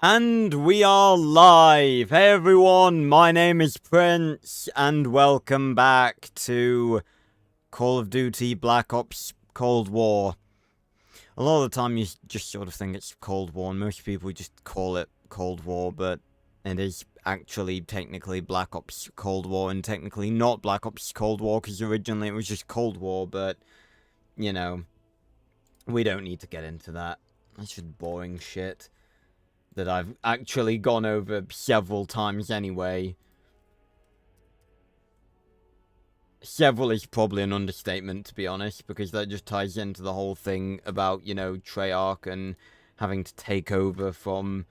And we are live! Hey everyone, my name is Prince, and welcome back to Call of Duty Black Ops Cold War. A lot of the time you just sort of think it's Cold War, and most people just call it Cold War, but it is actually technically Black Ops Cold War, and technically not Black Ops Cold War, because originally it was just Cold War, but, you know, we don't need to get into that. That's just boring shit that I've actually gone over several times anyway. Several is probably an understatement, to be honest, because that just ties into the whole thing about, you know, Treyarch and having to take over from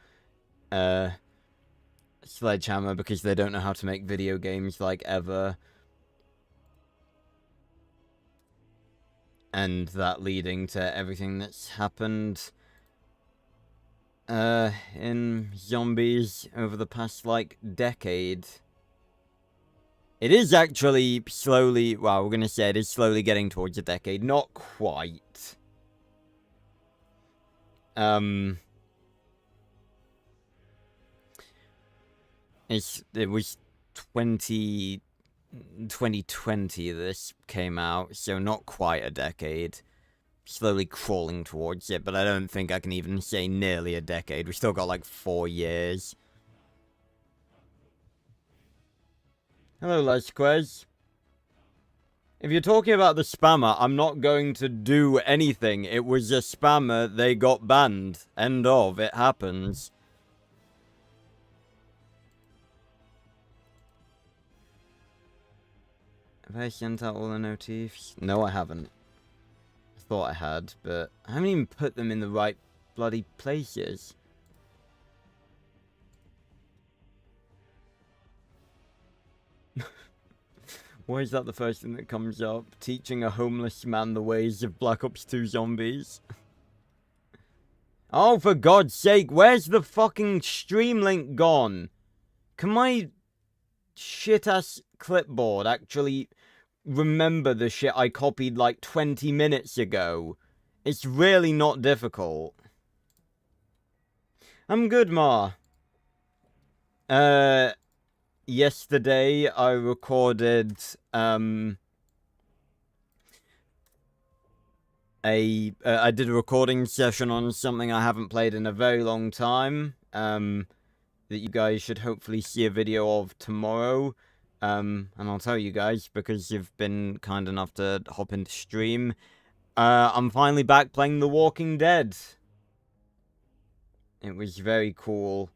Sledgehammer because they don't know how to make video games like ever. And that leading to everything that's happened in zombies over the past, like, decade. It is actually slowly, well, we're gonna say it is slowly getting towards a decade. Not quite. It was 2020 this came out, so not quite a decade. Slowly crawling towards it, but I don't think I can even say nearly a decade. We still got like 4 years. Hello, Lesquez. If you're talking about the spammer, I'm not going to do anything. It was a spammer, they got banned. End of. It happens. Have I sent out all the notifs? No, I haven't. Thought I had, but I haven't even put them in the right bloody places. Why is that the first thing that comes up? Teaching a homeless man the ways of Black Ops 2 zombies. Oh, for God's sake, where's the fucking stream link gone? Can my shit-ass clipboard actually remember the shit I copied like 20 minutes ago? It's really not difficult. I'm good, Ma. Yesterday I recorded, I did a recording session on something I haven't played in a very long time, that you guys should hopefully see a video of tomorrow. And I'll tell you guys, because you've been kind enough to hop into stream. I'm finally back playing The Walking Dead. It was very cool,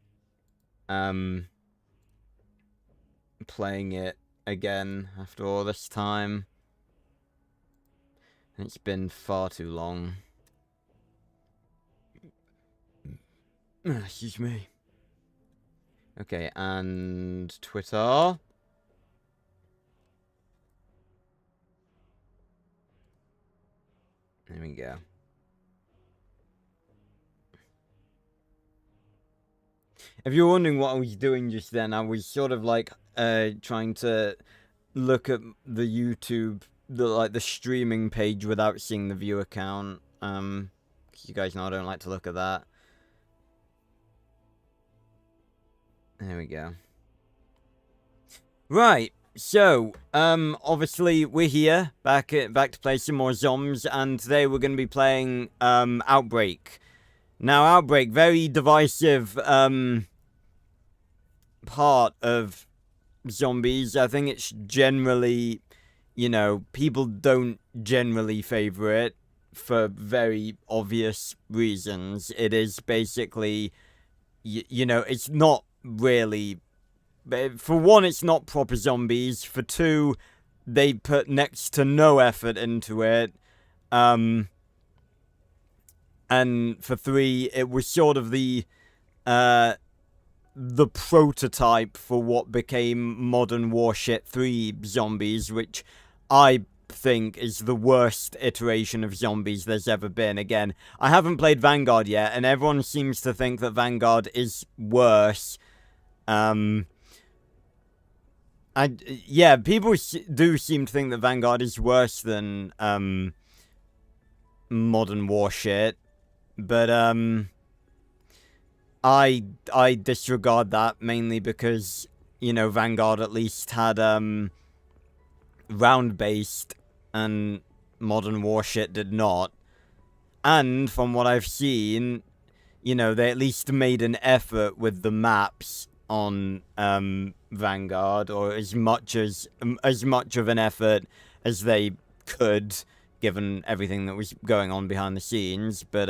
playing it again after all this time. It's been far too long. Excuse me. Okay, and Twitter. There we go. If you're wondering what I was doing just then, I was sort of like trying to look at the YouTube, the streaming page without seeing the view account. 'Cause you guys know I don't like to look at that. There we go. Right. So, obviously we're here, back to play some more Zoms, and today we're going to be playing, Outbreak. Now, Outbreak, very divisive, part of zombies. I think it's generally, you know, people don't generally favor it for very obvious reasons. It is basically, you know, it's not really... For one, it's not proper zombies. For two, they put next to no effort into it. And for three, it was sort of the prototype for what became Modern Warship 3 zombies, which I think is the worst iteration of zombies there's ever been. Again, I haven't played Vanguard yet, and everyone seems to think that Vanguard is worse. Yeah, people do seem to think that Vanguard is worse than Modern Warship, but I disregard that mainly because, you know, Vanguard at least had round-based and Modern War shit did not. And from what I've seen, you know, they at least made an effort with the maps on Vanguard, or as much of an effort as they could, given everything that was going on behind the scenes. But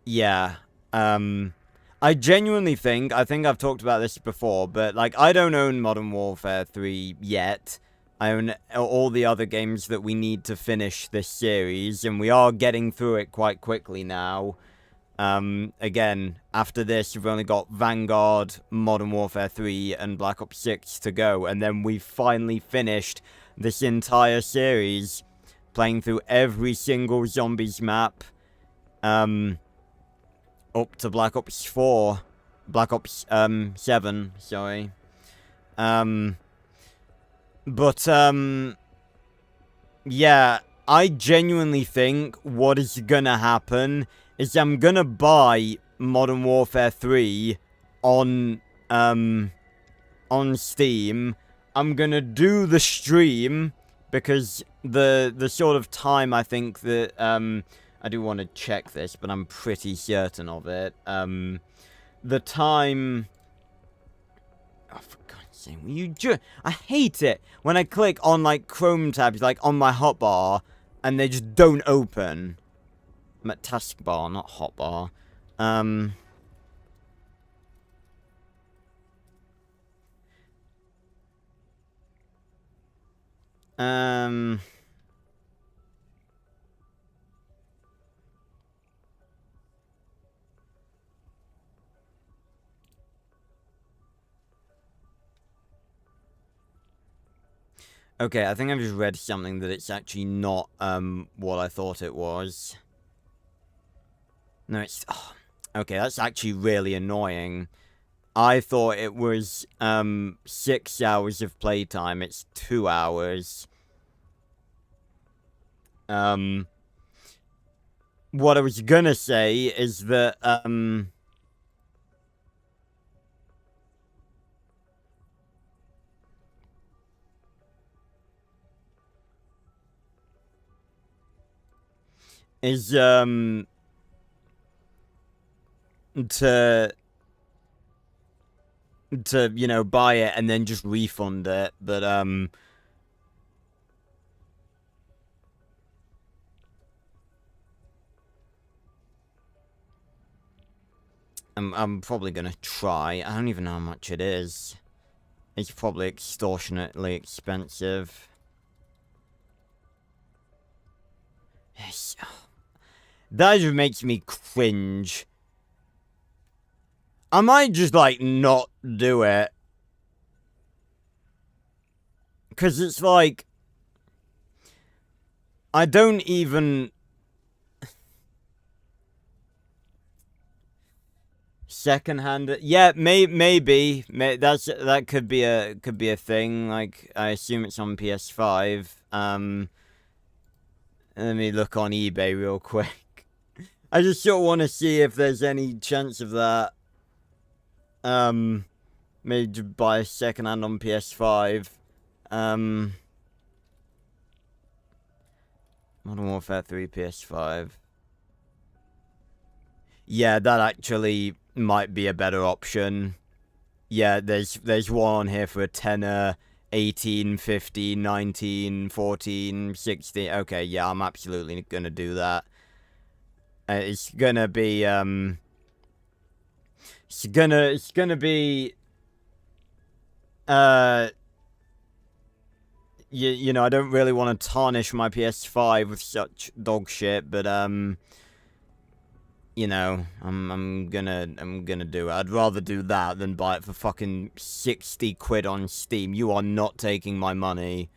yeah, I genuinely think, I think I've talked about this before, but like, I don't own Modern Warfare 3 yet. I own all the other games that we need to finish this series, and we are getting through it quite quickly now. Again, after this, we've only got Vanguard, Modern Warfare 3, and Black Ops 6 to go, and then we've finally finished this entire series, playing through every single zombies map, up to Black Ops 4, Black Ops, 7, sorry. But, yeah, I genuinely think what is gonna happen is I'm gonna buy Modern Warfare 3 on Steam. I'm gonna do the stream, because the sort of time I think that, I do want to check this, but I'm pretty certain of it. The time... Oh, for God's sake, will you I hate it when I click on, like, Chrome tabs, like, on my hotbar, and they just don't open. I'm at taskbar, not hotbar. Okay, I think I've just read something that it's actually not, what I thought it was. No, it's... Oh, okay, that's actually really annoying. I thought it was, 6 hours of playtime. It's 2 hours. What I was gonna say is that, to, you know, buy it and then just refund it, but, I'm probably gonna try. I don't even know how much it is. It's probably extortionately expensive. Yes. That just makes me cringe. I might just, like, not do it. Because it's like... I don't even... Secondhand... Yeah, maybe. That could be a thing. Like, I assume it's on PS5. Let me look on eBay real quick. I just sort of want to see if there's any chance of that. Maybe just buy a secondhand on PS5. Modern Warfare 3 PS5. Yeah, that actually might be a better option. Yeah, there's one on here for a tenner, 18, 15, 19, 14, 16. Okay, yeah, I'm absolutely gonna do that. It's gonna be, It's gonna be, you know, I don't really want to tarnish my PS5 with such dog shit, but, you know, I'm gonna do it. I'd rather do that than buy it for fucking 60 quid on Steam. You are not taking my money.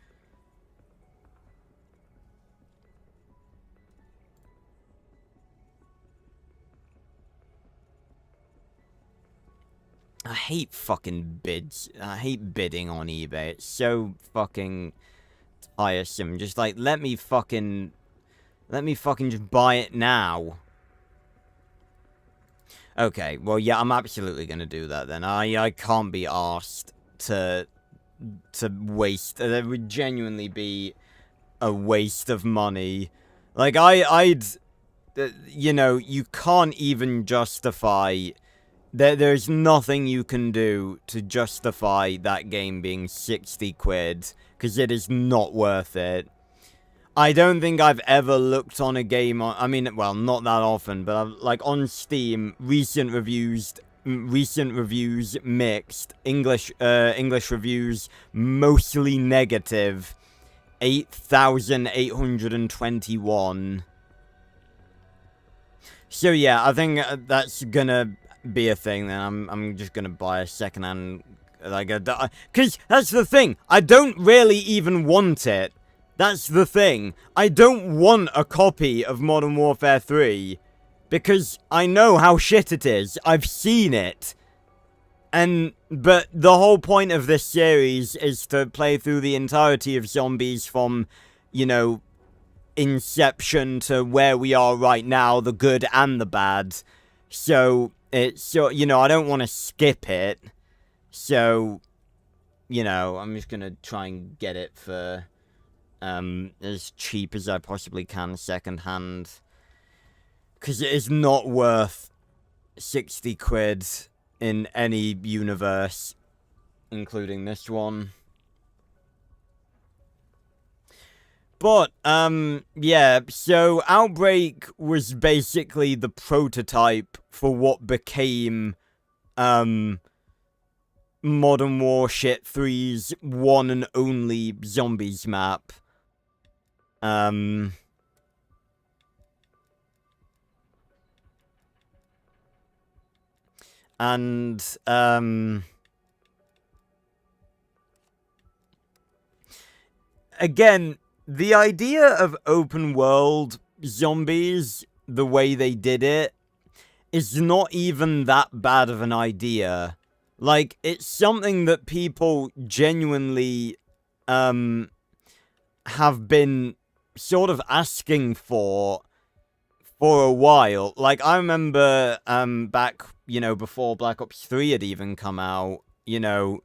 I hate fucking bids. I hate bidding on eBay. It's so fucking tiresome. Just, like, let me fucking just buy it now. Okay, well, yeah, I'm absolutely gonna do that then. I can't be arsed to waste. That would genuinely be a waste of money. Like, I'd... you know, you can't even justify... There's nothing you can do to justify that game being 60 quid, because it is not worth it. I don't think I've ever looked on a game on... I mean, well, not that often, but like on Steam, recent reviews mixed, English reviews mostly negative, 8,821. So yeah, I think that's gonna be a thing then. I'm just gonna buy a secondhand, like a... Because that's the thing, I don't really even want it. That's the thing. I don't want a copy of Modern Warfare 3. Because I know how shit it is. I've seen it. But the whole point of this series is to play through the entirety of Zombies from, you know, inception to where we are right now, the good and the bad. So, you know, I don't want to skip it. So, you know, I'm just gonna try and get it for... as cheap as I possibly can secondhand. Because it is not worth 60 quid in any universe, including this one. But, yeah, so Outbreak was basically the prototype for what became, Modern Warship 3's one and only Zombies map. And, again, the idea of open world zombies, the way they did it, is not even that bad of an idea. Like, it's something that people genuinely, have been sort of asking for a while. Like, I remember, back, you know, before Black Ops 3 had even come out, you know,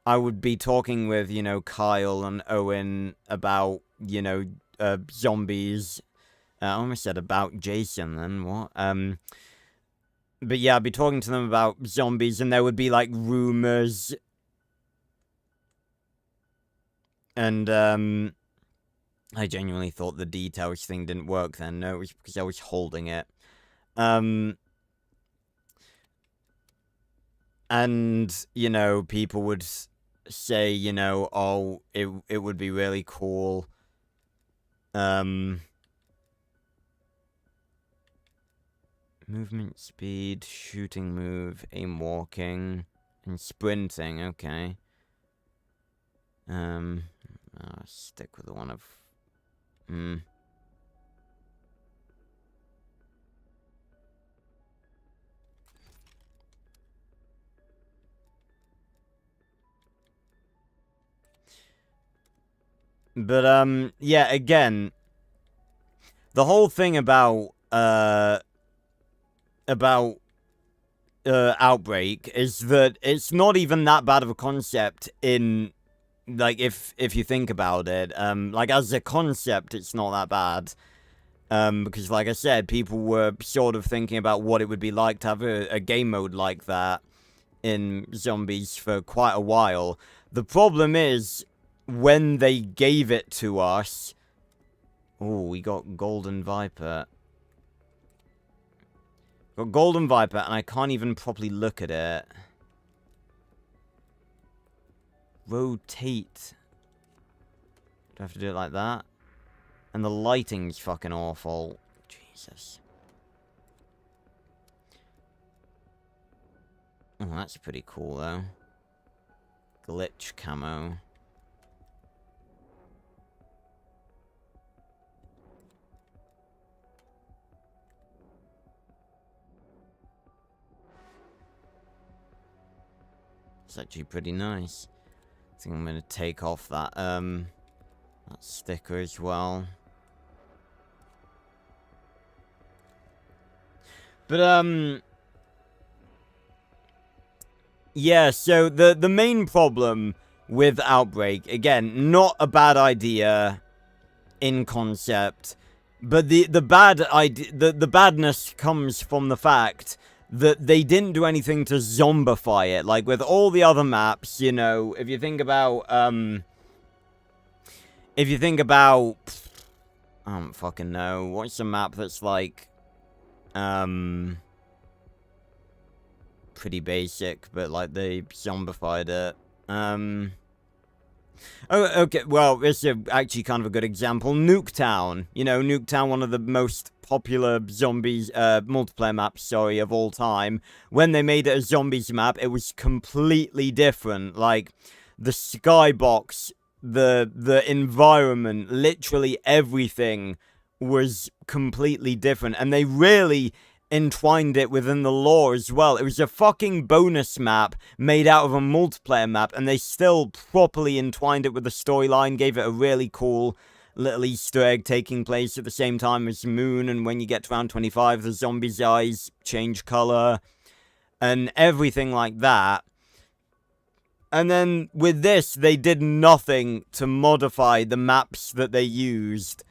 I would be talking with, you know, Kyle and Owen about, you know, zombies. I almost said about Jason then, what? But yeah, I'd be talking to them about zombies, and there would be, like, rumors. And, I genuinely thought the details thing didn't work then. No, it was because I was holding it. And, you know, people would say, you know, oh, it would be really cool. Movement speed, shooting move, aim walking, and sprinting, okay. I'll stick with the one of... But, yeah, again, the whole thing about Outbreak is that it's not even that bad of a concept in, like, if you think about it. Like, as a concept, it's not that bad. Because, like I said, people were sort of thinking about what it would be like to have a game mode like that in Zombies for quite a while. The problem is, when they gave it to us... Oh, we got Golden Viper. Got Golden Viper, and I can't even properly look at it. Rotate. Do I have to do it like that? And the lighting's fucking awful. Jesus. Oh, that's pretty cool, though. Glitch camo. It's actually pretty nice. I think I'm gonna take off that, that sticker as well. But, Yeah, so the main problem with Outbreak, again, not a bad idea in concept, but the bad idea, the badness comes from the fact that they didn't do anything to zombify it. Like with all the other maps, you know, if you think about I don't fucking know, what's a map that's like pretty basic, but like they zombified it. Oh, okay, well, this is actually kind of a good example. Nuketown. You know, Nuketown, one of the most popular zombies, multiplayer maps, sorry, of all time. When they made it a zombies map, it was completely different. Like, the skybox, the environment, literally everything was completely different. And they really entwined it within the lore as well. It was a fucking bonus map made out of a multiplayer map, and they still properly entwined it with the storyline, gave it a really cool little Easter egg taking place at the same time as Moon, and when you get to round 25, the zombies' eyes change color, and everything like that. And then with this, they did nothing to modify the maps that they used,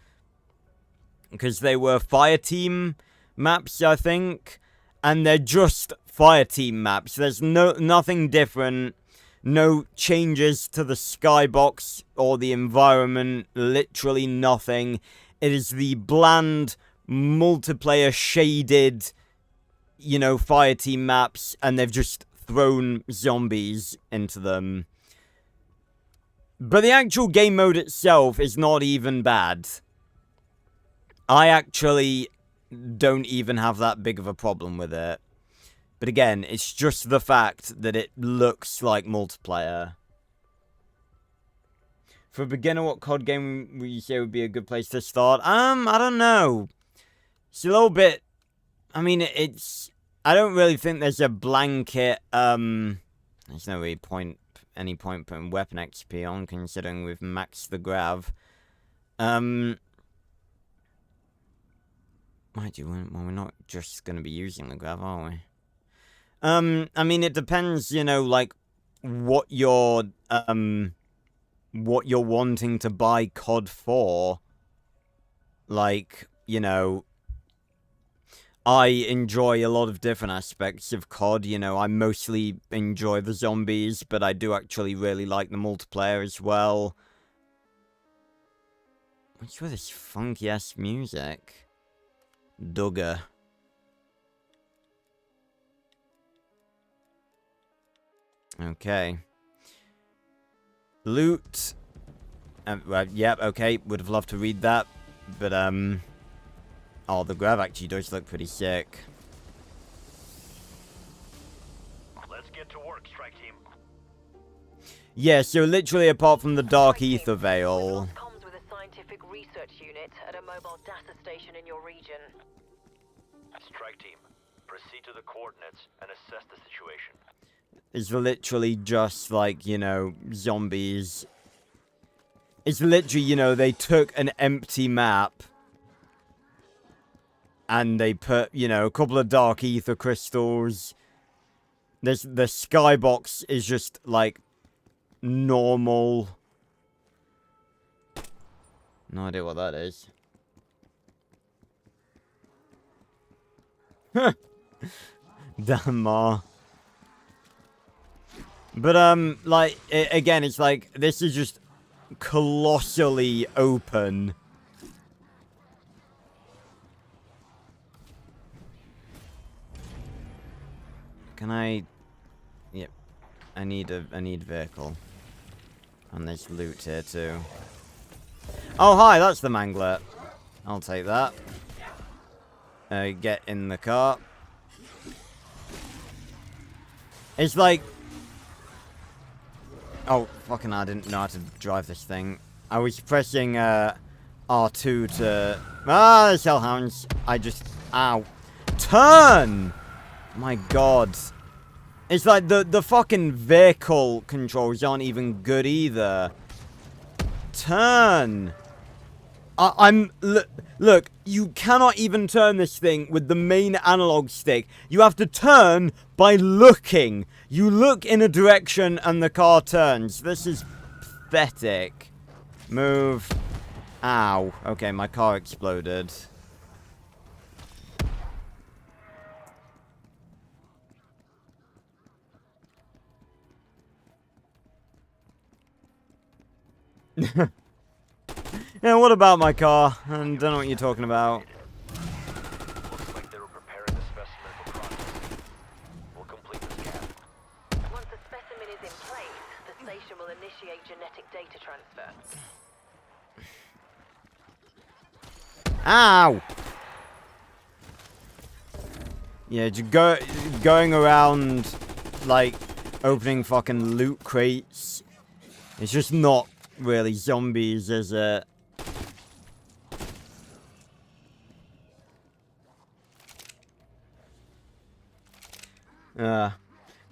because they were Fireteam maps, I think, and they're just Fireteam maps. There's nothing different, no changes to the skybox or the environment, literally nothing. It is the bland, multiplayer shaded, you know, Fireteam maps, and they've just thrown zombies into them. But the actual game mode itself is not even bad. I actually don't even have that big of a problem with it. But again, it's just the fact that it looks like multiplayer. For a beginner, what COD game would you say would be a good place to start? I don't know. It's a little bit... I mean, it's... I don't really think there's a blanket, there's no really any point putting weapon XP on, considering we've maxed the grav. Mind you, well, we're not just going to be using the grav, are we? I mean, it depends, you know, like, what you're wanting to buy COD for. Like, you know, I enjoy a lot of different aspects of COD, you know, I mostly enjoy the zombies, but I do actually really like the multiplayer as well. What's with this funky-ass music? Dugger. Okay. Loot. Yep, okay, would have loved to read that, but, oh, the grav actually does look pretty sick. Let's get to work, strike team. Yeah, so literally apart from the Dark Ether Veil. Comms with a scientific research unit at a mobile data station in your region. Strike team, proceed to the coordinates and assess the situation. It's literally just like, you know, zombies. It's literally, you know, they took an empty map and they put, you know, a couple of Dark Ether crystals. The skybox is just, like, normal. No idea what that is. Damn, Ma. But, like, again, it's like, this is just colossally open. Can I... Yep. I need vehicle. And there's loot here, too. Oh, hi, that's the Mangler. I'll take that. Get in the car. It's like... Oh, fucking I didn't know how to drive this thing. I was pressing, R2 to... Ah, there's hellhounds. I just... Ow. Turn! My god. It's like the fucking vehicle controls aren't even good either. Turn! Look, you cannot even turn this thing with the main analog stick. You have to turn by looking. You look in a direction and the car turns. This is pathetic. Move. Ow. Okay, my car exploded. Yeah, what about my car? I don't know what you're talking about. Looks like they were preparing the specimen for processing. We'll complete the scan. Once the specimen is in place, the station will initiate genetic data transfer. Ow! Yeah, going around, like, opening fucking loot crates. It's just not really zombies, is it?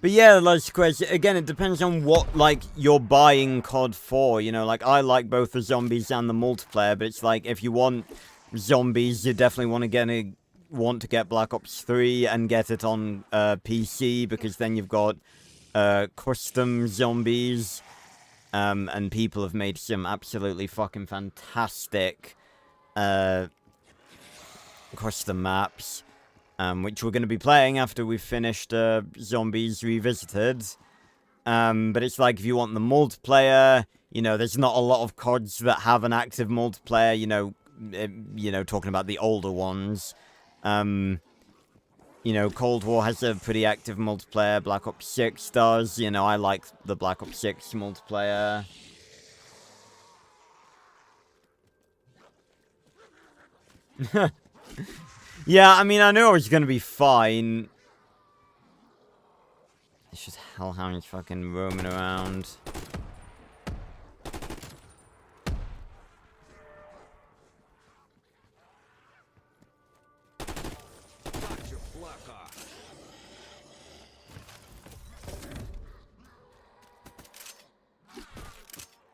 But yeah, like, again, it depends on what, like, you're buying COD for, you know, like, I like both the zombies and the multiplayer, but it's like, if you want zombies, you definitely want to get Black Ops 3 and get it on, PC, because then you've got, custom zombies, and people have made some absolutely fucking fantastic, custom maps. Which we're going to be playing after we've finished Zombies Revisited. But it's like, if you want the multiplayer, you know, there's not a lot of CODs that have an active multiplayer, you know, talking about the older ones. You know, Cold War has a pretty active multiplayer, Black Ops 6 does, you know, I like the Black Ops 6 multiplayer. Yeah, I mean, I knew I was gonna be fine. It's just hellhounds fucking roaming around.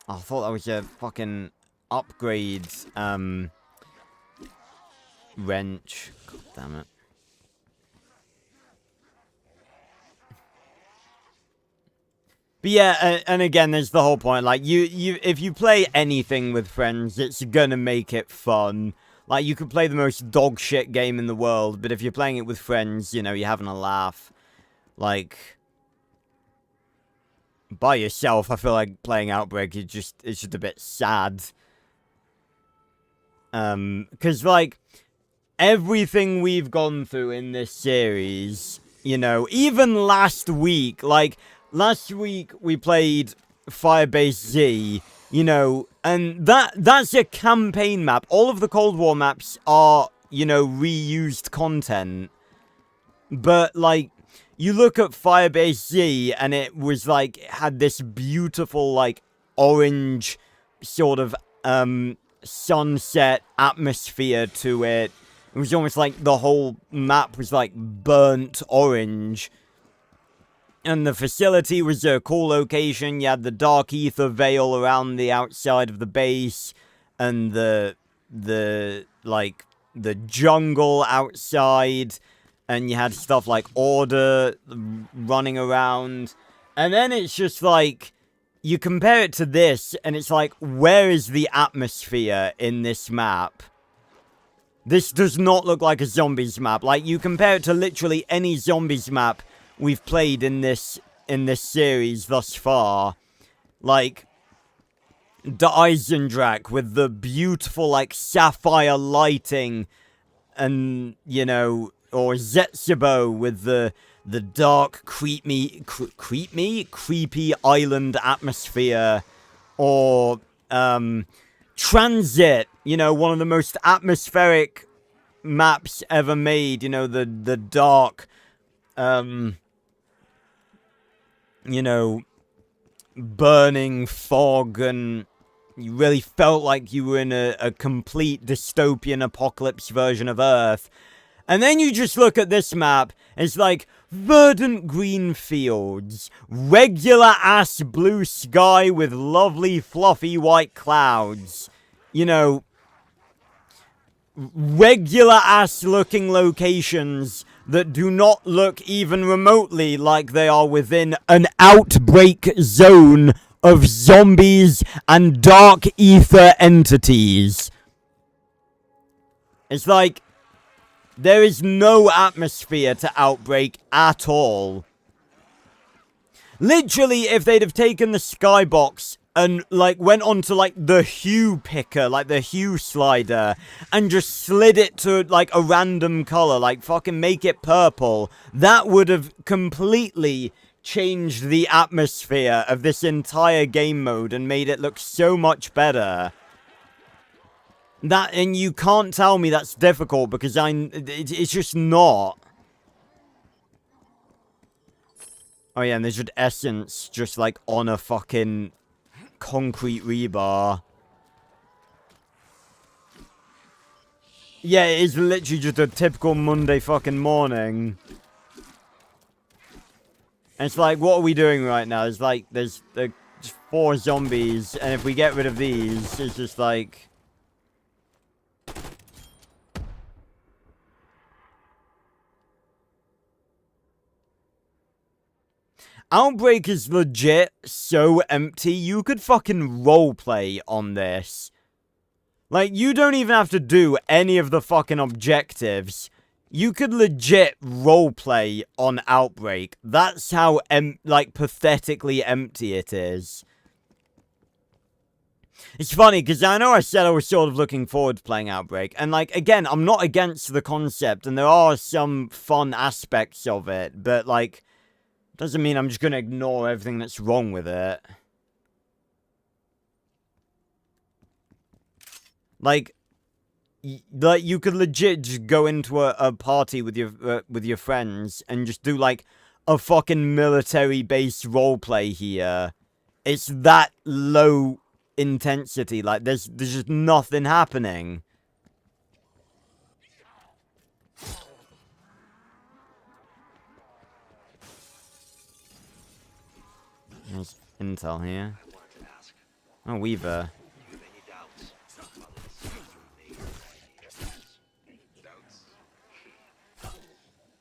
Oh, I thought that was a fucking upgrade, wrench. God damn it. But yeah, and again, there's the whole point, like, if you play anything with friends, it's gonna make it fun. Like, you could play the most dog shit game in the world, but if you're playing it with friends, you know, you're having a laugh. Like, by yourself, I feel like playing Outbreak is just a bit sad. Because, like, everything we've gone through in this series, you know, even last week, like, last week we played Firebase Z, you know, and that's a campaign map. All of the Cold War maps are, you know, reused content. But, like, you look at Firebase Z, and it was, like, it had this beautiful, like, orange sort of, sunset atmosphere to it. It was almost like the whole map was, like, burnt orange. And the facility was a cool location. You had the dark ether veil around the outside of the base. And the jungle outside. And you had stuff like Order running around. And then it's just like, you compare it to this, and it's like, where is the atmosphere in this map? This does not look like a zombies map. Like, you compare it to literally any zombies map we've played in this series thus far. Like, the Eisendrache with the beautiful, like, sapphire lighting. And, you know, or Zetsubo with the dark, creepy island atmosphere. Or, Transit, you know, one of the most atmospheric maps ever made, you know, the dark, you know, burning fog, and you really felt like you were in a complete dystopian apocalypse version of Earth. And then you just look at this map, it's like, verdant green fields, regular-ass blue sky with lovely, fluffy white clouds. You know, regular ass looking locations that do not look even remotely like they are within an outbreak zone of zombies and dark ether entities. It's like, there is no atmosphere to Outbreak at all. Literally, if they'd have taken the skybox and, like, went onto, like, the hue picker, like, the hue slider, and just slid it to, like, a random color, like, fucking make it purple, that would have completely changed the atmosphere of this entire game mode and made it look so much better. And you can't tell me that's difficult, because it's just not. Oh yeah, and there's just essence just, like, on a fucking concrete rebar. Yeah, it is literally just a typical Monday fucking morning. And it's like, what are we doing right now? It's like, there's just 4 zombies, and if we get rid of these, it's just like... Outbreak is legit so empty, you could fucking roleplay on this. Like, you don't even have to do any of the fucking objectives. You could legit roleplay on Outbreak. That's how, like, pathetically empty it is. It's funny, because I know I said I was sort of looking forward to playing Outbreak. And, like, again, I'm not against the concept, and there are some fun aspects of it. But, like... doesn't mean I'm just gonna ignore everything that's wrong with it. Like you could legit just go into a party with your friends and just do like a fucking military-based roleplay here. It's that low intensity. Like there's just nothing happening. There's intel here. Oh, Weaver.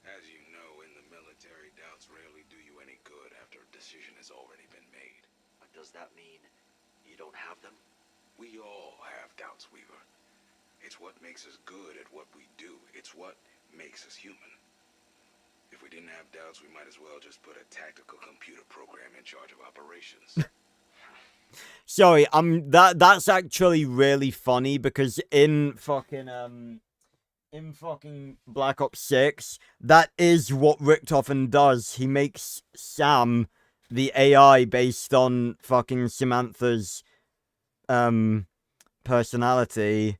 As you know, in the military, doubts rarely do you any good after a decision has already been made. But does that mean you don't have them? We all have doubts, Weaver. It's what makes us good at what we do. It's what makes us human. If we didn't have doubts, we might as well just put a tactical computer program in charge of operations. Sorry, that's actually really funny because in fucking Black Ops 6, that is what Richtofen does. He makes Sam the AI based on fucking Samantha's personality.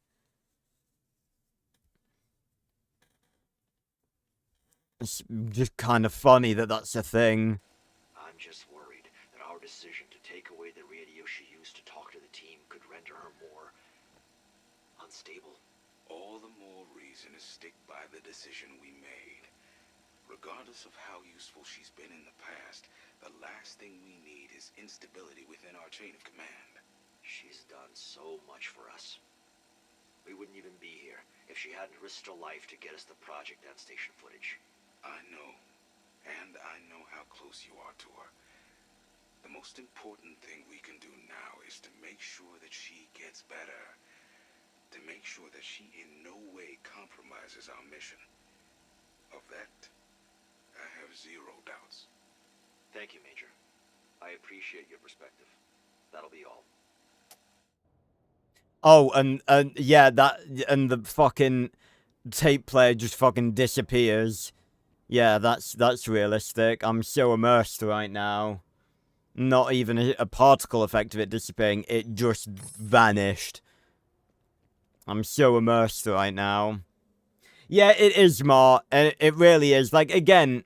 It's just kind of funny that that's a thing. I'm just worried that our decision to take away the radio she used to talk to the team could render her more unstable. All the more reason to stick by the decision we made. Regardless of how useful she's been in the past, the last thing we need is instability within our chain of command. She's done so much for us. We wouldn't even be here if she hadn't risked her life to get us the Project and station footage. I know, and I know how close you are to her. The most important thing we can do now is to make sure that she gets better. To make sure that she in no way compromises our mission. Of that, I have zero doubts. Thank you, Major. I appreciate your perspective. That'll be all. Oh, and yeah, and the fucking tape player just fucking disappears. Yeah, that's realistic. I'm so immersed right now. Not even a particle effect of it disappearing. It just vanished. I'm so immersed right now. Yeah, it is smart. It really is. Like, again,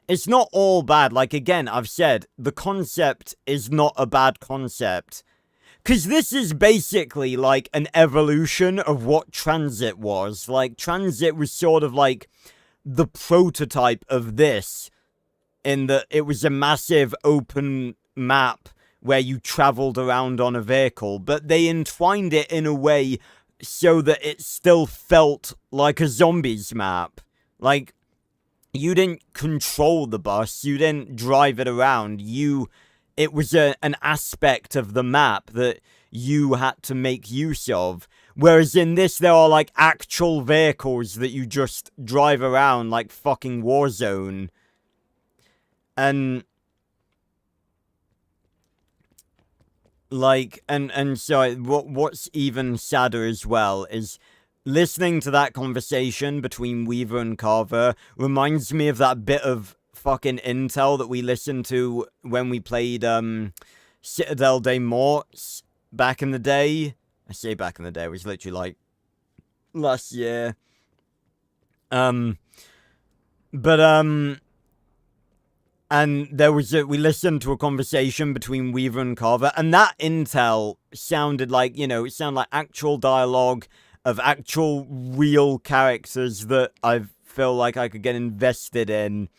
it's not all bad. Like, again, I've said, the concept is not a bad concept. Because this is basically, like, an evolution of what Transit was. Like, Transit was sort of, like, the prototype of this. In that it was a massive open map where you traveled around on a vehicle. But they entwined it in a way so that it still felt like a zombies map. Like, you didn't control the bus, you didn't drive it around, it was an aspect of the map that you had to make use of. Whereas in this, there are, like, actual vehicles that you just drive around like fucking Warzone. And, like, and so what's even sadder as well is listening to that conversation between Weaver and Carver reminds me of that bit of fucking intel that we listened to when we played, Citadel des Morts back in the day. I say back in the day, it was literally like last year. And there was we listened to a conversation between Weaver and Carver, and that intel sounded like, you know, it sounded like actual dialogue of actual real characters that I feel like I could get invested in.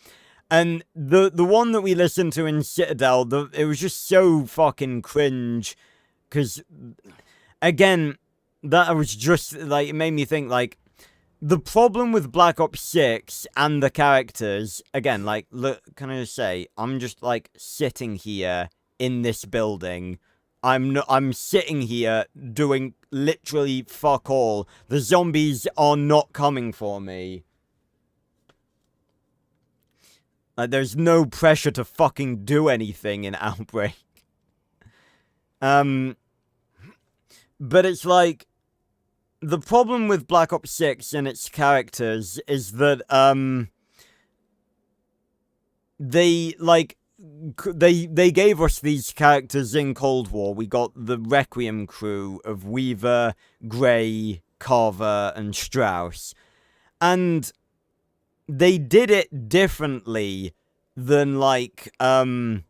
And the one that we listened to in Citadel, it was just so fucking cringe, because, again, that was just, like, it made me think, like, the problem with Black Ops 6 and the characters, again, like, look, can I just say, I'm just, like, sitting here in this building. I'm sitting here doing literally fuck all. The zombies are not coming for me. Like, there's no pressure to fucking do anything in Outbreak. But it's like, the problem with Black Ops 6 and its characters is that, they gave us these characters in Cold War. We got the Requiem crew of Weaver, Gray, Carver, and Strauss. And they did it differently than, like, than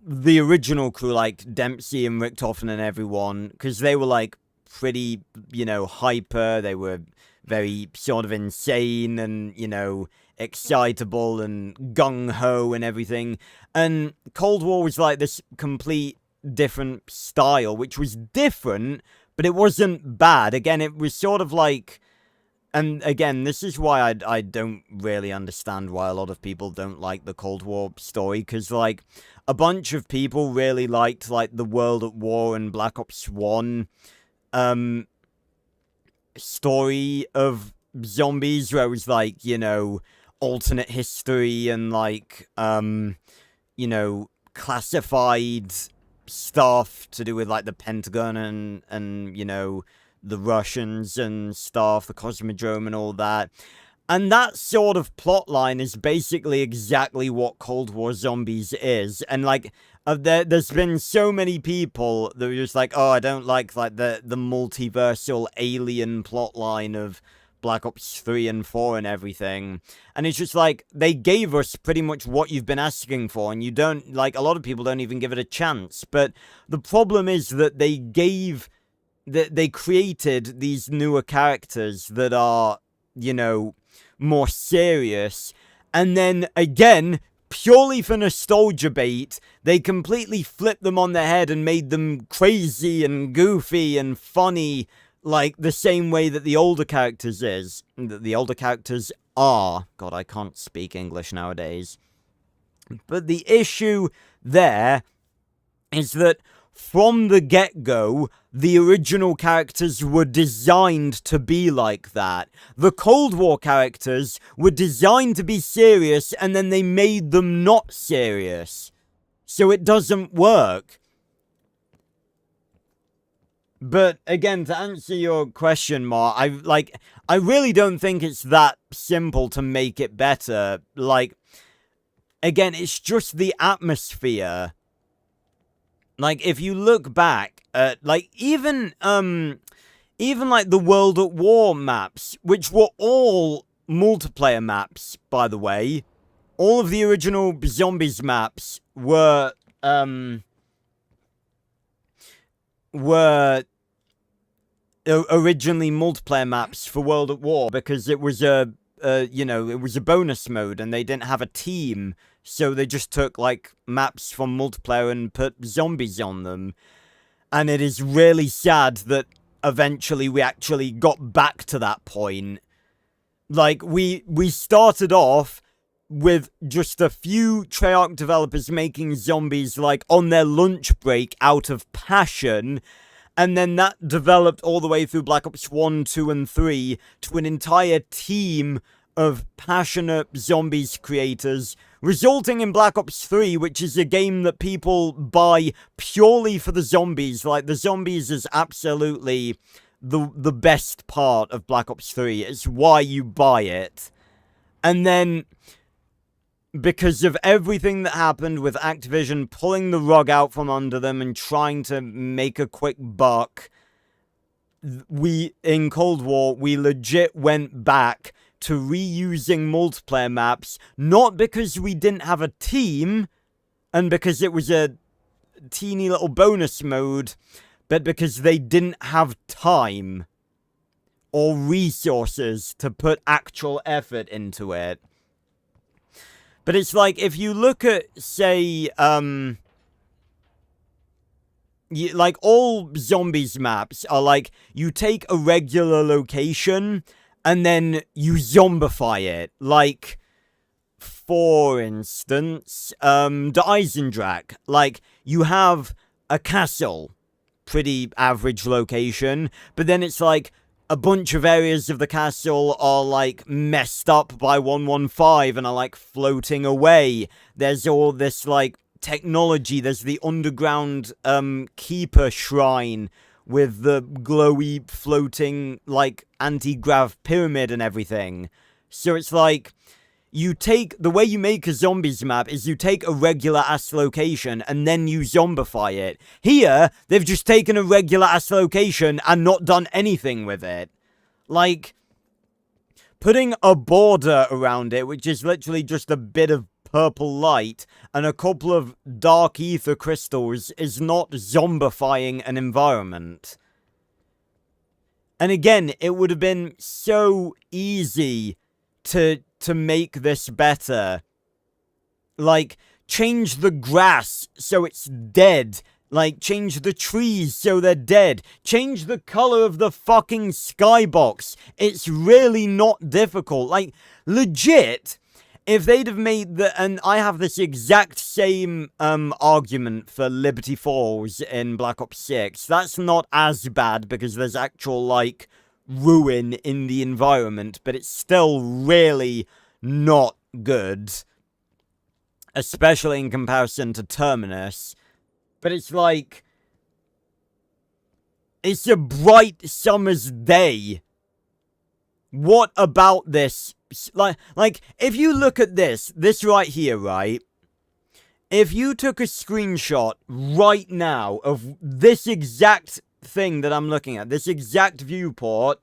the original crew, like Dempsey and Richtofen and everyone, because they were, like, pretty, you know, hyper. They were very sort of insane and, you know, excitable and gung-ho and everything. And Cold War was, like, this complete different style, which was different, but it wasn't bad. Again, it was sort of like... And again, this is why I don't really understand why a lot of people don't like the Cold War story, because, like, a bunch of people really liked, like, the World at War and Black Ops 1 story of zombies, where it was, like, you know, alternate history and, like, you know, classified stuff to do with, like, the Pentagon and you know, the Russians and stuff, the Cosmodrome and all that. And that sort of plotline is basically exactly what Cold War Zombies is. And, like, there's been so many people that are just like, oh, I don't like the multiversal alien plotline of Black Ops 3 and 4 and everything. And it's just like, they gave us pretty much what you've been asking for, and you don't, like, a lot of people don't even give it a chance. But the problem is that they created these newer characters that are, you know, more serious. And then, again, purely for nostalgia bait, they completely flipped them on their head and made them crazy and goofy and funny, like the same way that the older characters are. God, I can't speak English nowadays. But the issue there is that from the get-go, the original characters were designed to be like that. The Cold War characters were designed to be serious, and then they made them not serious. So it doesn't work. But again, to answer your question, Mar, I really don't think it's that simple to make it better. Like, again, it's just the atmosphere. Like, if you look back at, like, even like, the World at War maps, which were all multiplayer maps, by the way. All of the original Zombies maps were originally multiplayer maps for World at War, because it was you know, it was a bonus mode, and they didn't have a team. So they just took, like, maps from multiplayer and put zombies on them. And it is really sad that eventually we actually got back to that point. Like, we started off with just a few Treyarch developers making zombies, like, on their lunch break out of passion. And then that developed all the way through Black Ops 1, 2, and 3 to an entire team of passionate zombies creators, resulting in Black Ops 3, which is a game that people buy purely for the zombies. Like, the zombies is absolutely the best part of Black Ops 3. It's why you buy it. And then, because of everything that happened with Activision pulling the rug out from under them and trying to make a quick buck, in Cold War, we legit went back to reusing multiplayer maps, not because we didn't have a team, and because it was a teeny little bonus mode, but because they didn't have time or resources to put actual effort into it. But it's like, if you look at, say, like, all zombies maps are like, you take a regular location and then you zombify it. Like, for instance, the Eisendrache. Like, you have a castle, pretty average location, but then it's like, a bunch of areas of the castle are, like, messed up by 115 and are, like, floating away. There's all this, like, technology. There's the underground, keeper shrine with the glowy, floating, like, anti-grav pyramid and everything. So it's like, the way you make a zombies map is you take a regular-ass location and then you zombify it. Here, they've just taken a regular-ass location and not done anything with it. Like, putting a border around it, which is literally just a bit of purple light and a couple of dark ether crystals, is not zombifying an environment. And again, it would have been so easy to make this better. Like, change the grass so it's dead. Like, change the trees so they're dead. Change the color of the fucking skybox. It's really not difficult. Like, legit, if they'd have made and I have this exact same argument for Liberty Falls in Black Ops 6. That's not as bad because there's actual, like, ruin in the environment, but it's still really not good, especially in comparison to Terminus. But it's like, it's a bright summer's day. What about this? Like, if you look at this right here, right? If you took a screenshot right now of this exact thing that I'm looking at, this exact viewport,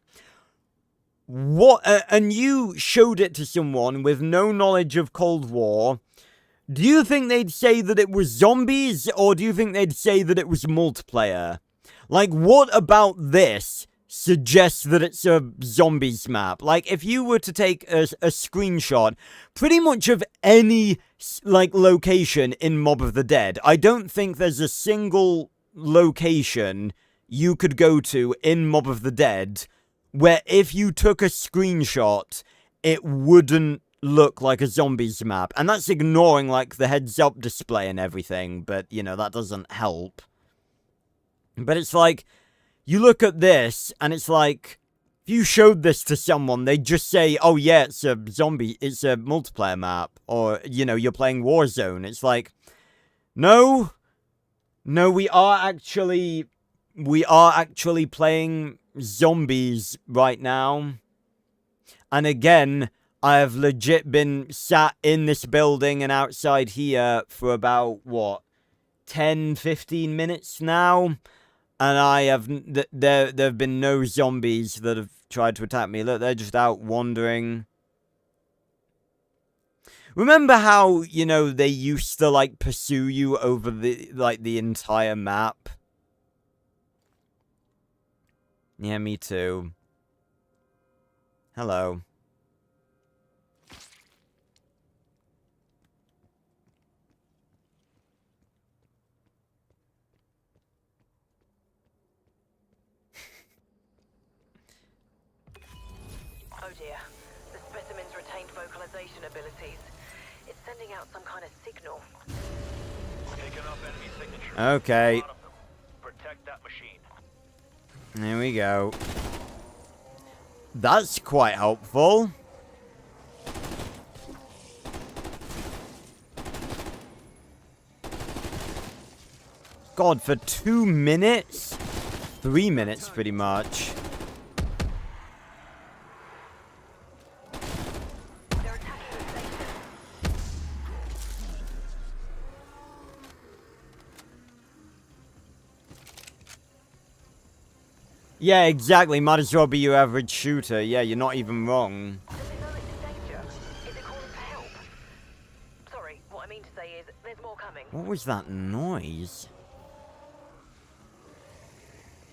and you showed it to someone with no knowledge of Cold War, do you think they'd say that it was zombies, or do you think they'd say that it was multiplayer? Like, what about this suggests that it's a zombies map? Like, if you were to take a screenshot pretty much of any, like, location in Mob of the Dead, I don't think there's a single location you could go to in Mob of the Dead where if you took a screenshot, it wouldn't look like a zombies map. And that's ignoring, like, the heads-up display and everything, but, you know, that doesn't help. But it's like, you look at this, and it's like, if you showed this to someone, they'd just say, oh yeah, it's a multiplayer map, or, you know, you're playing Warzone. It's like, no, we are actually playing zombies right now. And again, I have legit been sat in this building and outside here for about, what, 10-15 minutes now? And I have, there have been no zombies that have tried to attack me. Look, they're just out wandering. Remember how, you know, they used to, like, pursue you over the entire map? Yeah, me too. Hello. dear. The specimen's retained vocalization abilities. It's sending out some kind of signal. Picking up enemy signatures. Okay. A lot of them. Protect that machine. There we go. That's quite helpful. God, for 2 minutes? 3 minutes, pretty much. They're attacking the station. Yeah, exactly. Might as well be your average shooter. Yeah, you're not even wrong. Does it know it's in danger? Is it calling for help? Sorry, what I mean to say is, there's more coming. What was that noise?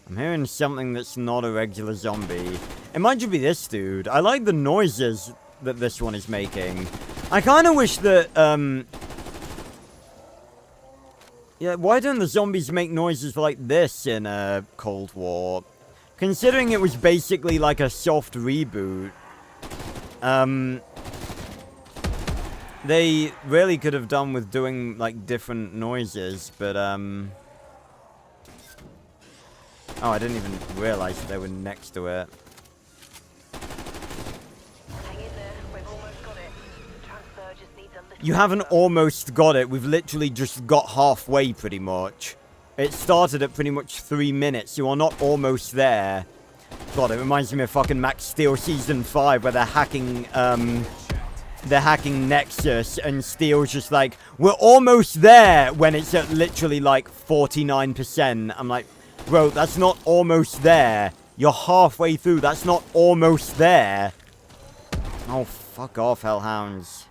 I'm hearing something that's not a regular zombie. It might just be this dude. I like the noises that this one is making. I kind of wish that, yeah, why don't the zombies make noises like this in Cold War? Considering it was basically like a soft reboot. They really could have done with doing, like, different noises, but, oh, I didn't even realize that they were next to it. Hang in there, we've almost got it. The transfer just needs a little... You haven't almost got it. We've literally just got halfway, pretty much. It started at pretty much 3 minutes. You are not almost there. God, it reminds me of fucking Max Steel Season 5, where they're hacking Nexus, and Steel's just like, we're almost there, when it's at literally, like, 49%. I'm like, bro, that's not almost there. You're halfway through. That's not almost there. Oh, fuck off, hellhounds.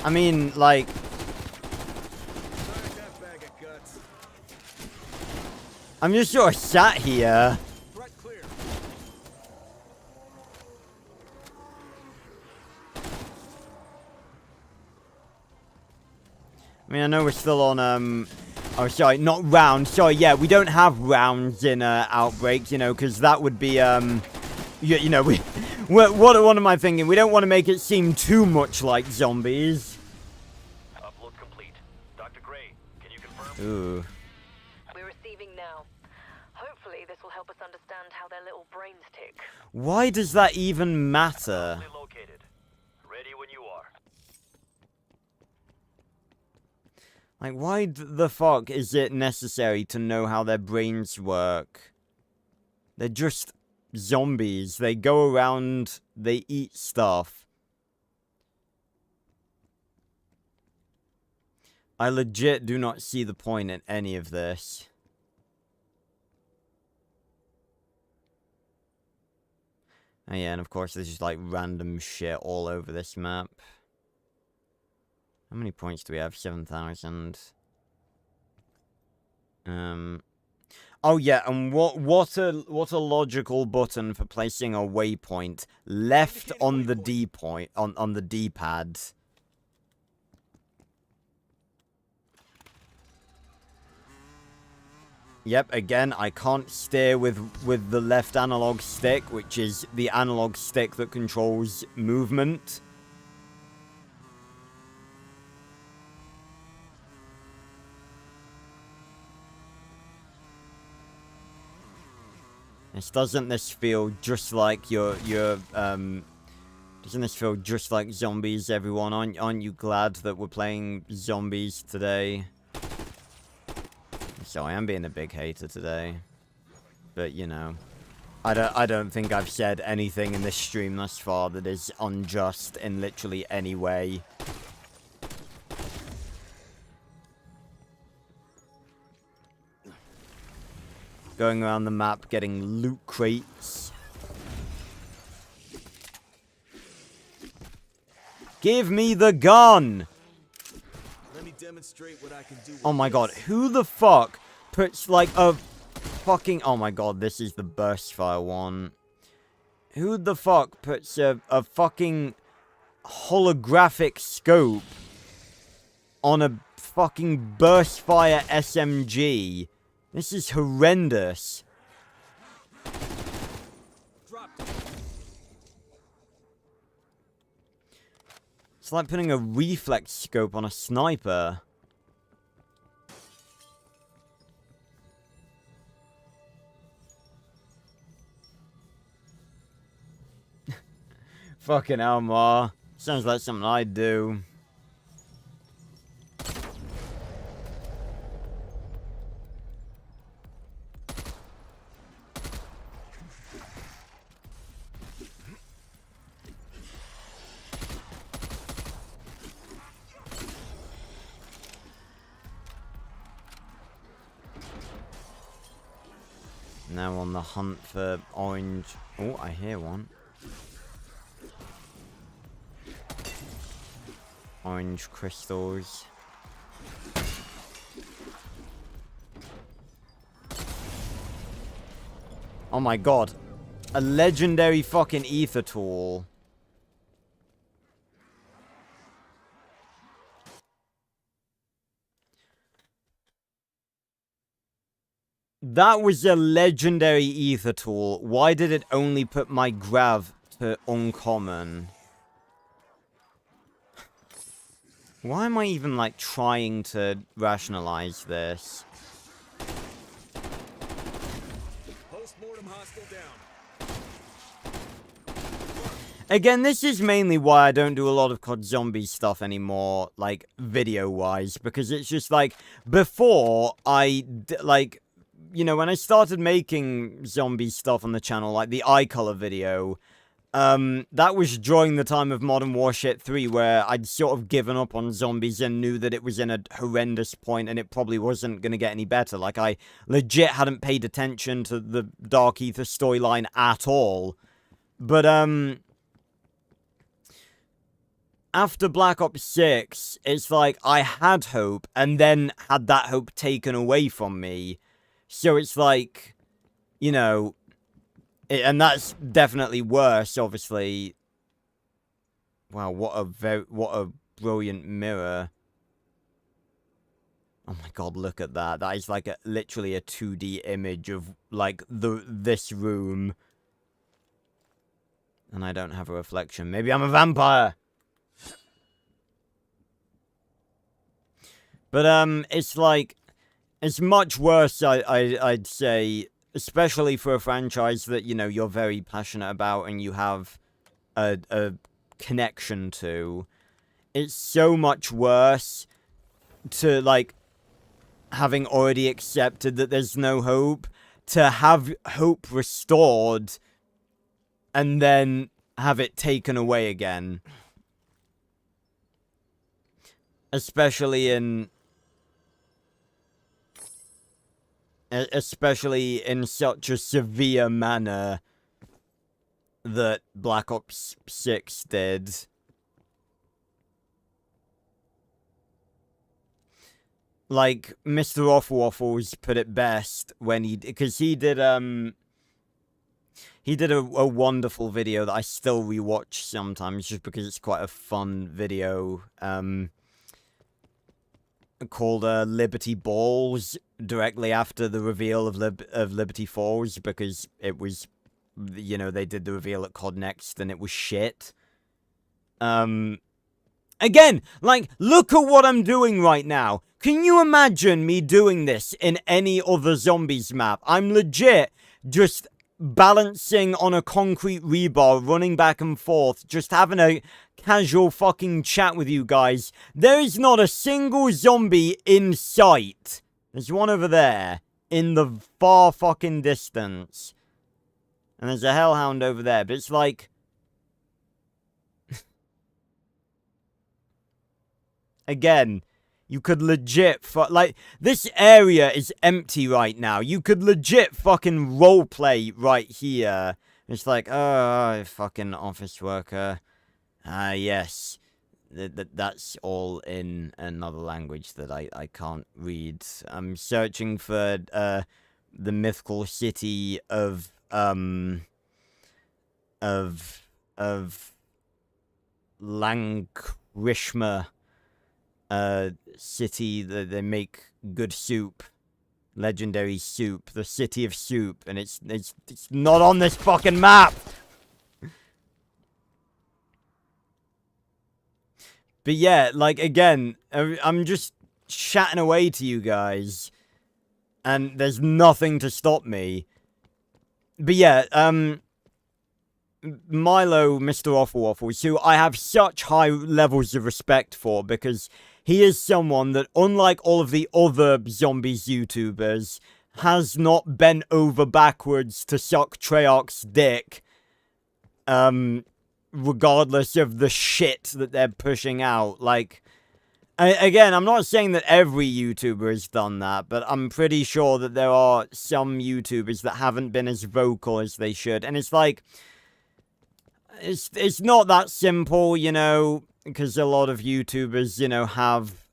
I mean, like... I'm just sort of sat here. I mean, I know we're still on, oh, sorry, not rounds. Sorry, yeah, we don't have rounds in, Outbreak, you know, because that would be, you know, what am I thinking? We don't want to make it seem too much like zombies. Upload complete. Dr. Gray, can you confirm? Ooh. We're receiving now. Hopefully this will help us understand how their little brains tick. Why does that even matter? Fully located. Ready when you are. Like, why the fuck is it necessary to know how their brains work? They're just zombies. They go around, they eat stuff. I legit do not see the point in any of this. Oh yeah, and of course there's just like random shit all over this map. How many points do we have? 7,000. Oh yeah, and what a logical button for placing a waypoint. Left on the D point on the D-pad. Yep, again, I can't steer with the left analog stick, which is the analog stick that controls movement. Doesn't this feel just like doesn't this feel just like zombies, everyone? Aren't you glad that we're playing zombies today? So I am being a big hater today. But, you know, I don't think I've said anything in this stream thus far that is unjust in literally any way. Going around the map, getting loot crates. Give me the gun! Let me demonstrate what I can do. Oh my god, who the fuck puts like a fucking... Oh my god, this is the burst fire one. Who the fuck puts a fucking holographic scope on a fucking burst fire SMG? This is horrendous. It's like putting a reflex scope on a sniper. Fucking hell, Ma. Sounds like something I'd do. Now on the hunt for orange... Oh, I hear one. Orange crystals. Oh my god. A legendary fucking ether tool. That was a legendary ether tool. Why did it only put my grav to uncommon? Why am I even, like, trying to rationalize this? Post-mortem hostile down. Again, this is mainly why I don't do a lot of COD Zombie stuff anymore, like, video-wise. Because it's just, like, before like, you know, when I started making zombie stuff on the channel, like the eye color video... that was during the time of Modern Warfare 3, where I'd sort of given up on zombies and knew that it was in a horrendous point and it probably wasn't going to get any better. Like, I legit hadn't paid attention to the Dark Ether storyline at all. But, after Black Ops 6, it's like I had hope and then had that hope taken away from me. So it's like, you know... And that's definitely worse, obviously. Wow, what a brilliant mirror. Oh my god, look at that. That is like literally a 2D image of like this room. And I don't have a reflection. Maybe I'm a vampire. But it's like it's much worse, I'd say. Especially for a franchise that, you know, you're very passionate about and you have a connection to. It's so much worse to, like, having already accepted that there's no hope, to have hope restored and then have it taken away again. Especially in such a severe manner that Black Ops 6 did. Like, Mr. Waffles put it best when because he did a wonderful video that I still rewatch sometimes just because it's quite a fun video, called Liberty Balls, directly after the reveal of Liberty Falls, because it was, you know, they did the reveal at COD Next and it was shit. Again, like, look at what I'm doing right now. Can you imagine me doing this in any other zombies map? I'm legit just balancing on a concrete rebar, running back and forth, just having a casual fucking chat with you guys. There is not a single zombie in sight. There's one over there, in the far fucking distance. And there's a hellhound over there, but it's like... Again, you could legit like, this area is empty right now. You could legit fucking roleplay right here. It's like, oh, fucking office worker. Ah, yes. that's all in another language that I can't read. I'm searching for the mythical city of Lankrishma, city that they make good soup, legendary soup, the city of soup, and it's not on this fucking map. But yeah, like, again, I'm just chatting away to you guys, and there's nothing to stop me. But yeah, Milo, Mr. Waffles, who I have such high levels of respect for, because he is someone that, unlike all of the other zombies YouTubers, has not bent over backwards to suck Treyarch's dick, regardless of the shit that they're pushing out. Like, again, I'm not saying that every YouTuber has done that, but I'm pretty sure that there are some YouTubers that haven't been as vocal as they should. And it's like, it's not that simple, you know, because a lot of YouTubers, you know, have,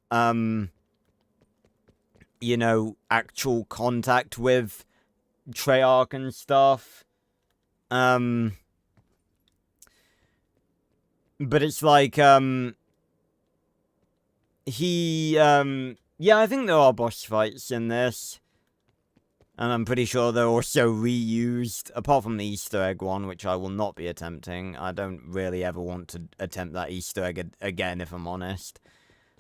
you know, actual contact with Treyarch and stuff. But it's like, yeah, I think there are boss fights in this. And I'm pretty sure they're also reused, apart from the Easter egg one, which I will not be attempting. I don't really ever want to attempt that Easter egg again, if I'm honest.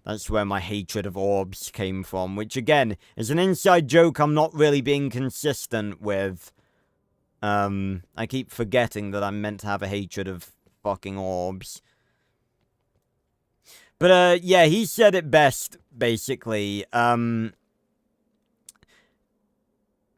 That's where my hatred of orbs came from, which, again, is an inside joke I'm not really being consistent with. I keep forgetting that I'm meant to have a hatred of fucking orbs. But, yeah, he said it best, basically.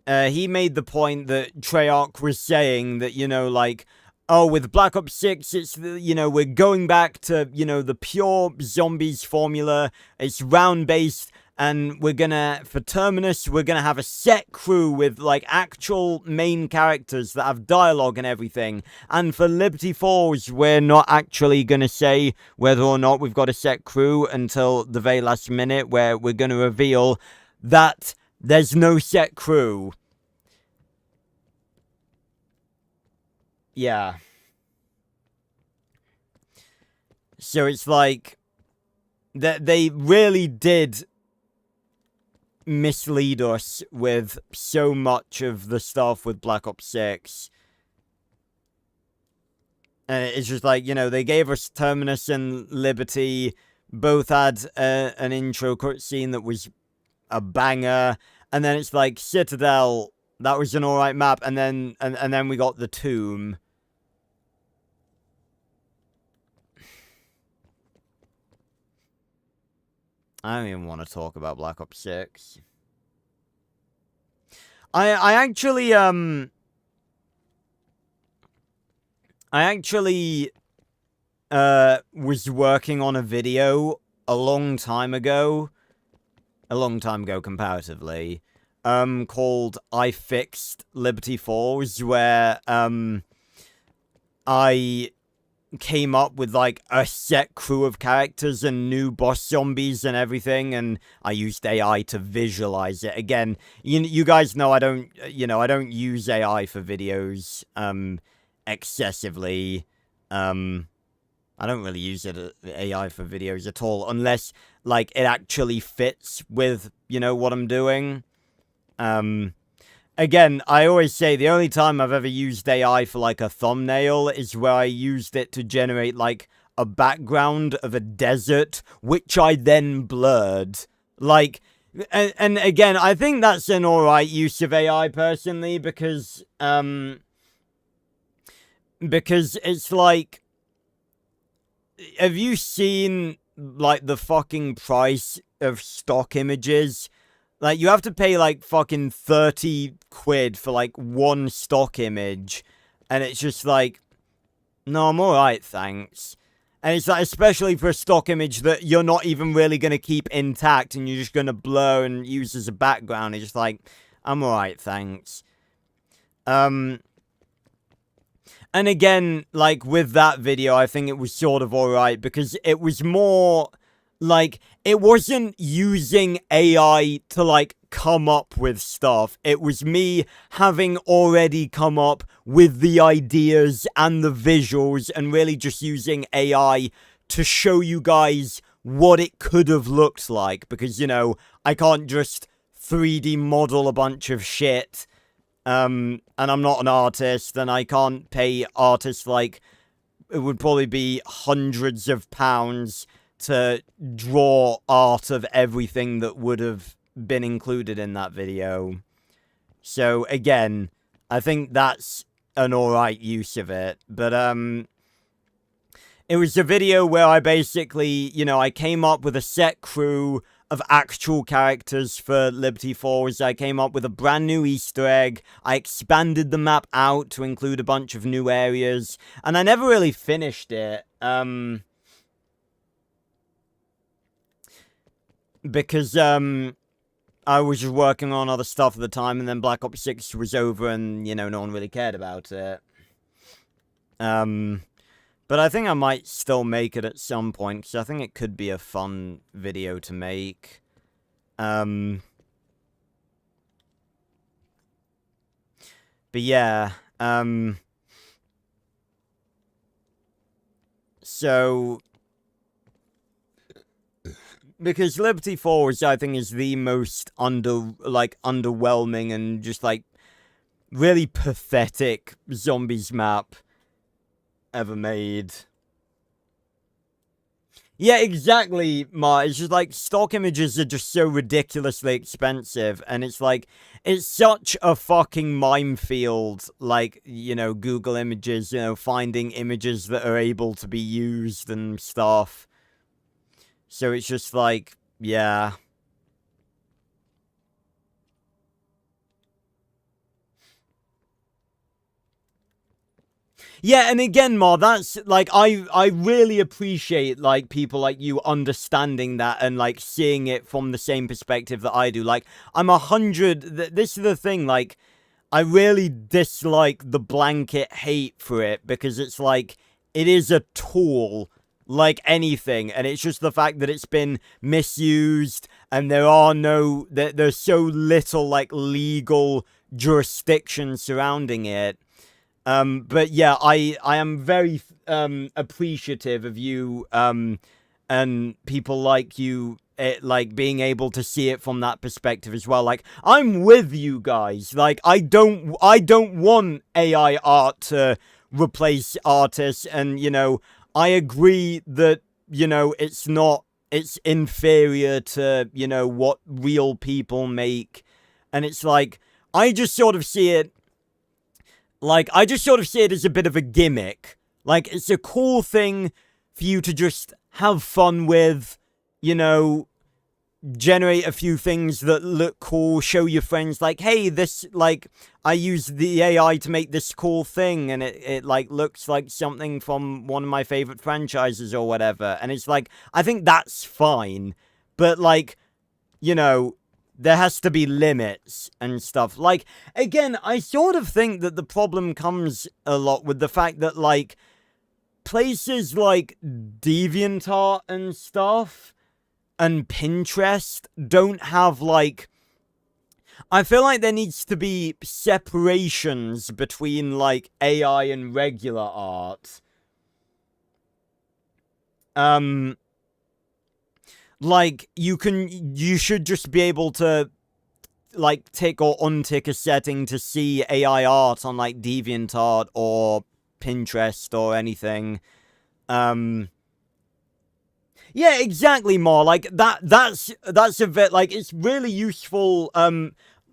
He made the point that Treyarch was saying that, you know, like, oh, with Black Ops 6, it's, you know, we're going back to, you know, the pure zombies formula. It's round-based, and we're gonna, for Terminus, we're gonna have a set crew with, like, actual main characters that have dialogue and everything. And for Liberty Falls, we're not actually gonna say whether or not we've got a set crew until the very last minute, where we're gonna reveal that there's no set crew. Yeah. So it's like, that they really did mislead us with so much of the stuff with Black Ops 6. And it's just like, you know, they gave us Terminus and Liberty, both had an intro cutscene that was a banger, and then it's like Citadel, that was an alright map, and then we got the Tomb. I don't even want to talk about Black Ops 6. I actually was working on a video a long time ago comparatively, called I Fixed Liberty Falls, where, I came up with, like, a set crew of characters and new boss zombies and everything, and I used AI to visualize it. Again, you guys know I don't use AI for videos, excessively. I don't really use AI for videos at all, unless, like, it actually fits with, you know, what I'm doing. Again, I always say the only time I've ever used AI for, like, a thumbnail is where I used it to generate, like, a background of a desert, which I then blurred. Like, and again, I think that's an alright use of AI, personally, because it's like, have you seen, like, the fucking price of stock images? Like, you have to pay, like, fucking 30 quid for, like, one stock image. And it's just like, no, I'm alright, thanks. And it's like, especially for a stock image that you're not even really going to keep intact and you're just going to blur and use as a background. It's just like, I'm alright, thanks. And And again, like, with that video, I think it was sort of alright, because it was more, like, it wasn't using AI to, like, come up with stuff. It was me having already come up with the ideas and the visuals, and really just using AI to show you guys what it could have looked like, because, you know, I can't just 3D model a bunch of shit. And I'm not an artist, and I can't pay artists, like, it would probably be hundreds of pounds to draw art of everything that would have been included in that video. So, again, I think that's an alright use of it. But, it was a video where I basically, you know, I came up with a set crew of actual characters for Liberty Falls. I came up with a brand new Easter egg. I expanded the map out to include a bunch of new areas. And I never really finished it. Because, I was just working on other stuff at the time, and then Black Ops 6 was over, and, you know, no one really cared about it. But I think I might still make it at some point, because I think it could be a fun video to make. But yeah, so, because Liberty Falls, I think, is the most underwhelming and just, like, really pathetic zombies map ever made. Yeah, exactly, Ma. It's just like, stock images are just so ridiculously expensive, and it's like, it's such a fucking minefield, like, you know, Google Images, you know, finding images that are able to be used and stuff. So it's just like, yeah. Yeah, and again, Ma, that's, like, I really appreciate, like, people like you understanding that and, like, seeing it from the same perspective that I do. Like, I'm 100, this is the thing, like, I really dislike the blanket hate for it, because it's like, it is a tool like anything, and it's just the fact that it's been misused, and there's so little, like, legal jurisdiction surrounding it. But yeah, I am very, appreciative of you, and people like you, like, being able to see it from that perspective as well. Like, I'm with you guys. Like, I don't want AI art to replace artists, and, you know, I agree that, you know, it's inferior to, you know, what real people make, and it's like, I just sort of see it as a bit of a gimmick. Like, it's a cool thing for you to just have fun with, you know, generate a few things that look cool, show your friends, like, hey, this, like, I used the AI to make this cool thing, and it like, looks like something from one of my favorite franchises or whatever. And it's like, I think that's fine. But, like, you know, there has to be limits and stuff. Like, again, I sort of think that the problem comes a lot with the fact that, like, places like DeviantArt and stuff and Pinterest don't have, like, I feel like there needs to be separations between, like, AI and regular art. Like, you should just be able to, like, tick or untick a setting to see AI art on, like, DeviantArt or Pinterest or anything. Yeah, exactly, more like that's a bit, like, it's really useful,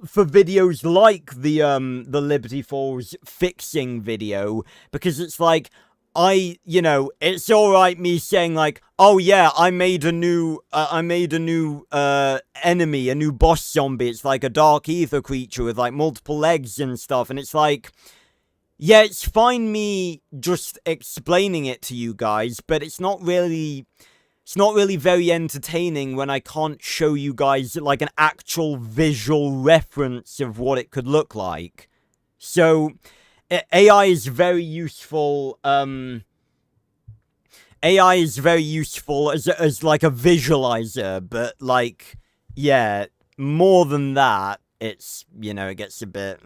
for videos like the Liberty Falls fixing video, because it's like, you know, it's alright me saying, like, oh yeah, I made a new enemy, a new boss zombie. It's like a dark ether creature with, like, multiple legs and stuff, and it's like, yeah, it's fine me just explaining it to you guys, but it's not really very entertaining when I can't show you guys, like, an actual visual reference of what it could look like. So, AI is very useful. AI is very useful as like a visualizer, but like, yeah, more than that, it's, you know, it gets a bit.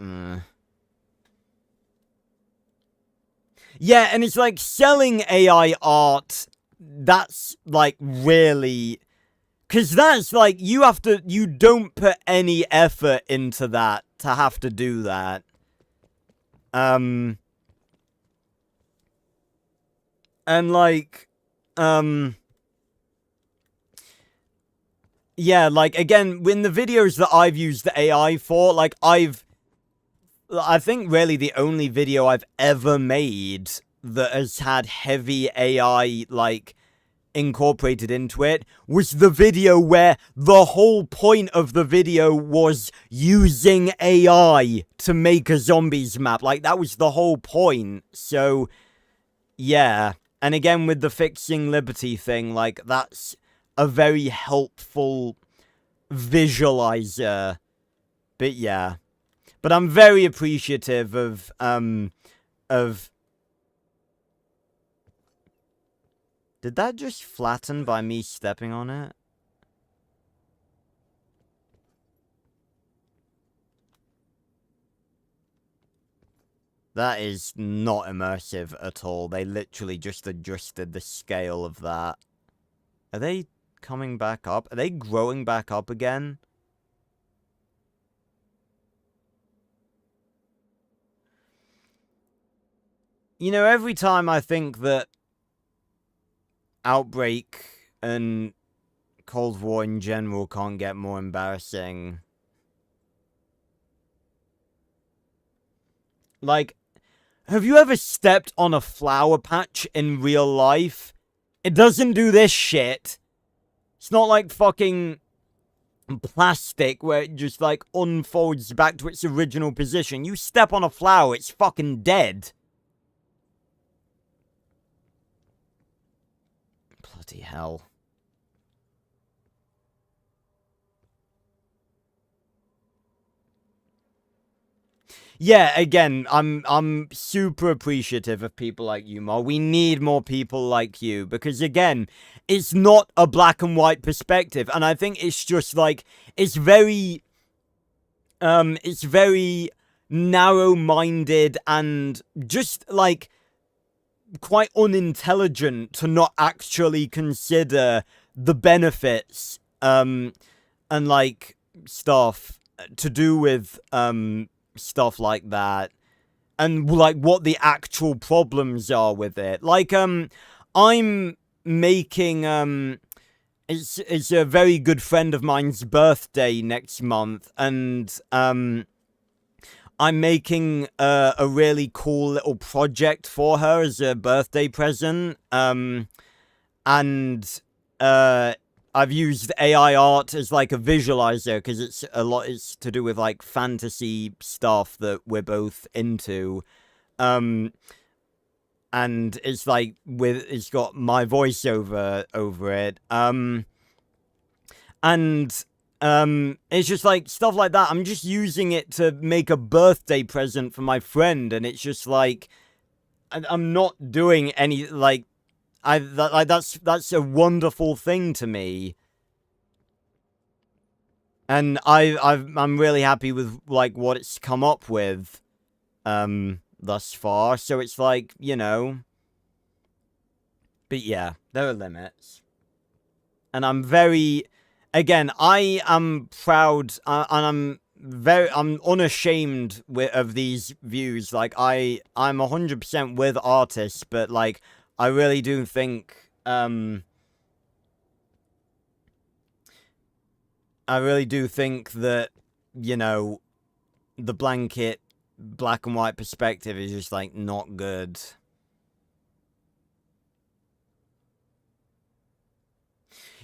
Yeah, and it's like selling AI art. That's like really. Because that's like, you don't put any effort into that to have to do that. And like, yeah, like, again, in the videos that I've used the AI for, like, I think really the only video I've ever made that has had heavy AI, like, incorporated into it was the video where the whole point of the video was using AI to make a zombies map. Like, that was the whole point. So, yeah. And again, with the fixing Liberty thing, like, that's a very helpful visualizer. But yeah. But I'm very appreciative of did that just flatten by me stepping on it? That is not immersive at all. They literally just adjusted the scale of that. Are they coming back up? Are they growing back up again? You know, every time I think that Outbreak and Cold War in general can't get more embarrassing. Like, have you ever stepped on a flower patch in real life? It doesn't do this shit. It's not like fucking plastic where it just, like, unfolds back to its original position. You step on a flower, it's fucking dead. Bloody hell. Yeah, again, I'm super appreciative of people like you, Mo. We need more people like you because, again, it's not a black and white perspective, and I think it's just like it's very narrow-minded and just like quite unintelligent to not actually consider the benefits and like stuff to do with stuff like that and like what the actual problems are with it. Like I'm making it's a very good friend of mine's birthday next month, and I'm making a really cool little project for her as a birthday present. And I've used AI art as like a visualizer because it's to do with like fantasy stuff that we're both into. And it's like it's got my voice over it. It's just like stuff like that. I'm just using it to make a birthday present for my friend, and it's just like I'm not doing any like that's a wonderful thing to me, and I'm really happy with like what it's come up with, thus far. So it's like, you know, but yeah, there are limits, and I'm very. Again, I am proud, and I'm unashamed of these views. Like, I'm 100% with artists, but, like, I really do think, that, you know, the blanket black and white perspective is just, like, not good.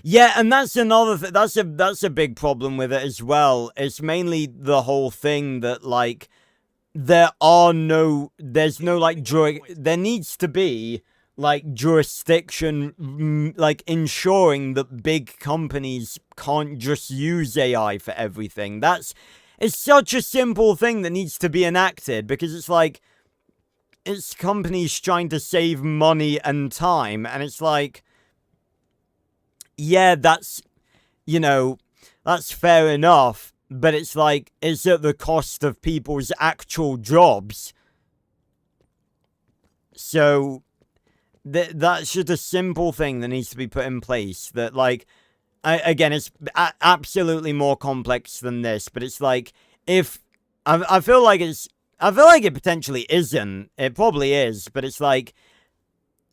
Yeah, and that's another that's a big problem with it as well. It's mainly the whole thing that like there's no like there needs to be like jurisdiction like ensuring that big companies can't just use AI for everything. It's such a simple thing that needs to be enacted because it's like it's companies trying to save money and time, and it's like, yeah, that's, you know, that's fair enough, but it's like, it's at the cost of people's actual jobs. So, that's just a simple thing that needs to be put in place. That, like, again, it's absolutely more complex than this, but it's like, if, I feel like it potentially isn't. It probably is, but it's like,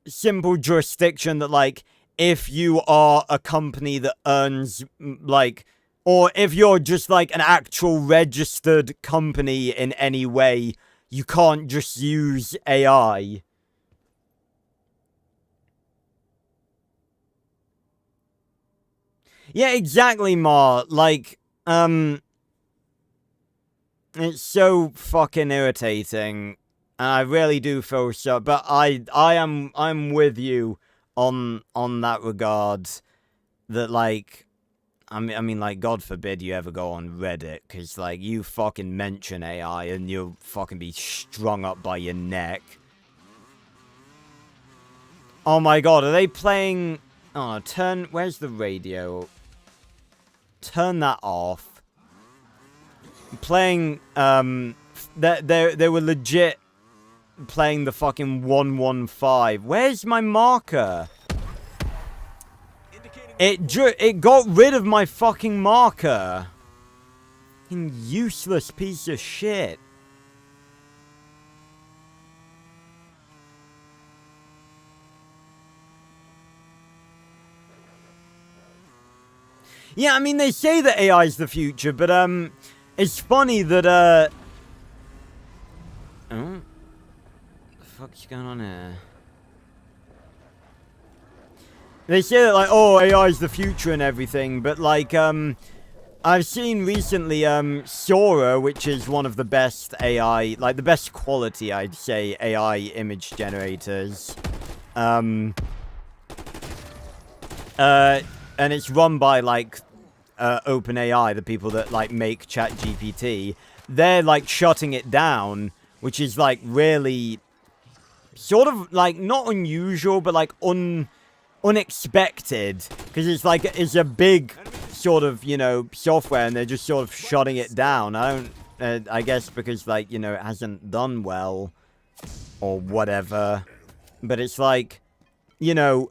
simple jurisdiction that, like, if you are a company that earns, like, or if you're just, like, an actual registered company in any way, you can't just use AI. Yeah, exactly, Mar. Like, it's so fucking irritating. And I really do feel so, but I'm with you on that regard. That, like, I mean, like, God forbid you ever go on Reddit, because, like, you fucking mention AI and you'll fucking be strung up by your neck. Oh my god, are they playing... Oh, where's the radio? Turn that off. Playing, they were legit playing the fucking 115. Where's my marker? It got rid of my fucking marker. Fucking useless piece of shit. Yeah, I mean, they say that AI is the future, but, it's funny that, oh? What the fuck's going on here? They say that, like, oh, AI is the future and everything, but, like, I've seen recently, Sora, which is one of the best AI, like, the best quality, I'd say, AI image generators, and it's run by, like, OpenAI, the people that, like, make ChatGPT. They're, like, shutting it down, which is, like, really sort of, like, not unusual, but, like, unexpected, because it's, like, it's a big sort of, you know, software, and they're just sort of shutting it down. I guess because, like, you know, it hasn't done well, or whatever, but it's, like, you know,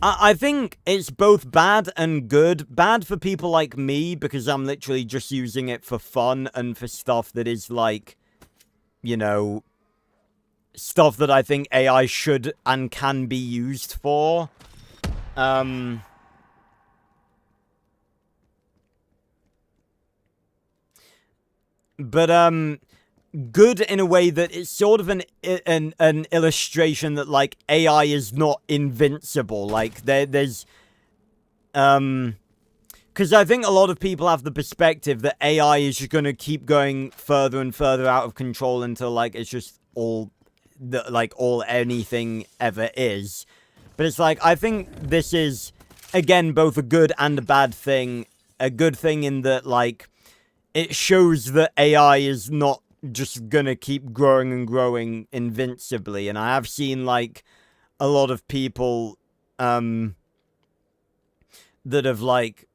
I think it's both bad and good. Bad for people like me, because I'm literally just using it for fun and for stuff that is, like, you know, stuff that I think AI should and can be used for. But, good in a way that it's sort of an illustration that, like, AI is not invincible. Like, there's because I think a lot of people have the perspective that AI is just gonna keep going further and further out of control until, like, it's just all anything ever is. But it's like, I think this is, again, both a good and a bad thing. A good thing in that, like, it shows that AI is not just gonna keep growing and growing invincibly. And I have seen, like, a lot of people that have, like,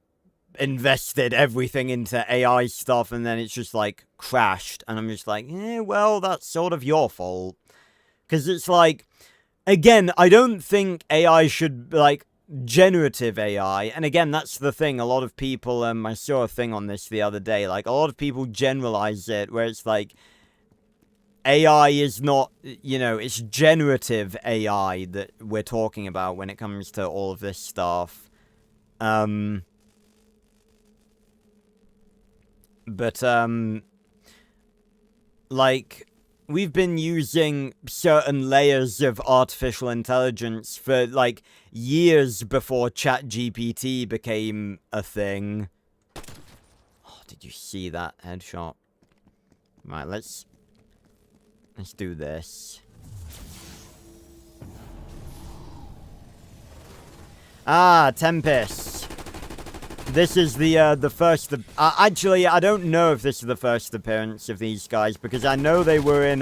invested everything into AI stuff, and then it's just, like, crashed. And I'm just like, well, that's sort of your fault. Because it's like, again, I don't think AI should, like, generative AI, and again, that's the thing, a lot of people, I saw a thing on this the other day, like, a lot of people generalize it, where it's like, AI is not, you know, it's generative AI that we're talking about when it comes to all of this stuff. But, like, we've been using certain layers of artificial intelligence for, like, years before ChatGPT became a thing. Oh, did you see that headshot? Right, let's do this. Ah, Tempest. This is the first... actually, I don't know if this is the first appearance of these guys, because I know they were in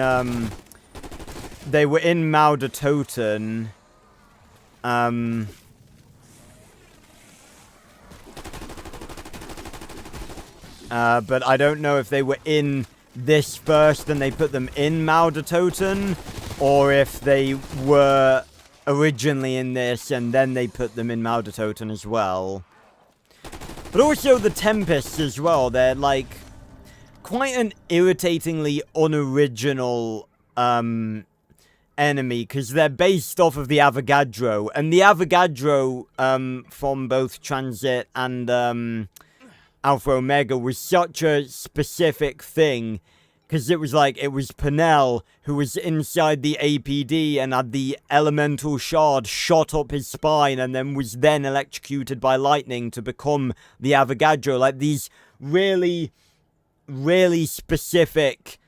Maudertoten. But I don't know if they were in this first and they put them in Maudertoten, or if they were originally in this and then they put them in Maudertoten as well. But also the Tempests as well, they're like quite an irritatingly unoriginal enemy, because they're based off of the Avogadro, and the Avogadro from both Transit and Alpha Omega was such a specific thing, because it was Pernell who was inside the APD and had the elemental shard shot up his spine and then was then electrocuted by lightning to become the Avogadro. Like, these really, really specific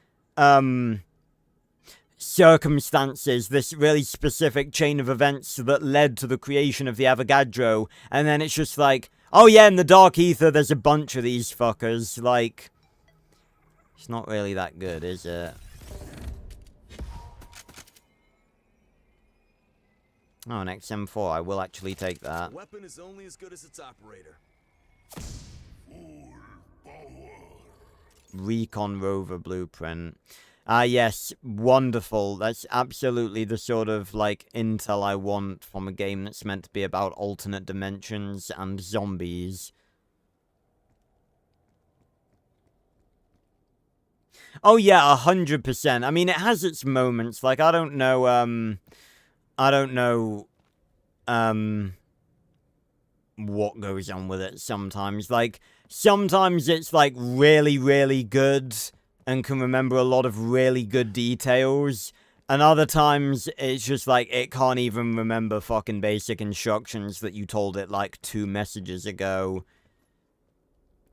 circumstances, this really specific chain of events that led to the creation of the Avogadro, and then it's just like, oh yeah, in the Dark Ether there's a bunch of these fuckers. Like, it's not really that good, is it? Oh, an XM4, I will actually take that. The weapon is only as good as its operator. Recon Rover blueprint. Yes, wonderful. That's absolutely the sort of, like, intel I want from a game that's meant to be about alternate dimensions and zombies. Oh yeah, 100%. I mean, it has its moments. Like, I don't know, what goes on with it sometimes. Like, sometimes it's, like, really, really good and can remember a lot of really good details. And other times, it's just, like, it can't even remember fucking basic instructions that you told it, like, 2 messages ago.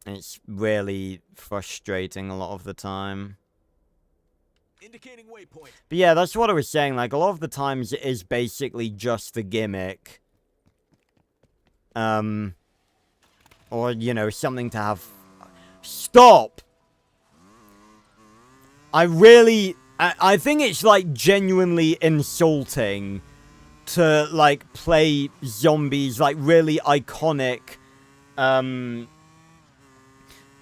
It's really frustrating a lot of the time. Indicating waypoint. But yeah, that's what I was saying. Like, a lot of the times it is basically just a gimmick. Or, you know, something to have... Stop! I think it's, like, genuinely insulting to, like, play zombies, like, really iconic,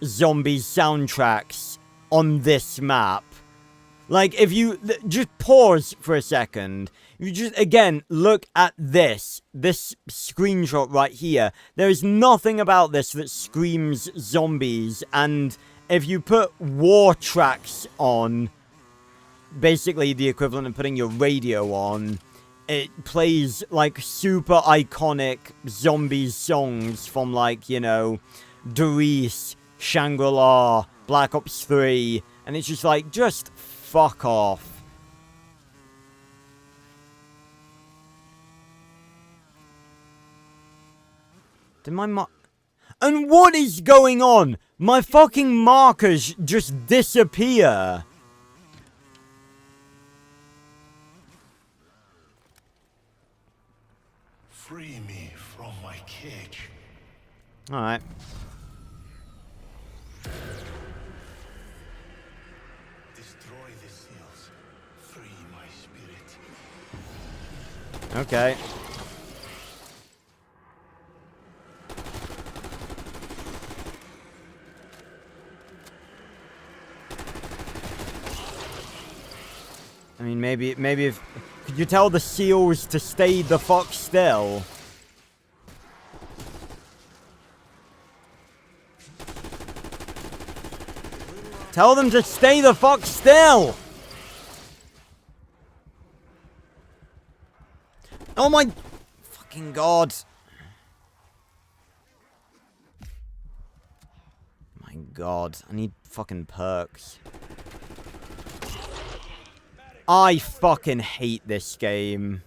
zombie soundtracks on this map. Like, if you just pause for a second, you just, again, look at this screenshot right here. There is nothing about this that screams zombies, and if you put war tracks on, basically the equivalent of putting your radio on, it plays, like, super iconic zombie songs from, like, you know, Doris, Shangri-La, Black Ops 3, and it's just like, just fuck off. Did my and what is going on? My fucking markers just disappear. Free me from my cage. Alright. Destroy the seals. Free my spirit. Okay. I mean, maybe if... Could you tell the seals to stay the fuck still? Tell them to stay the fuck still! Oh my fucking god. My god, I need fucking perks. I fucking hate this game.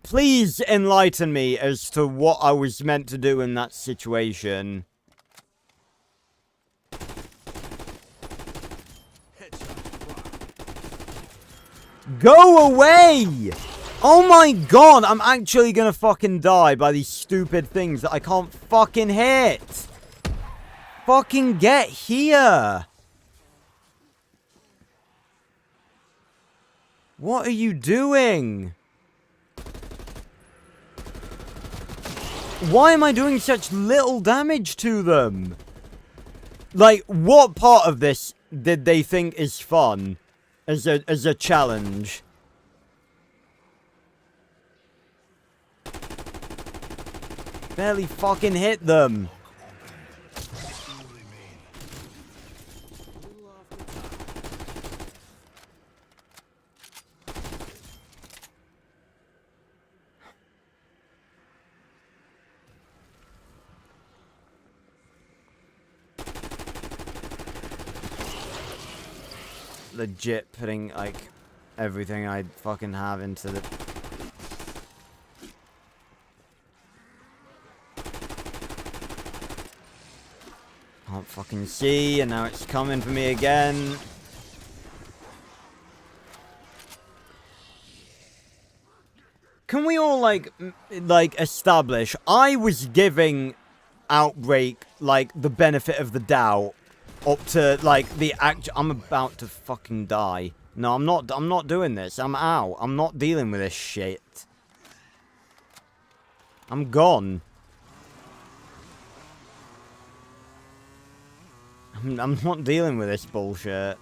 Please enlighten me as to what I was meant to do in that situation. Go away! Oh my god, I'm actually gonna fucking die by these stupid things that I can't fucking hit. Fucking get here. What are you doing? Why am I doing such little damage to them? Like, what part of this did they think is fun as a challenge? Barely fucking hit them. Legit putting, like, everything I fucking have into the... Can't fucking see, and now it's coming for me again. Can we all, like, establish... I was giving Outbreak, like, the benefit of the doubt. Up to, like, the act... I'm about to fucking die. No, I'm not doing this. I'm out. I'm not dealing with this shit. I'm gone. I'm not dealing with this bullshit.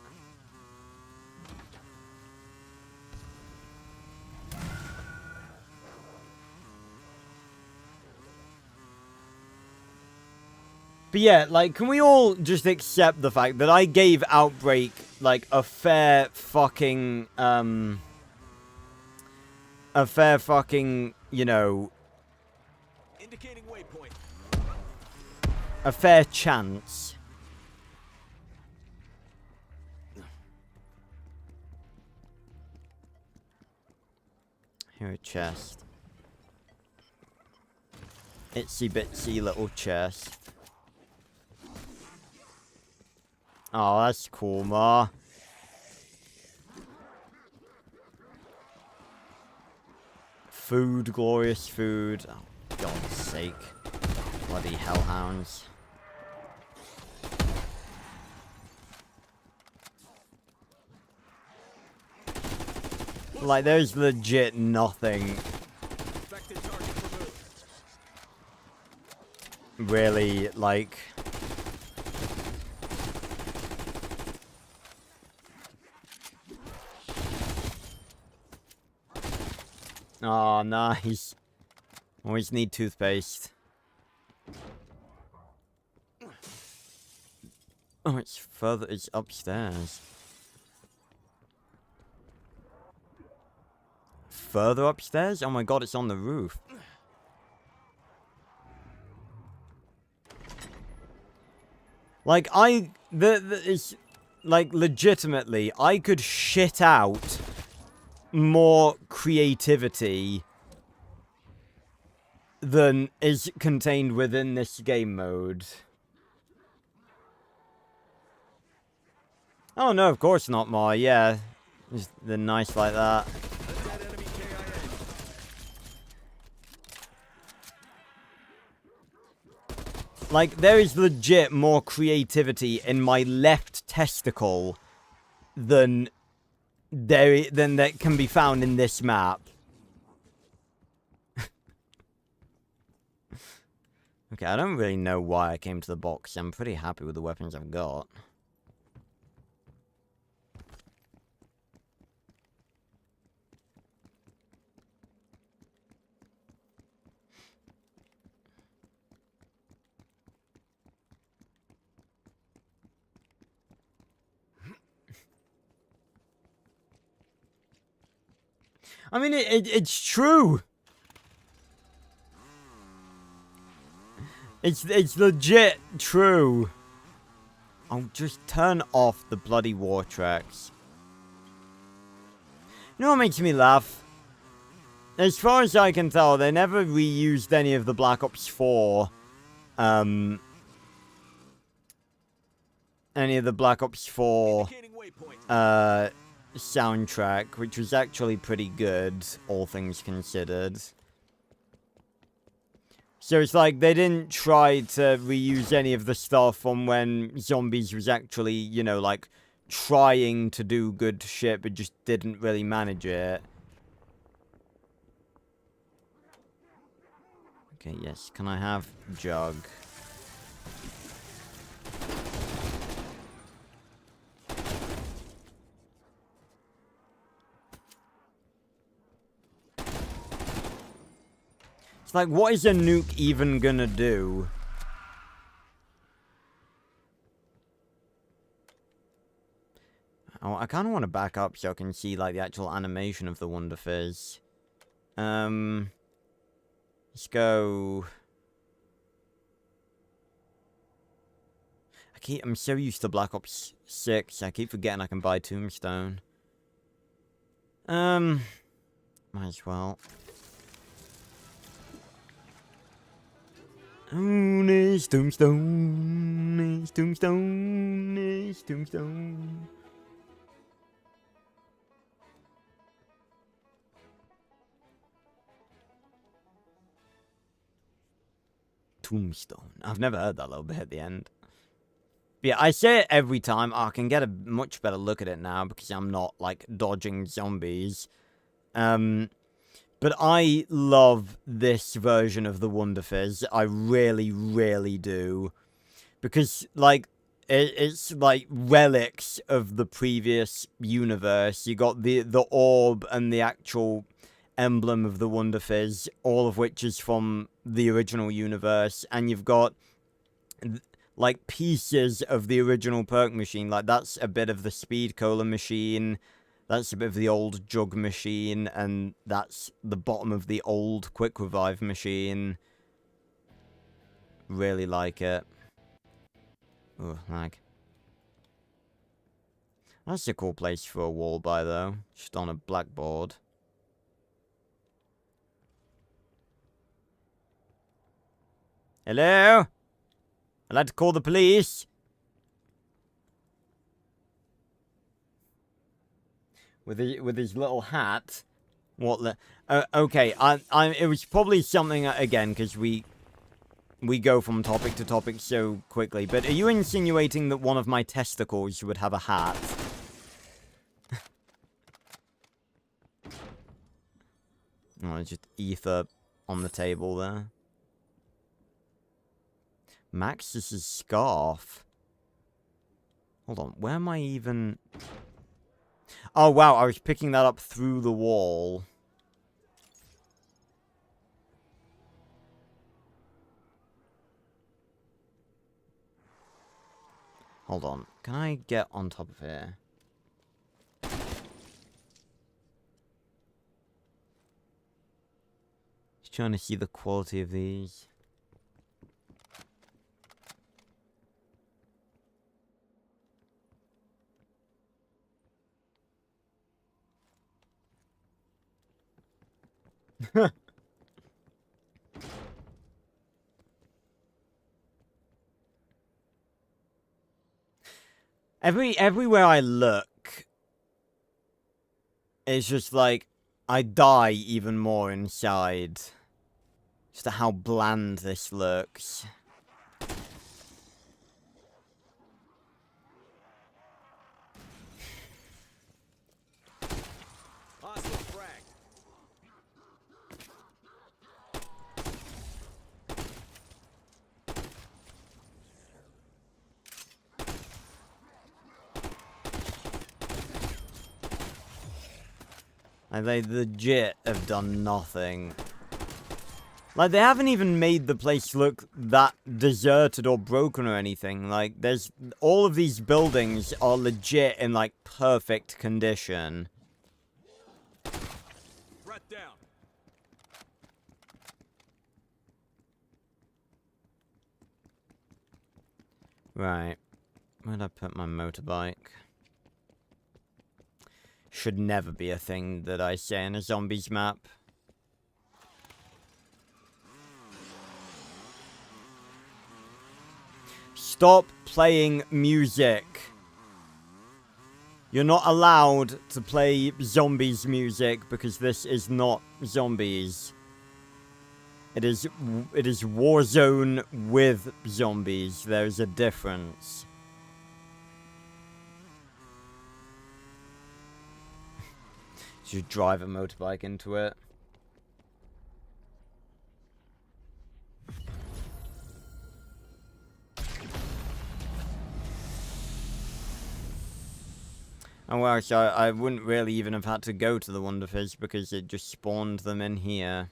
But yeah, like, can we all just accept the fact that I gave Outbreak, like, a fair fucking, you know, Indicating waypoint. a fair chance? Here, a chest. Itsy bitsy little chest. Oh, that's cool, Ma. Food, glorious food. Oh, God's sake. Bloody hellhounds. Like, there's legit nothing Affected target removed. really, like... Oh, nice. Always need toothpaste. Oh, it's upstairs. Further upstairs? Oh my god, it's on the roof. Like, it's, like, legitimately, I could shit out more creativity than is contained within this game mode. Oh no, of course not, Ma. Yeah, they're nice like that. A dead enemy KIA. Like, there is legit more creativity in my left testicle than that can be found in this map. Okay, I don't really know why I came to the box. I'm pretty happy with the weapons I've got. I mean, it's true. It's legit true. I'll just turn off the bloody war tracks. You know what makes me laugh? As far as I can tell, they never reused any of the Black Ops 4, any of the Black Ops 4, Indicating waypoint. soundtrack, which was actually pretty good, all things considered. So it's like they didn't try to reuse any of the stuff from when Zombies was actually, you know, like, trying to do good shit, but just didn't really manage it. Okay, yes. Can I have Jug? It's like, what is a nuke even gonna do? Oh, I kind of want to back up so I can see, like, the actual animation of the Wonder Fizz. Let's go... I'm so used to Black Ops 6, I keep forgetting I can buy Tombstone. Might as well. Tombstone, Tombstone, Tombstone. Tombstone. I've never heard that little bit at the end. But yeah, I say it every time. I can get a much better look at it now because I'm not, like, dodging zombies. But I love this version of the Wonder Fizz. I really, really do. Because, like, it's like relics of the previous universe. You got the orb and the actual emblem of the Wonder Fizz, all of which is from the original universe. And you've got, like, pieces of the original perk machine. Like, that's a bit of the Speed Cola machine. That's a bit of the old Jug machine. And that's the bottom of the old Quick Revive machine. Really like it. Oh, lag. That's a cool place for a wall by, though. Just on a blackboard. Hello? I'd like to call the police. With his little hat. What the... okay, it was probably something, again, because we go from topic to topic so quickly. But are you insinuating that one of my testicles would have a hat? Oh, it's just ether on the table there. Max's scarf. Hold on, where am I even... Oh, wow, I was picking that up through the wall. Hold on, can I get on top of here? Just trying to see the quality of these. Everywhere I look, it's just like, I die even more inside. Just at how bland this looks. Hostile frag. Like, they legit have done nothing. Like, they haven't even made the place look that deserted or broken or anything. Like, there's... all of these buildings are legit in, like, perfect condition. Threat down. Right. Where'd I put my motorbike? Should never be a thing that I say in a zombies map. Stop playing music. You're not allowed to play zombies music because this is not zombies. It is Warzone with zombies. There's a difference. Just drive a motorbike into it. And well, so I wouldn't really even have had to go to the Wonderfish because it just spawned them in here.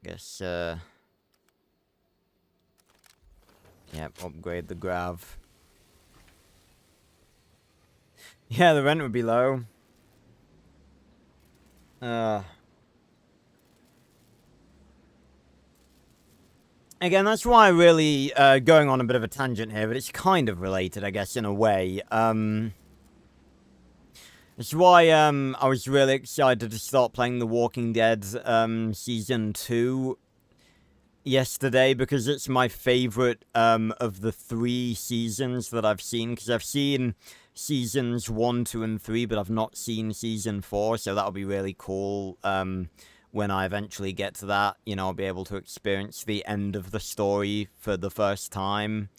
I guess, yep, upgrade the grav. Yeah, the rent would be low. Again, that's why I really, going on a bit of a tangent here, but it's kind of related, I guess, in a way. It's why, I was really excited to start playing The Walking Dead, Season 2 yesterday, because it's my favorite, of the 3 seasons that I've seen, because I've seen Seasons 1, 2, and 3, but I've not seen Season 4, so that'll be really cool, when I eventually get to that. You know, I'll be able to experience the end of the story for the first time.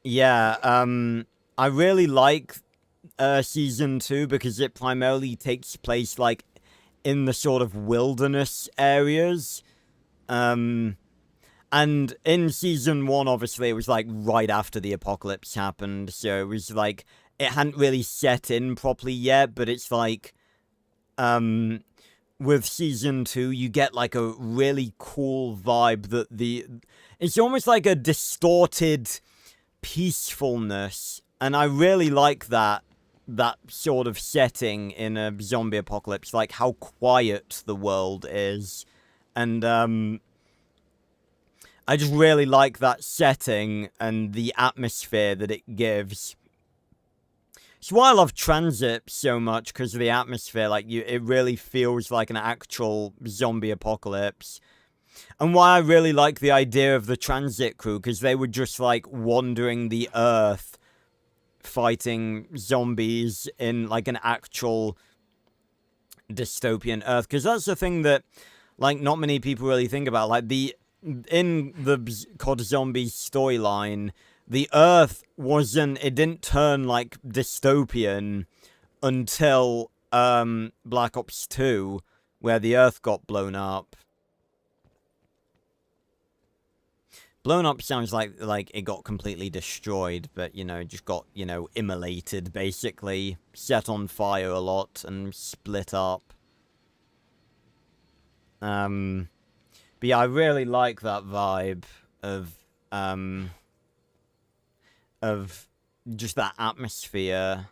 Yeah, I really like Season 2 because it primarily takes place, like, in the sort of wilderness areas. And in Season 1, obviously, it was, like, right after the apocalypse happened, so it was, like, it hadn't really set in properly yet, but it's, like, with Season 2, you get, like, a really cool vibe that it's almost like a distorted peacefulness, and I really like that sort of setting in a zombie apocalypse, like how quiet the world is, and I just really like that setting and the atmosphere that it gives. It's why I love Transit so much, because of the atmosphere. Like, it really feels like an actual zombie apocalypse. And why I really like the idea of the Transit crew, because they were just, like, wandering the earth, fighting zombies in, like, an actual dystopian earth. Because that's the thing that, like, not many people really think about. Like, in the COD Zombies storyline, the Earth it didn't turn, like, dystopian until, Black Ops 2, where the Earth got blown up. Blown up sounds like it got completely destroyed, but, you know, just got, you know, immolated, basically. Set on fire a lot and split up. But yeah, I really like that vibe of just that atmosphere.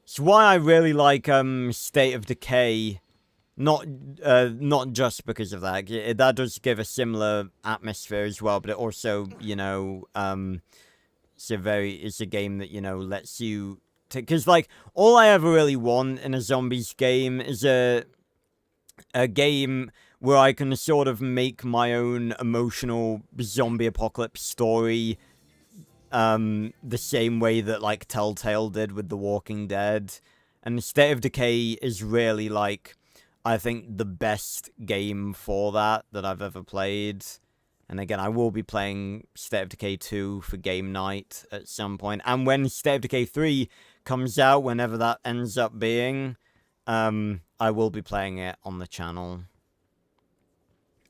It's why I really like, State of Decay. Not just because of that. That does give a similar atmosphere as well, but it also, you know, it's a game that, you know, lets you... Because, like, all I ever really want in a zombies game is a game where I can sort of make my own emotional zombie apocalypse story, the same way that, like, Telltale did with The Walking Dead. And State of Decay is really, like, I think the best game for that I've ever played. And again, I will be playing State of Decay 2 for game night at some point. And when State of Decay 3 comes out, whenever that ends up being, I will be playing it on the channel.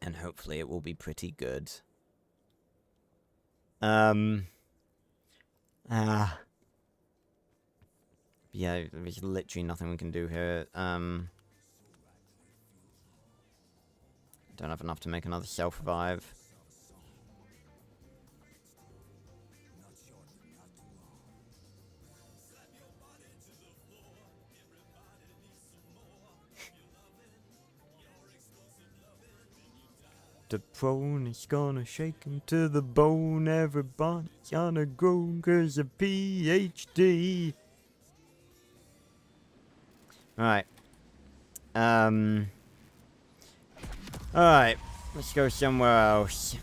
And hopefully it will be pretty good. Yeah, there's literally nothing we can do here. Don't have enough to make another self-revive. Knocked up prone, it's gonna shake him to the bone. Everybody's gonna groan 'cause of PhD. Alright. Alright, let's go somewhere else.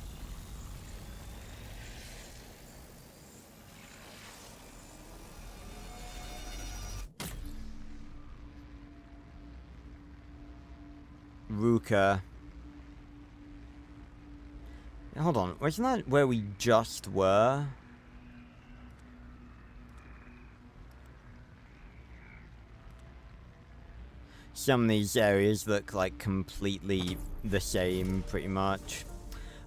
Ruka. Hold on, wasn't that where we just were? Some of these areas look like completely the same, pretty much.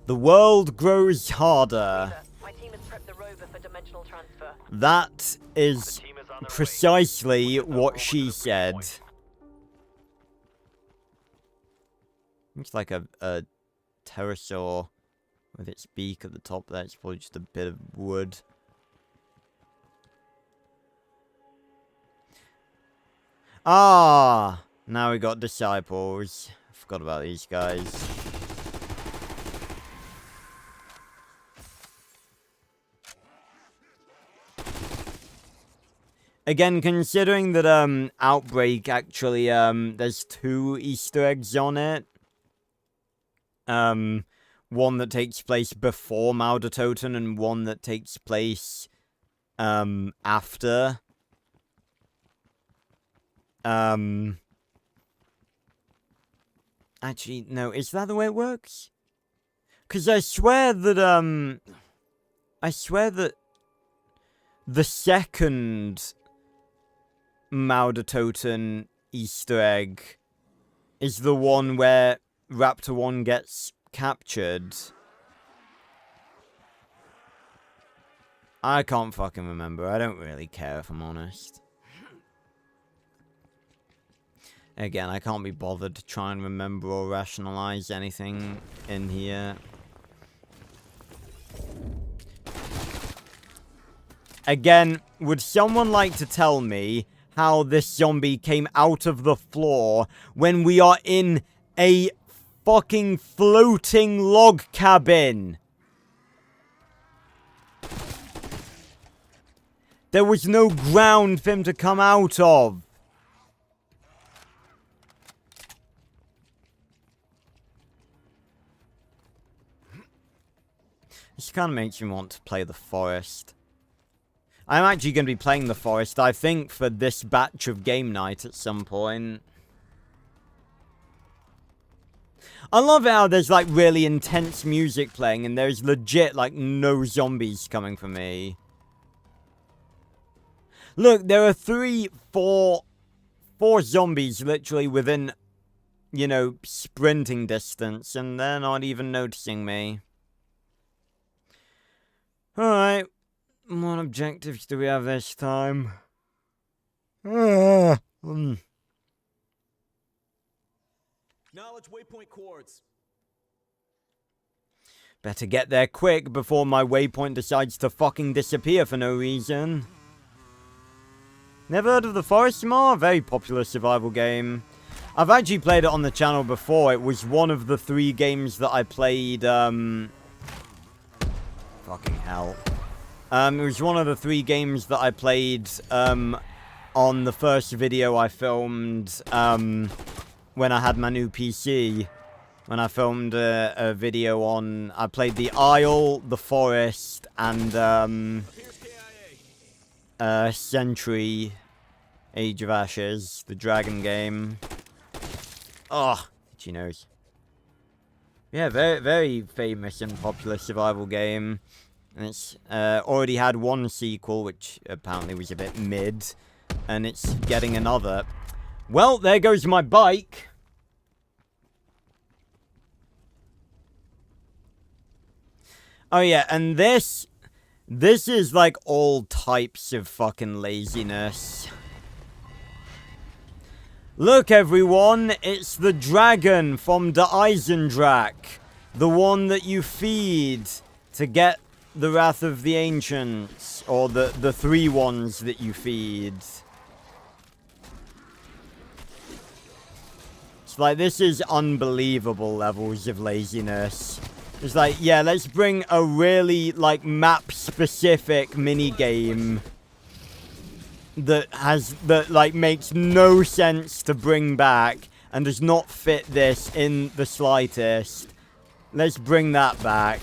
The world grows harder. My team has prepped the rover for dimensional transfer. That is Team is on their way. precisely what she said. Looks like a pterosaur with its beak at the top there. It's probably just a bit of wood. Ah! Now we got disciples. I forgot about these guys. Again, considering that Outbreak actually there's 2 Easter eggs on it. One that takes place before Maudertoten and one that takes place after. Actually, no, is that the way it works? Because I swear that the second Maudertoten Easter egg is the one where Raptor 1 gets captured. I can't fucking remember. I don't really care, if I'm honest. Again, I can't be bothered to try and remember or rationalize anything in here. Again, would someone like to tell me how this zombie came out of the floor when we are in a fucking floating log cabin? There was no ground for him to come out of. This kind of makes me want to play the forest. I'm actually going to be playing the forest, I think, for this batch of game night at some point. I love how there's, like, really intense music playing, and there's legit, like, no zombies coming for me. Look, there are 4 zombies literally within, you know, sprinting distance, and they're not even noticing me. Alright, what objectives do we have this time? Knowledge waypoint coords. Better get there quick before my waypoint decides to fucking disappear for no reason. Never heard of the Forest Mar? Very popular survival game. I've actually played it on the channel before. It was one of the 3 games that I played, fucking hell. It was one of the 3 games that I played, on the first video I filmed, when I had my new PC. When I filmed a video on... I played the Isle, the Forest, and, Sentry, Age of Ashes, the dragon game. Oh, itchy nose. Yeah, very, very famous and popular survival game. And it's already had 1 sequel, which apparently was a bit mid. And it's getting another. Well, there goes my bike. Oh yeah, and this is like all types of fucking laziness. Look everyone, it's the dragon from the Eisendrach. The one that you feed to get the Wrath of the Ancients. Or the 3 ones that you feed. It's Like, this is unbelievable levels of laziness. It's like, yeah, let's bring a really, like, map-specific minigame that, like, makes no sense to bring back and does not fit this in the slightest. Let's bring that back.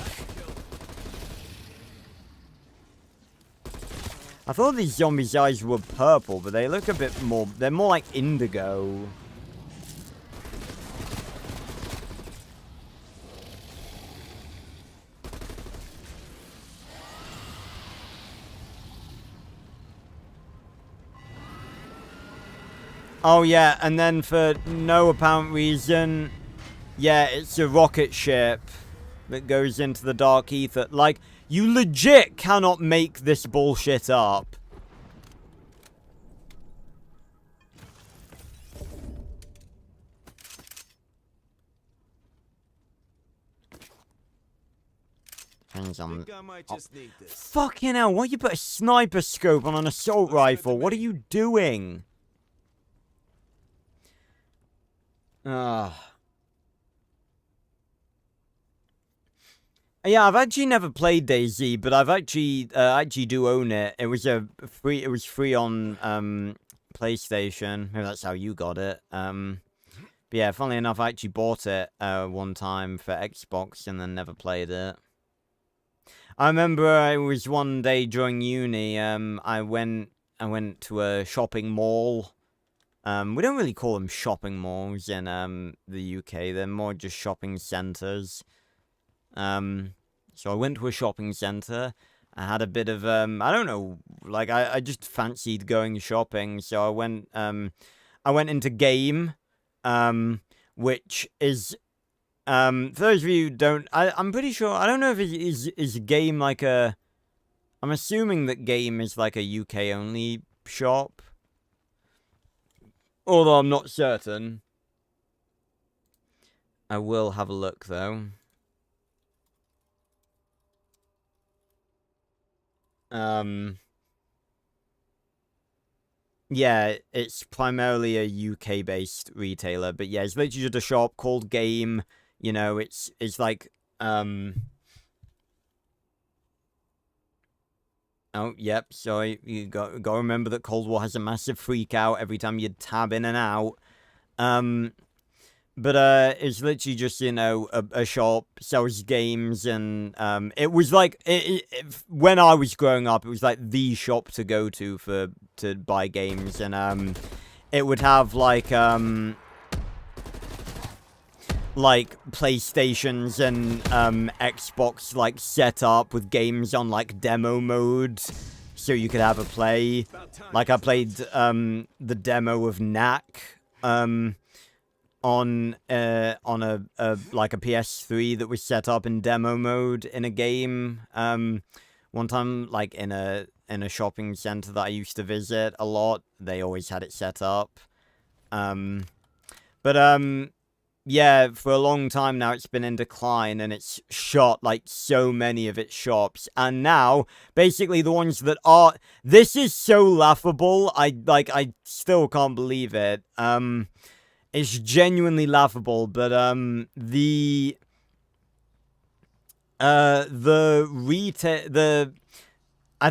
I thought these zombies' eyes were purple, but they look a bit more... They're more like indigo. Oh yeah, and then for no apparent reason, yeah, it's a rocket ship that goes into the dark ether. Like, you legit cannot make this bullshit up. Depends on... Think I might just need this. Fucking hell, why you put a sniper scope on an assault rifle? What are you doing? Yeah, I've actually never played DayZ, but I've actually do own it. It was free on PlayStation. Maybe that's how you got it. But yeah, funnily enough, I actually bought it one time for Xbox and then never played it. I remember it was one day during uni. I went to a shopping mall. We don't really call them shopping malls in the UK. They're more just shopping centres. So I went to a shopping centre. I had a bit of I don't know, like I just fancied going shopping. So I went into Game, which is for those of you who don't, I'm pretty sure, I don't know if it is Game like a, I'm assuming that Game is like a UK only shop. Although I'm not certain. I will have a look, though. Yeah, it's primarily a UK-based retailer. But yeah, it's literally just a shop called Game. You know, it's like, Oh, yep, sorry, you got to remember that Cold War has a massive freak out every time you tab in and out. But it's literally just, you know, a shop, sells games, and it was like, when I was growing up, it was like the shop to go to buy games, and it would have like PlayStations and Xbox like set up with games on like demo mode, so you could have a play. Like I played the demo of Knack on a like a PS3 that was set up in demo mode in a game. One time, like in a shopping center that I used to visit a lot, they always had it set up. Yeah, for a long time now, it's been in decline, and it's shot, like, so many of its shops. And now, basically, the ones that are... This is so laughable. I still can't believe it. It's genuinely laughable, but, I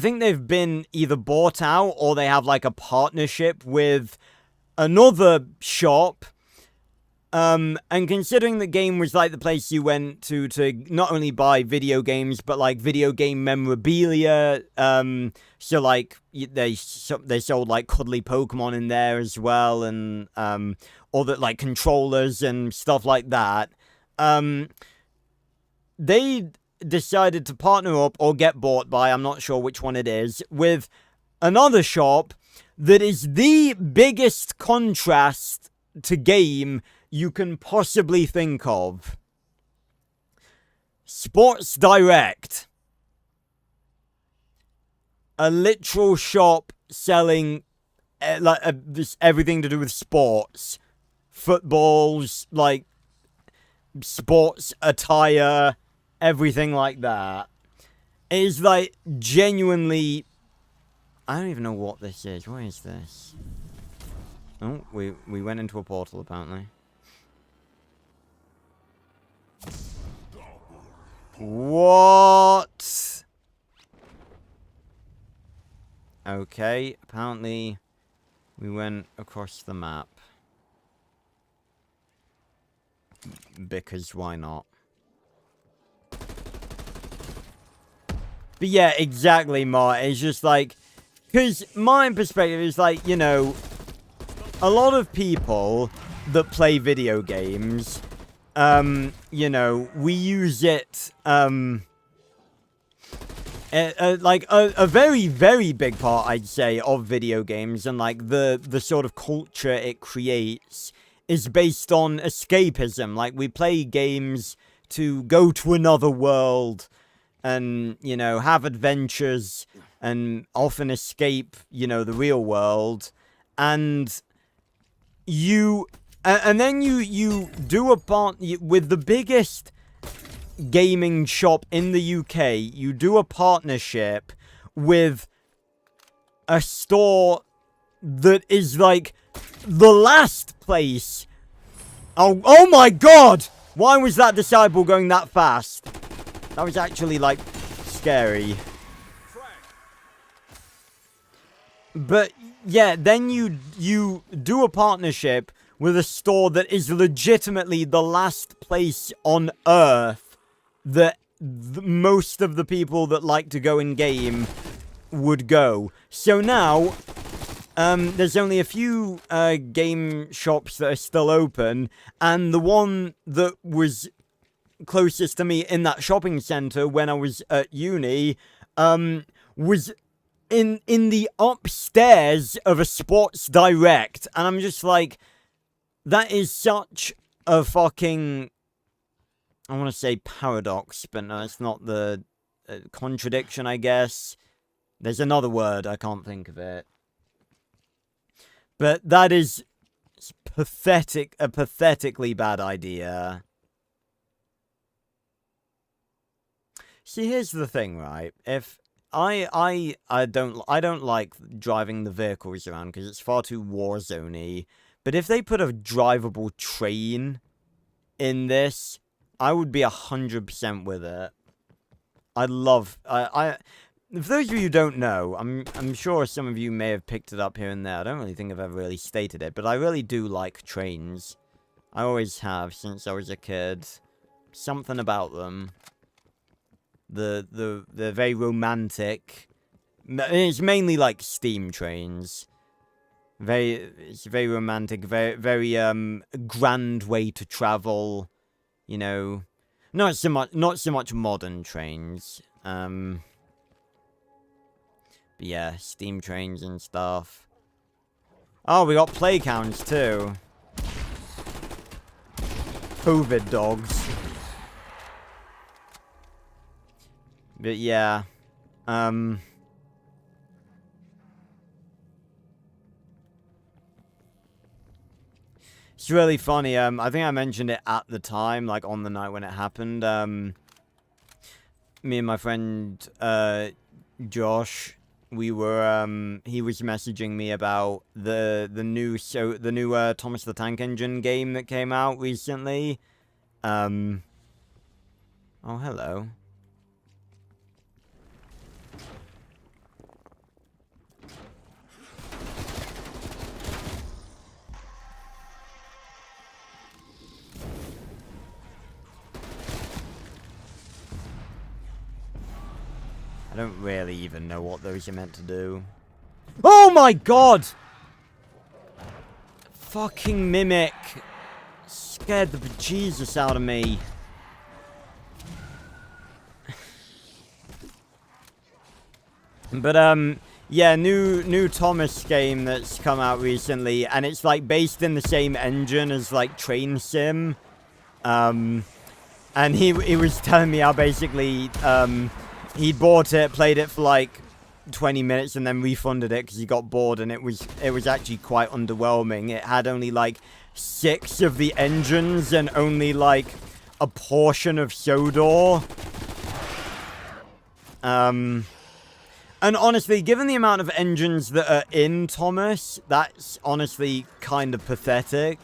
think they've been either bought out, or they have, like, a partnership with another shop. And considering the Game was like the place you went to not only buy video games, but like video game memorabilia, so like they sold like cuddly Pokemon in there as well, and other like controllers and stuff like that. They decided to partner up or get bought by, I'm not sure which one it is, with another shop that is the biggest contrast to Game you can possibly think of. Sports Direct. A literal shop selling just everything to do with sports. Footballs, like sports attire, everything like that. It is like genuinely... I don't even know what this is. What is this? Oh, we went into a portal apparently. What? Okay, apparently we went across the map. Because why not? But yeah, exactly, Mart. It's just like... Because my perspective is like, you know... A lot of people that play video games... you know, we use it... like a very, very big part, I'd say, of video games and like the sort of culture it creates is based on escapism. Like, we play games to go to another world and, you know, have adventures and often escape, you know, the real world. And then you do a part with the biggest gaming shop in the UK. You do a partnership with a store that is like the last place. Oh my god! Why was that disciple going that fast? That was actually like scary. But yeah, then you do a partnership with a store that is legitimately the last place on Earth that most of the people that like to go in game would go. So now, there's only a few game shops that are still open, and the one that was closest to me in that shopping center when I was at uni, was in the upstairs of a Sports Direct, and I'm just like, that is such a fucking, I want to say paradox, but no, it's not the contradiction, I guess. There's another word, I can't think of it. But that is pathetic, a pathetically bad idea. See, here's the thing, right? If I don't like driving the vehicles around because it's far too Warzone-y. But if they put a drivable train in this, I would be 100% with it. I love... For those of you who don't know, I'm sure some of you may have picked it up here and there. I don't really think I've ever really stated it, but I really do like trains. I always have since I was a kid. Something about them. They're very romantic. It's mainly like steam trains. It's very romantic, very grand way to travel. You know, not so much modern trains. But yeah, steam trains and stuff. Oh, we got play counts too. COVID dogs. But yeah, it's really funny. I think I mentioned it at the time, like on the night when it happened. Me and my friend Josh, we were he was messaging me about the new Thomas the Tank Engine game that came out recently. Oh, hello. I don't really even know what those are meant to do. Oh my god! Fucking Mimic. Scared the bejesus out of me. But, yeah, new Thomas game that's come out recently, and it's, like, based in the same engine as, like, Train Sim. And he was telling me how basically, he bought it, played it for like 20 minutes, and then refunded it because he got bored, and it was actually quite underwhelming. It had only like 6 of the engines and only like a portion of Sodor. And honestly, given the amount of engines that are in Thomas, that's honestly kind of pathetic.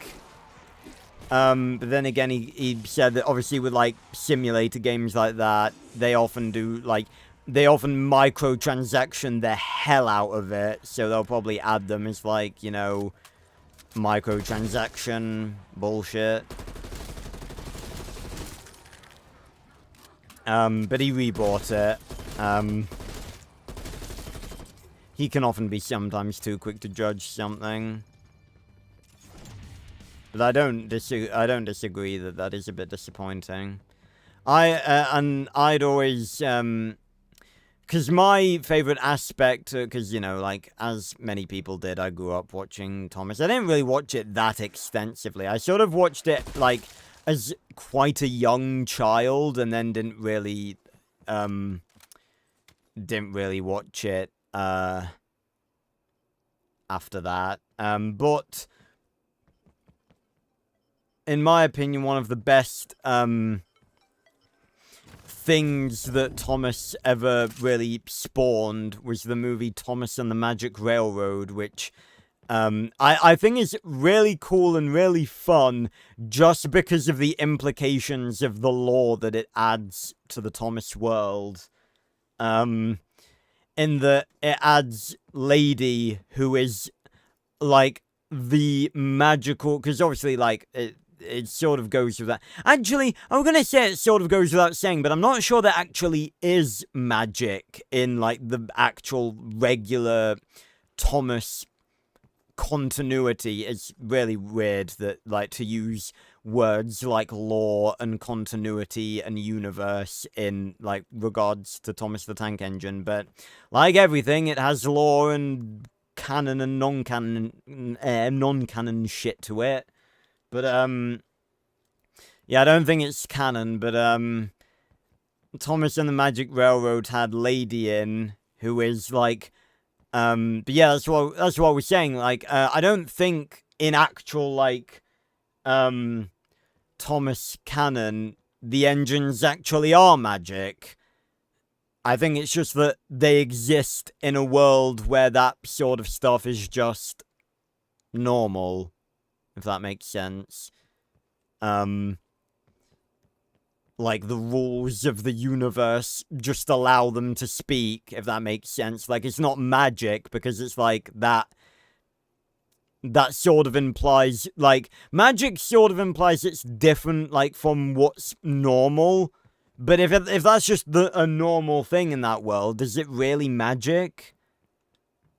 But then again, he said that obviously with, like, simulator games like that, they often do, like, they often microtransaction the hell out of it, so they'll probably add them as, like, you know, microtransaction bullshit. But he rebought it. He can often be sometimes too quick to judge something. But I don't disagree that that is a bit disappointing. I'd always, because my favorite aspect, because, you know, like, as many people did, I grew up watching Thomas. I didn't really watch it that extensively. I sort of watched it, like, as quite a young child, and then didn't really watch it, after that. But in my opinion, one of the best, things that Thomas ever really spawned was the movie Thomas and the Magic Railroad, which, I think is really cool and really fun just because of the implications of the lore that it adds to the Thomas world. In that it adds Lady, who is, like, the magical, because obviously, like, it sort of goes without... Actually, I'm going to say it sort of goes without saying, but I'm not sure there actually is magic in, like, the actual regular Thomas continuity. It's really weird that, like, to use words like lore and continuity and universe in, like, regards to Thomas the Tank Engine, but like everything, it has lore and canon and non-canon shit to it. But yeah, I don't think it's canon, but Thomas and the Magic Railroad had Lady in, who is, like, but yeah, that's what I was saying, like, I don't think in actual, like, Thomas canon, the engines actually are magic. I think it's just that they exist in a world where that sort of stuff is just normal, if that makes sense. Like, the rules of the universe just allow them to speak, if that makes sense. Like, it's not magic, because it's like that sort of implies, like, magic sort of implies it's different, like, from what's normal. But if that's just a normal thing in that world, is it really magic?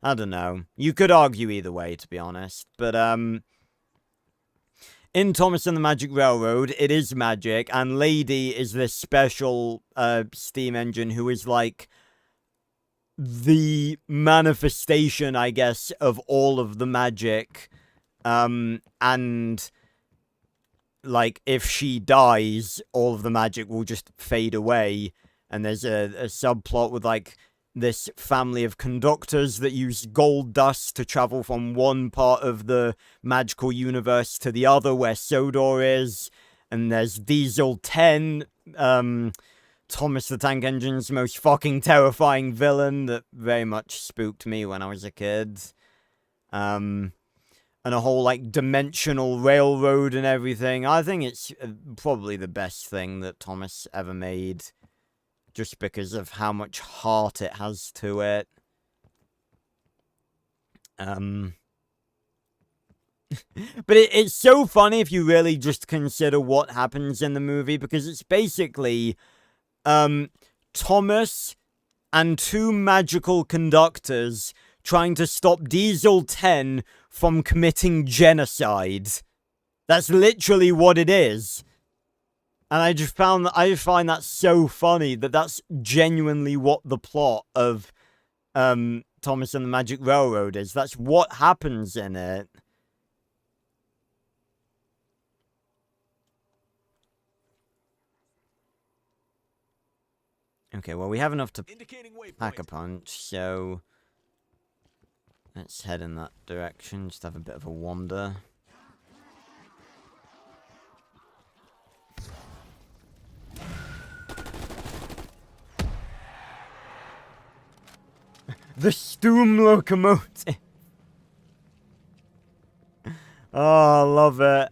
I don't know. You could argue either way, to be honest. But, in Thomas and the Magic Railroad, it is magic, and Lady is this special, steam engine who is, like, the manifestation, I guess, of all of the magic, and, like, if she dies, all of the magic will just fade away, and there's a subplot with, like, this family of conductors that use gold dust to travel from one part of the magical universe to the other, where Sodor is, and there's Diesel 10, Thomas the Tank Engine's most fucking terrifying villain that very much spooked me when I was a kid. And a whole, like, dimensional railroad and everything. I think it's probably the best thing that Thomas ever made, just because of how much heart it has to it. But it's so funny if you really just consider what happens in the movie, because it's basically Thomas and two magical conductors trying to stop Diesel 10 from committing genocide. That's literally what it is. And I find that so funny that that's genuinely what the plot of Thomas and the Magic Railroad is. That's what happens in it. Okay, well, we have enough to pack a punch, so let's head in that direction. Just have a bit of a wander. The steam locomotive. Oh, I love it.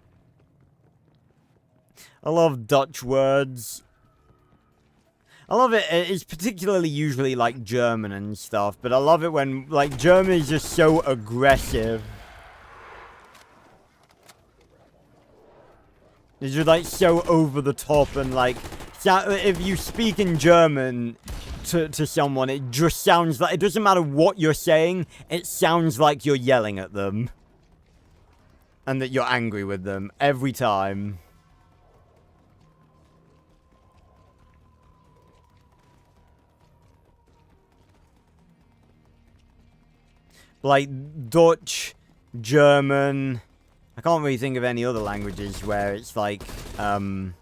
I love Dutch words. I love it. It's particularly usually like German and stuff, but I love it when like German is just so aggressive. It's just like so over the top and like if you speak in German to someone, it just sounds like, it doesn't matter what you're saying, it sounds like you're yelling at them. And that you're angry with them every time. Like Dutch, German. I can't really think of any other languages where it's like, but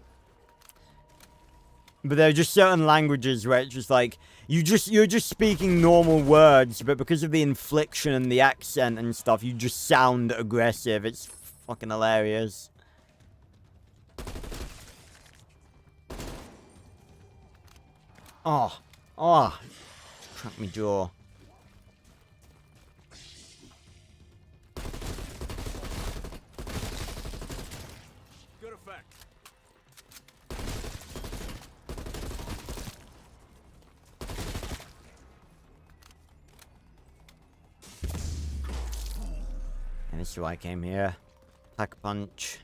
there are just certain languages where it's just like, you're just speaking normal words, but because of the inflection and the accent and stuff, you just sound aggressive. It's fucking hilarious. Oh, crack me jaw. Good effect. And this is why I came here. Pack a punch.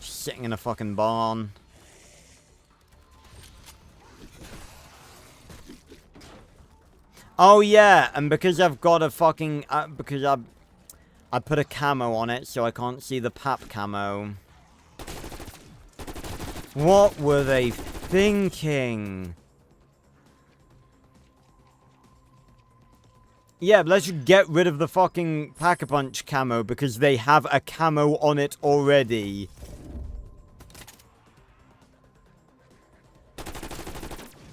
Just sitting in a fucking barn. Oh yeah, and because I've got a fucking because I put a camo on it so I can't see the pap camo. What were they thinking? Yeah, but let's just get rid of the fucking Pack-a-Punch camo because they have a camo on it already.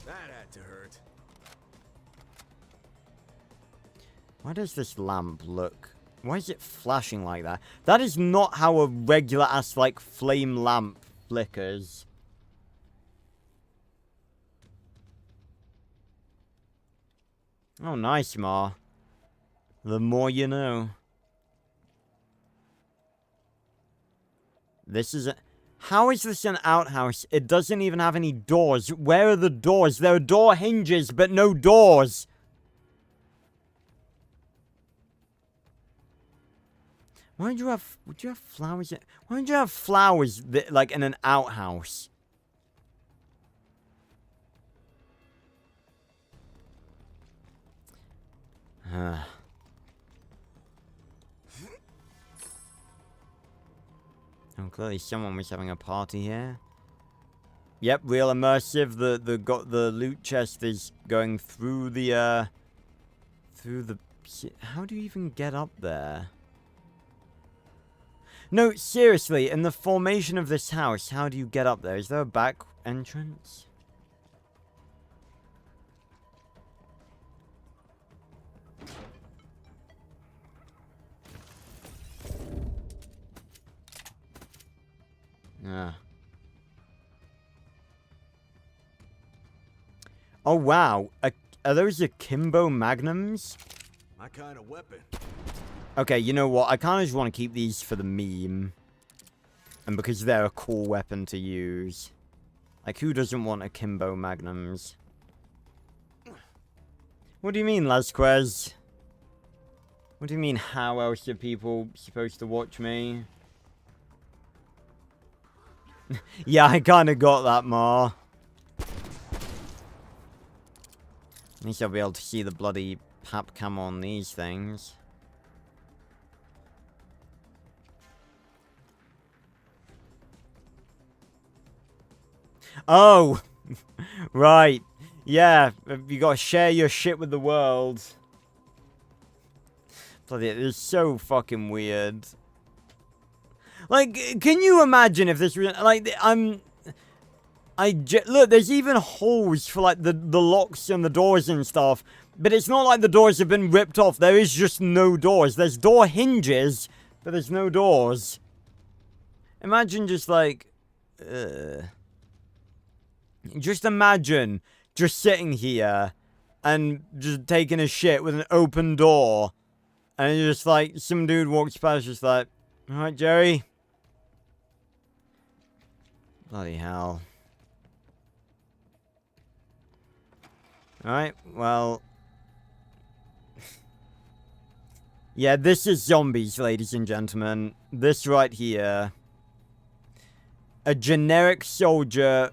That had to hurt. Why does this lamp look? Why is it flashing like that? That is not how a regular ass like flame lamp flickers. Oh, nice, Ma. The more you know. This is a... How is this an outhouse? It doesn't even have any doors. Where are the doors? There are door hinges, but no doors. Why would you have... Would you have flowers? Why would you have flowers, that, like, in an outhouse? Oh, clearly someone was having a party here. Yep, real immersive. The loot chest is going through the how do you even get up there? No, seriously, in the formation of this house, how do you get up there? Is there a back entrance? Ah. Oh, wow. Are those akimbo magnums? My kind of weapon. Okay, you know what? I kind of just want to keep these for the meme. And because they're a cool weapon to use. Like, who doesn't want akimbo magnums? What do you mean, Lasquez? What do you mean, how else are people supposed to watch me? Yeah, I kind of got that, Ma. At least I'll be able to see the bloody pap cam on these things. Oh! Right. Yeah, you gotta share your shit with the world. Bloody, it's so fucking weird. Like, can you imagine if this was, like, look, there's even holes for, like, the locks and the doors and stuff. But it's not like the doors have been ripped off. There is just no doors. There's door hinges, but there's no doors. Imagine just, like, just imagine just sitting here and just taking a shit with an open door. And just, like, some dude walks past just like, alright, Jerry. Bloody hell. Alright, well... yeah, this is zombies, ladies and gentlemen. This right here. A generic soldier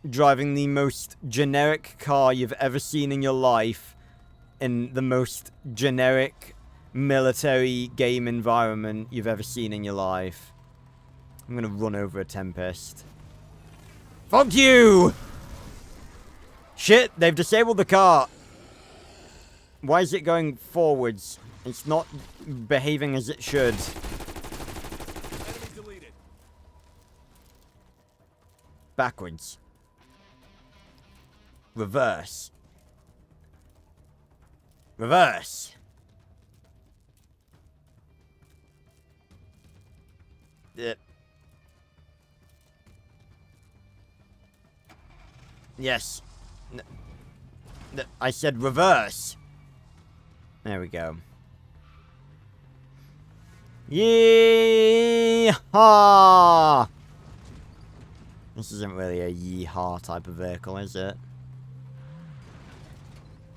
driving the most generic car you've ever seen in your life in the most generic military game environment you've ever seen in your life. I'm gonna run over a Tempest. Fuck you! Shit, they've disabled the car. Why is it going forwards? It's not behaving as it should. Enemy deleted. Backwards. Reverse. Reverse. Yes. I said reverse. There we go. Yeehaw! This isn't really a yeehaw type of vehicle, is it?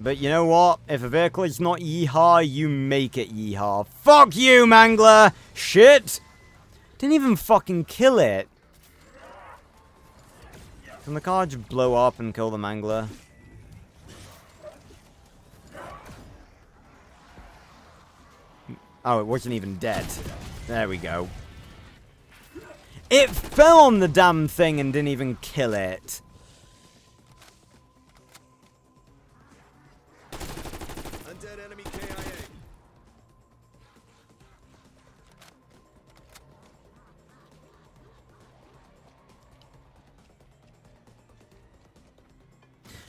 But you know what? If a vehicle is not yeehaw, you make it yeehaw. Fuck you, Mangler! Shit! Didn't even fucking kill it. Can the car just blow up and kill the Mangler? Oh, it wasn't even dead. There we go. It fell on the damn thing and didn't even kill it. Undead enemy KIA.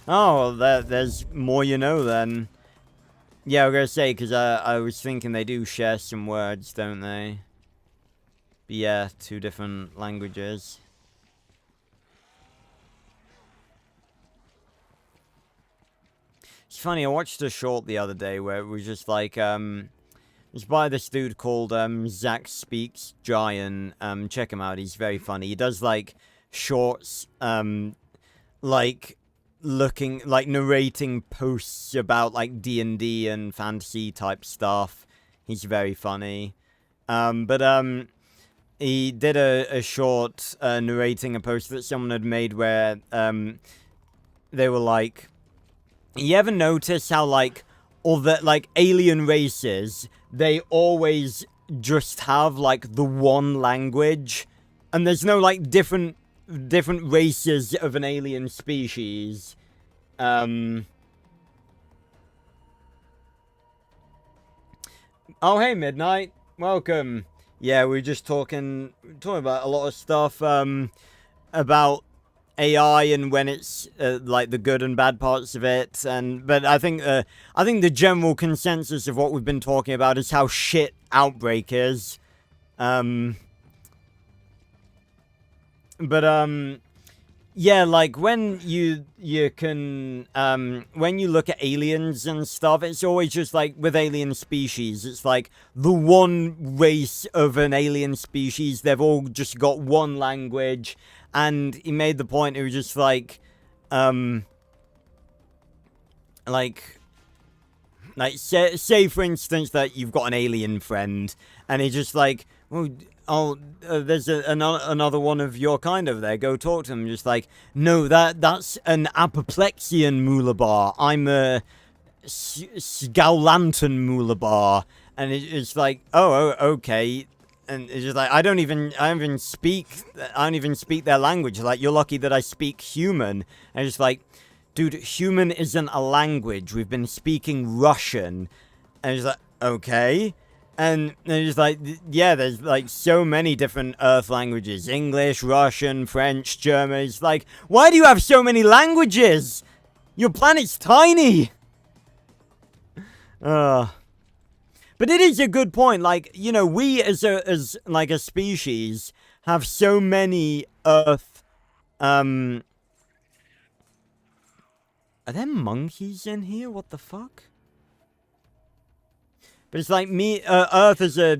Oh, well, there's more you know then. Yeah, I was gonna say, because I was thinking they do share some words, don't they? But yeah, 2 different languages. It's funny, I watched a short the other day where it was just like, it's by this dude called, Zach Speaks Giant. Check him out, he's very funny. He does, like, shorts, like... narrating posts about like D&D and fantasy type stuff. He's very funny. He did a short narrating a post that someone had made where they were like, you ever notice how like all the like alien races, they always just have like the one language and there's no like different races of an alien species. Oh, hey, Midnight. Welcome. Yeah, we were just talking about a lot of stuff, about AI and when it's, like, the good and bad parts of it, but I think the general consensus of what we've been talking about is how shit Outbreak is. Yeah, like, when you can, when you look at aliens and stuff, it's always just, like, with alien species, it's, like, the one race of an alien species, they've all just got one language, and he made the point, it was just, like, say, for instance, that you've got an alien friend, and he's just, like, well, there's another one of your kind over there. Go talk to him. Just like, no, that's an apoplexian Moolabar. I'm a Scowlanton Moolabar. And it's like, oh, okay. And it's just like, I don't even speak their language. Like, you're lucky that I speak human. And it's just like, dude, human isn't a language. We've been speaking Russian. And it's like, okay. And they're just like, yeah, there's like so many different Earth languages. English, Russian, French, German. It's like, why do you have so many languages? Your planet's tiny. But it is a good point. Like, you know, we as like a species have so many Earth, are there monkeys in here? What the fuck? But it's like Earth as a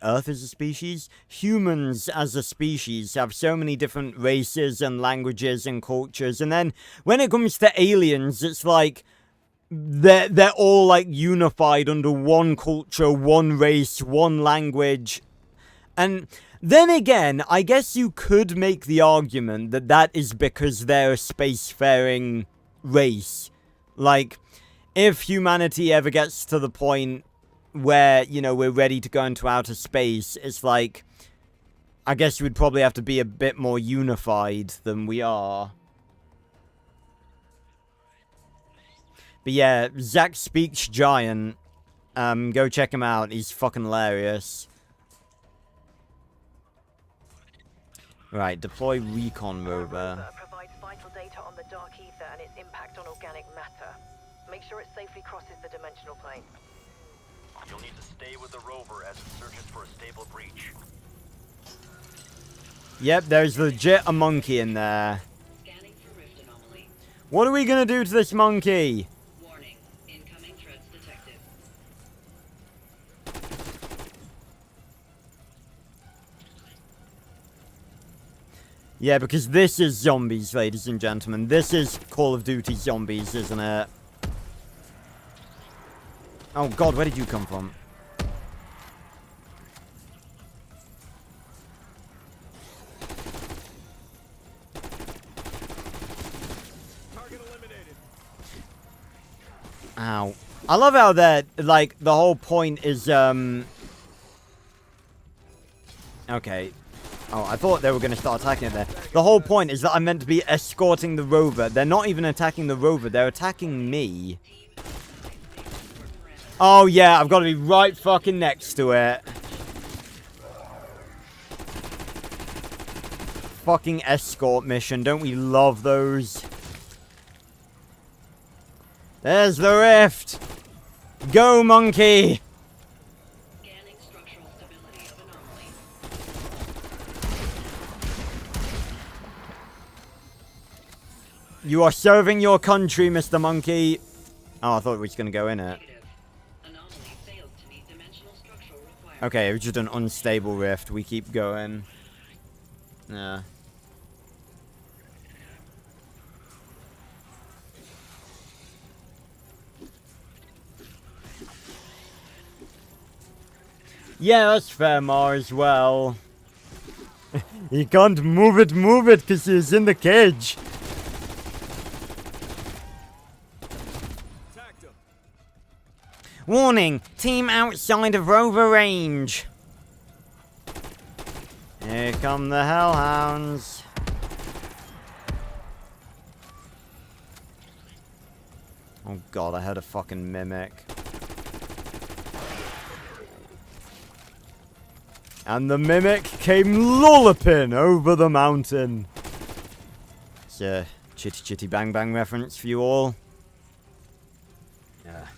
Earth as a species, humans as a species have so many different races and languages and cultures, and then when it comes to aliens, it's like they're all like unified under one culture, one race, one language. And then again, I guess you could make the argument that that is because they're a spacefaring race. Like, if humanity ever gets to the point where, you know, we're ready to go into outer space, it's like, I guess we'd probably have to be a bit more unified than we are. But yeah, Zach Speech Giant, go check him out, he's fucking hilarious. Right, deploy recon rover. Provides vital data on the dark ether and its impact on organic matter. Make sure it safely crosses the dimensional plane. You'll need to stay with the rover as it searches for a stable breach. Yep, there's legit a monkey in there. Scanning for rift anomaly. What are we gonna do to this monkey? Warning. Incoming threats detected. Yeah, because this is zombies, ladies and gentlemen. This is Call of Duty Zombies, isn't it? Oh god, where did you come from? Target eliminated. Ow. I love how that, like, the whole point is, okay. Oh, I thought they were going to start attacking it there. The whole point is that I'm meant to be escorting the rover. They're not even attacking the rover. They're attacking me. Oh, yeah. I've got to be right fucking next to it. Fucking escort mission. Don't we love those? There's the rift. Go, monkey. Scanning structural stability of anomaly. You are serving your country, Mr. Monkey. Oh, I thought we were just going to go in it. Negative. Anomaly failed to meet dimensional structural requirements. Okay, it was just an unstable rift. We keep going. Yeah. Yeah, that's fair, Mar, as well. He can't move it, because he's in the cage. Attacked him. Warning, team outside of rover range. Here come the hellhounds. Oh god, I heard a fucking mimic. And the mimic came lolloping over the mountain. It's a Chitty Chitty Bang Bang reference for you all. Yeah.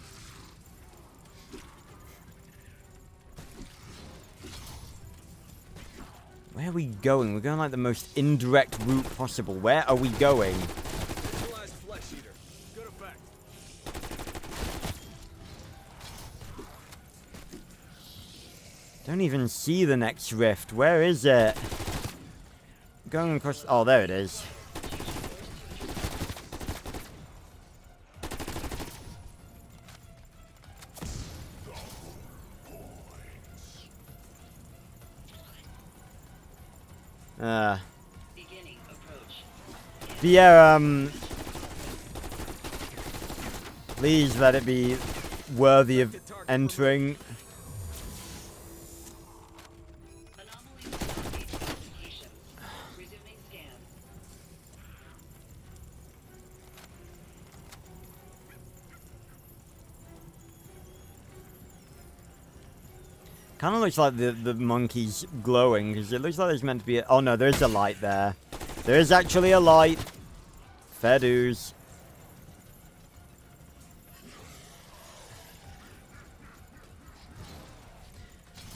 Where are we going? We're going like the most indirect route possible. Where are we going? Neutralized flesh eater. Good effect. Don't even see the next rift. Where is it? Going across... Oh, there it is. Beginning approach. But yeah, please let it be worthy of entering. Anomaly identification. Resuming scan. Kind of looks like the monkey's glowing, because it looks like there's meant to be a... Oh no, there is a light there. There is actually a light. Fair dues.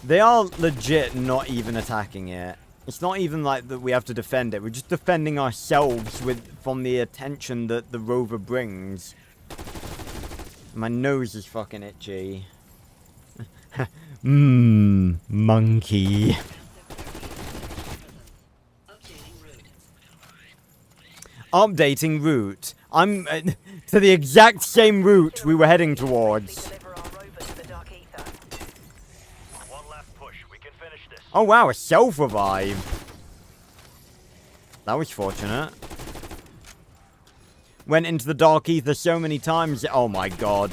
They are legit not even attacking it. It's not even like that we have to defend it. We're just defending ourselves from the attention that the rover brings. My nose is fucking itchy. Monkey. Updating route. I'm to the exact same route we were heading towards. Deliver our rover to the dark ether. One last push. We can finish this. Oh wow, a self-revive. That was fortunate. Went into the dark ether so many times. Oh my god.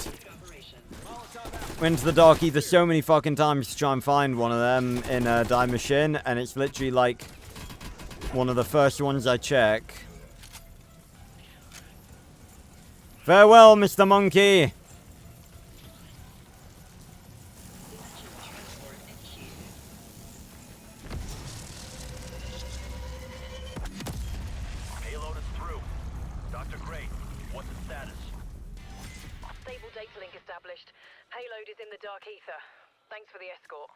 Went into the dark ether so many fucking times to try and find one of them in a Die Machine, and it's literally like one of the first ones I check. Farewell, Mr. Monkey. Payload is through. Dr. Gray, what's the status? Stable data link established. Payload is in the dark ether. Thanks for the escort.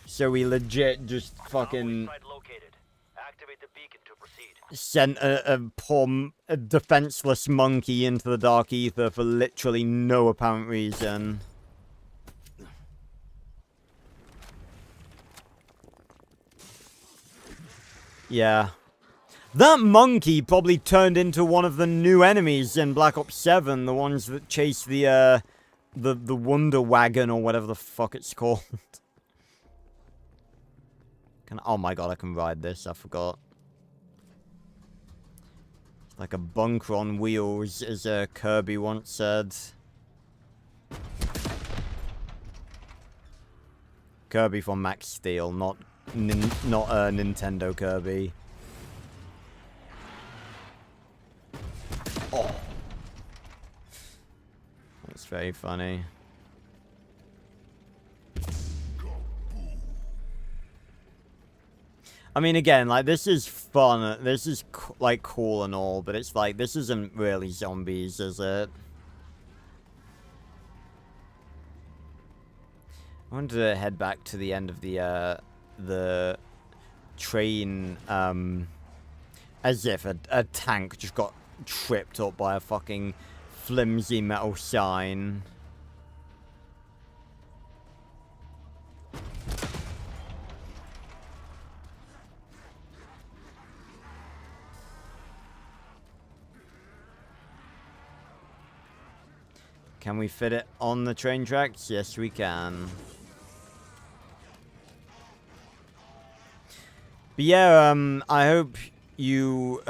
So we legit just fucking Site located. Activate the beacon to proceed. sent a poor, defenseless monkey into the dark ether for literally no apparent reason. Yeah. That monkey probably turned into one of the new enemies in Black Ops 7, the ones that chase the Wonder Wagon or whatever the fuck it's called. Oh my god, I can ride this, I forgot. It's like a bunker on wheels, as Kirby once said. Kirby from Max Steel, not Nintendo Kirby. Oh. That's very funny. I mean, again, like, this is fun. This is, like, cool and all, but it's like, this isn't really zombies, is it? I wanted to head back to the end of the train, as if a tank just got tripped up by a fucking flimsy metal sign. Can we fit it on the train tracks? Yes, we can. But yeah, I hope you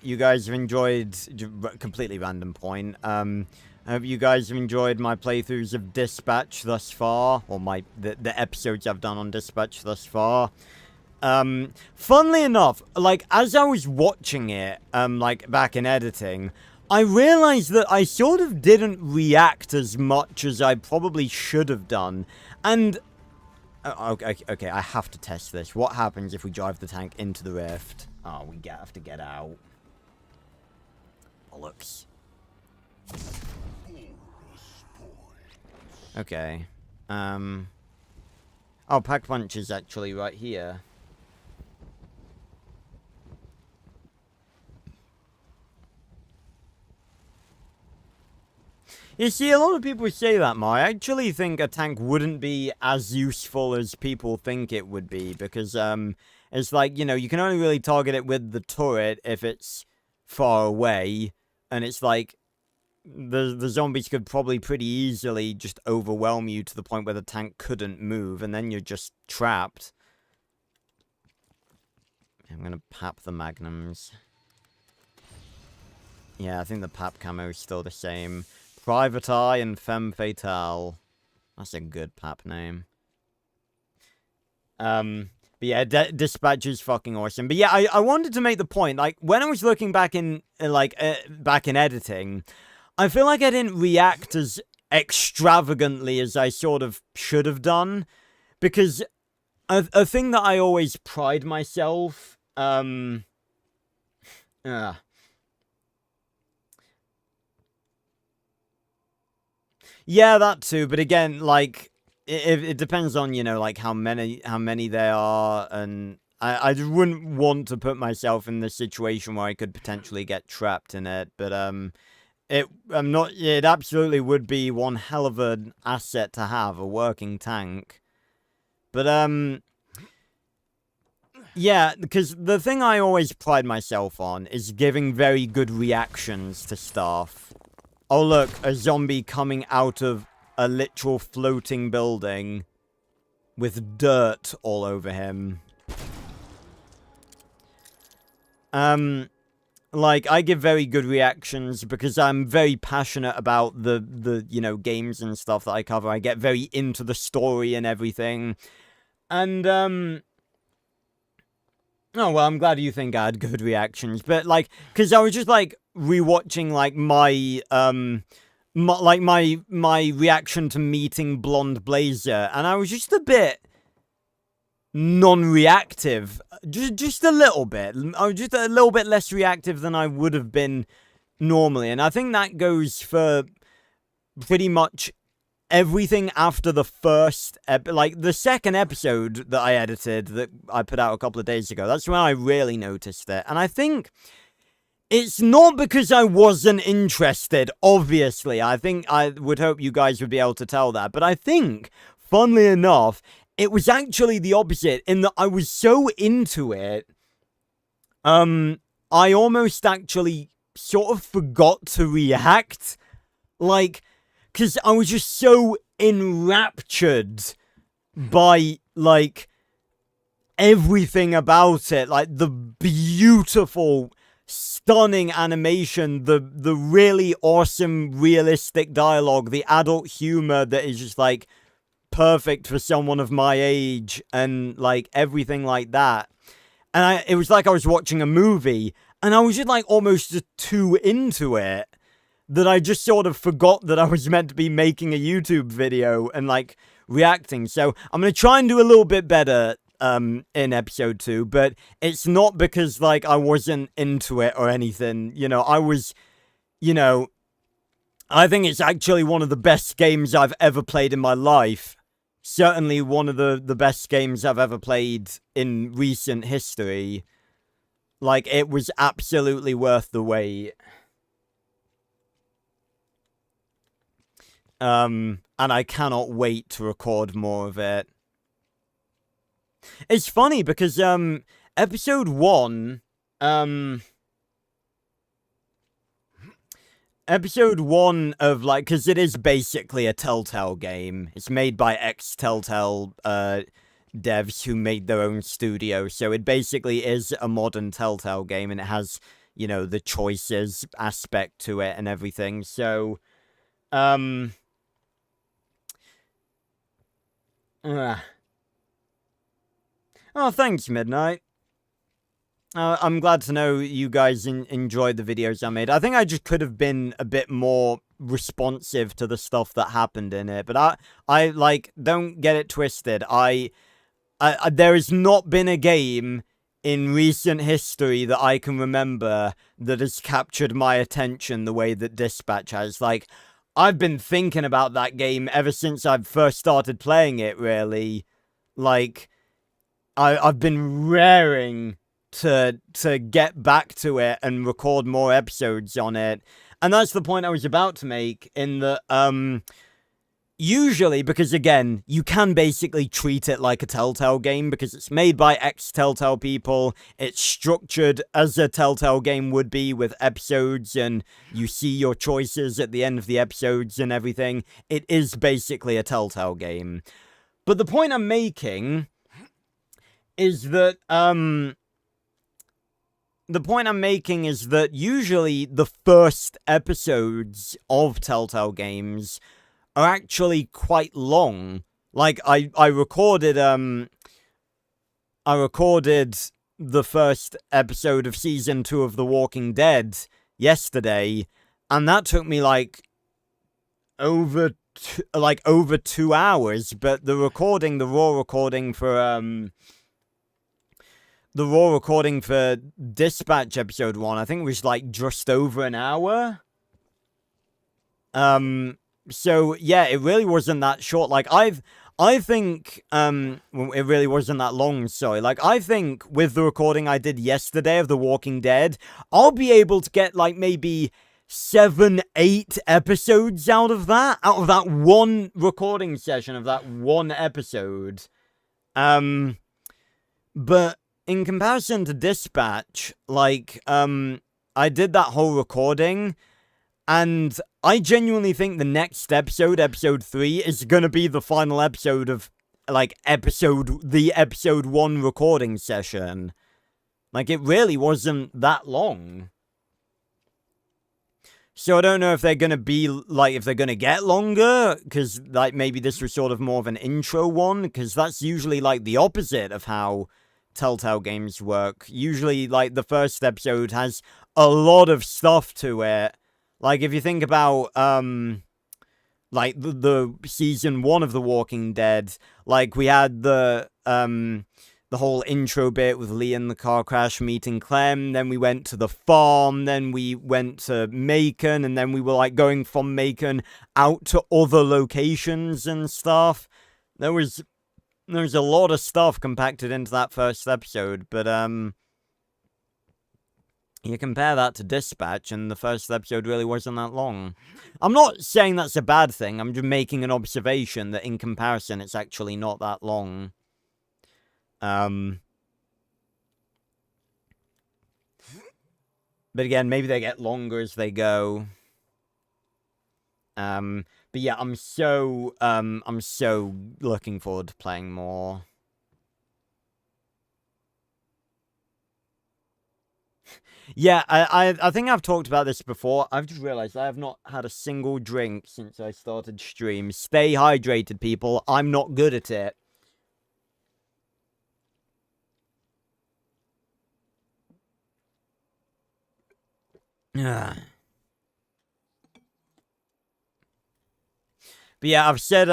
you guys have enjoyed. Completely random point. I hope you guys have enjoyed my playthroughs of Dispatch thus far, or the episodes I've done on Dispatch thus far. Funnily enough, like as I was watching it, like back in editing, I realized that I sort of didn't react as much as I probably should have done, and okay, I have to test this. What happens if we drive the tank into the rift? Oh, we have to get out. Bollocks. Okay. Oh, Pack Punch is actually right here. You see, a lot of people say that, Ma. I actually think a tank wouldn't be as useful as people think it would be, because, it's like, you know, you can only really target it with the turret if it's far away, and it's like, the zombies could probably pretty easily just overwhelm you to the point where the tank couldn't move, and then you're just trapped. I'm gonna pap the magnums. Yeah, I think the pap camo is still the same. Private Eye and Femme Fatale. That's a good pap name. But yeah, Dispatch is fucking awesome. But yeah, I wanted to make the point, like, when I was looking back in, back in editing, I feel like I didn't react as extravagantly as I sort of should have done. Because a thing that I always pride myself, yeah, that too, but again, like, it depends on, you know, like, how many there are, and I just wouldn't want to put myself in this situation where I could potentially get trapped in it, but, it absolutely would be one hell of an asset to have, a working tank. But, yeah, because the thing I always pride myself on is giving very good reactions to stuff. Oh, look, a zombie coming out of a literal floating building with dirt all over him. Like, I give very good reactions because I'm very passionate about the you know, games and stuff that I cover. I get very into the story and everything. And, oh, well, I'm glad you think I had good reactions. But, like, because I was just, like, rewatching, like, my reaction to meeting Blonde Blazer. And I was just a bit non-reactive, just a little bit. I was just a little bit less reactive than I would have been normally, and I think that goes for pretty much everything after the first, like the second episode that I edited, that I put out a couple of days ago. That's when I really noticed it, and I think it's not because I wasn't interested, obviously. I think I would hope you guys would be able to tell that, but I think, funnily enough, it was actually the opposite, in that I was so into it, I almost actually sort of forgot to react. Like, because I was just so enraptured by, like, everything about it. Like, the beautiful, stunning animation, the really awesome, realistic dialogue, the adult humor that is just, like, perfect for someone of my age, and like everything like that. And it was like I was watching a movie, and I was just like almost just too into it that I just sort of forgot that I was meant to be making a YouTube video and like reacting. So I'm gonna try and do a little bit better in episode 2, but it's not because like I wasn't into it or anything. You know, I was, you know, I think it's actually one of the best games I've ever played in my life. Certainly one of the best games I've ever played in recent history. Like, it was absolutely worth the wait. And I cannot wait to record more of it. It's funny because, episode 1, Episode 1 of, like, because it is basically a Telltale game. It's made by ex-Telltale, devs who made their own studio. So it basically is a modern Telltale game, and it has, you know, the choices aspect to it and everything. So, oh, thanks, Midnight. I'm glad to know you guys enjoyed the videos I made. I think I just could have been a bit more responsive to the stuff that happened in it. But I like, don't get it twisted. There has not been a game in recent history that I can remember that has captured my attention the way that Dispatch has. Like, I've been thinking about that game ever since I first started playing it, really. Like, I've been raring to get back to it and record more episodes on it. And that's the point I was about to make, in that, usually, because again, you can basically treat it like a Telltale game, because it's made by ex-Telltale people, it's structured as a Telltale game would be, with episodes, and you see your choices at the end of the episodes and everything. It is basically a Telltale game. But the point I'm making is that, usually the first episodes of Telltale games are actually quite long. Like, I recorded the first episode of Season 2 of The Walking Dead yesterday, and that took me, like, over 2 hours, but the raw recording for Dispatch episode 1, I think it was like just over an hour. So yeah, it really wasn't that short. Like, I think, it really wasn't that long, sorry. Like, I think with the recording I did yesterday of The Walking Dead, I'll be able to get, like, maybe 7, 8 episodes out of that one recording session of that one episode. But in comparison to Dispatch, like, I did that whole recording, and I genuinely think the next episode, episode 3, is gonna be the final episode of, like, the episode 1 recording session. Like, it really wasn't that long. So I don't know if they're gonna be, like, if they're gonna get longer, because, like, maybe this was sort of more of an intro one, because that's usually, like, the opposite of how Telltale games work. Usually, like, the first episode has a lot of stuff to it. Like, if you think about, like, the season 1 of The Walking Dead, like, we had the whole intro bit with Lee in the car crash meeting Clem, then we went to the farm, then we went to Macon, and then we were, like, going from Macon out to other locations and stuff. There was a lot of stuff compacted into that first episode, but, you compare that to Dispatch, and the first episode really wasn't that long. I'm not saying that's a bad thing, I'm just making an observation that in comparison it's actually not that long. But again, maybe they get longer as they go. But yeah, I'm so looking forward to playing more. Yeah, I think I've talked about this before. I've just realized I have not had a single drink since I started stream. Stay hydrated, people. I'm not good at it. But yeah, I've said,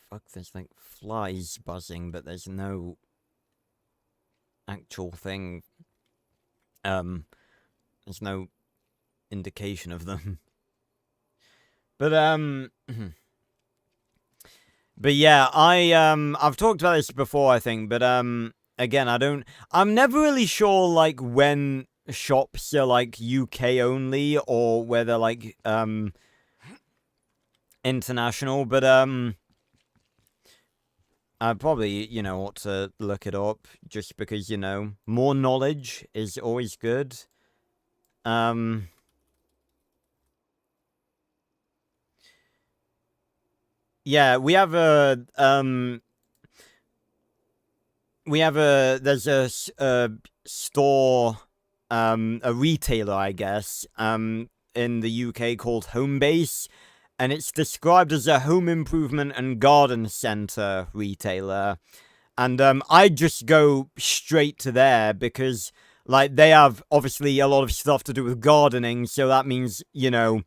fuck, there's like flies buzzing, but there's no actual thing. There's no indication of them. But, but yeah, I've talked about this before, I think, but, again, I'm never really sure, like, when shops are, like, UK only, or whether, like, international, but, I probably, you know, ought to look it up, just because, you know, more knowledge is always good. Yeah, we have a, there's a store, a retailer, I guess, in the UK called Homebase, and it's described as a home improvement and garden center retailer. And I just go straight to there because, like, they have obviously a lot of stuff to do with gardening, so that means, you know,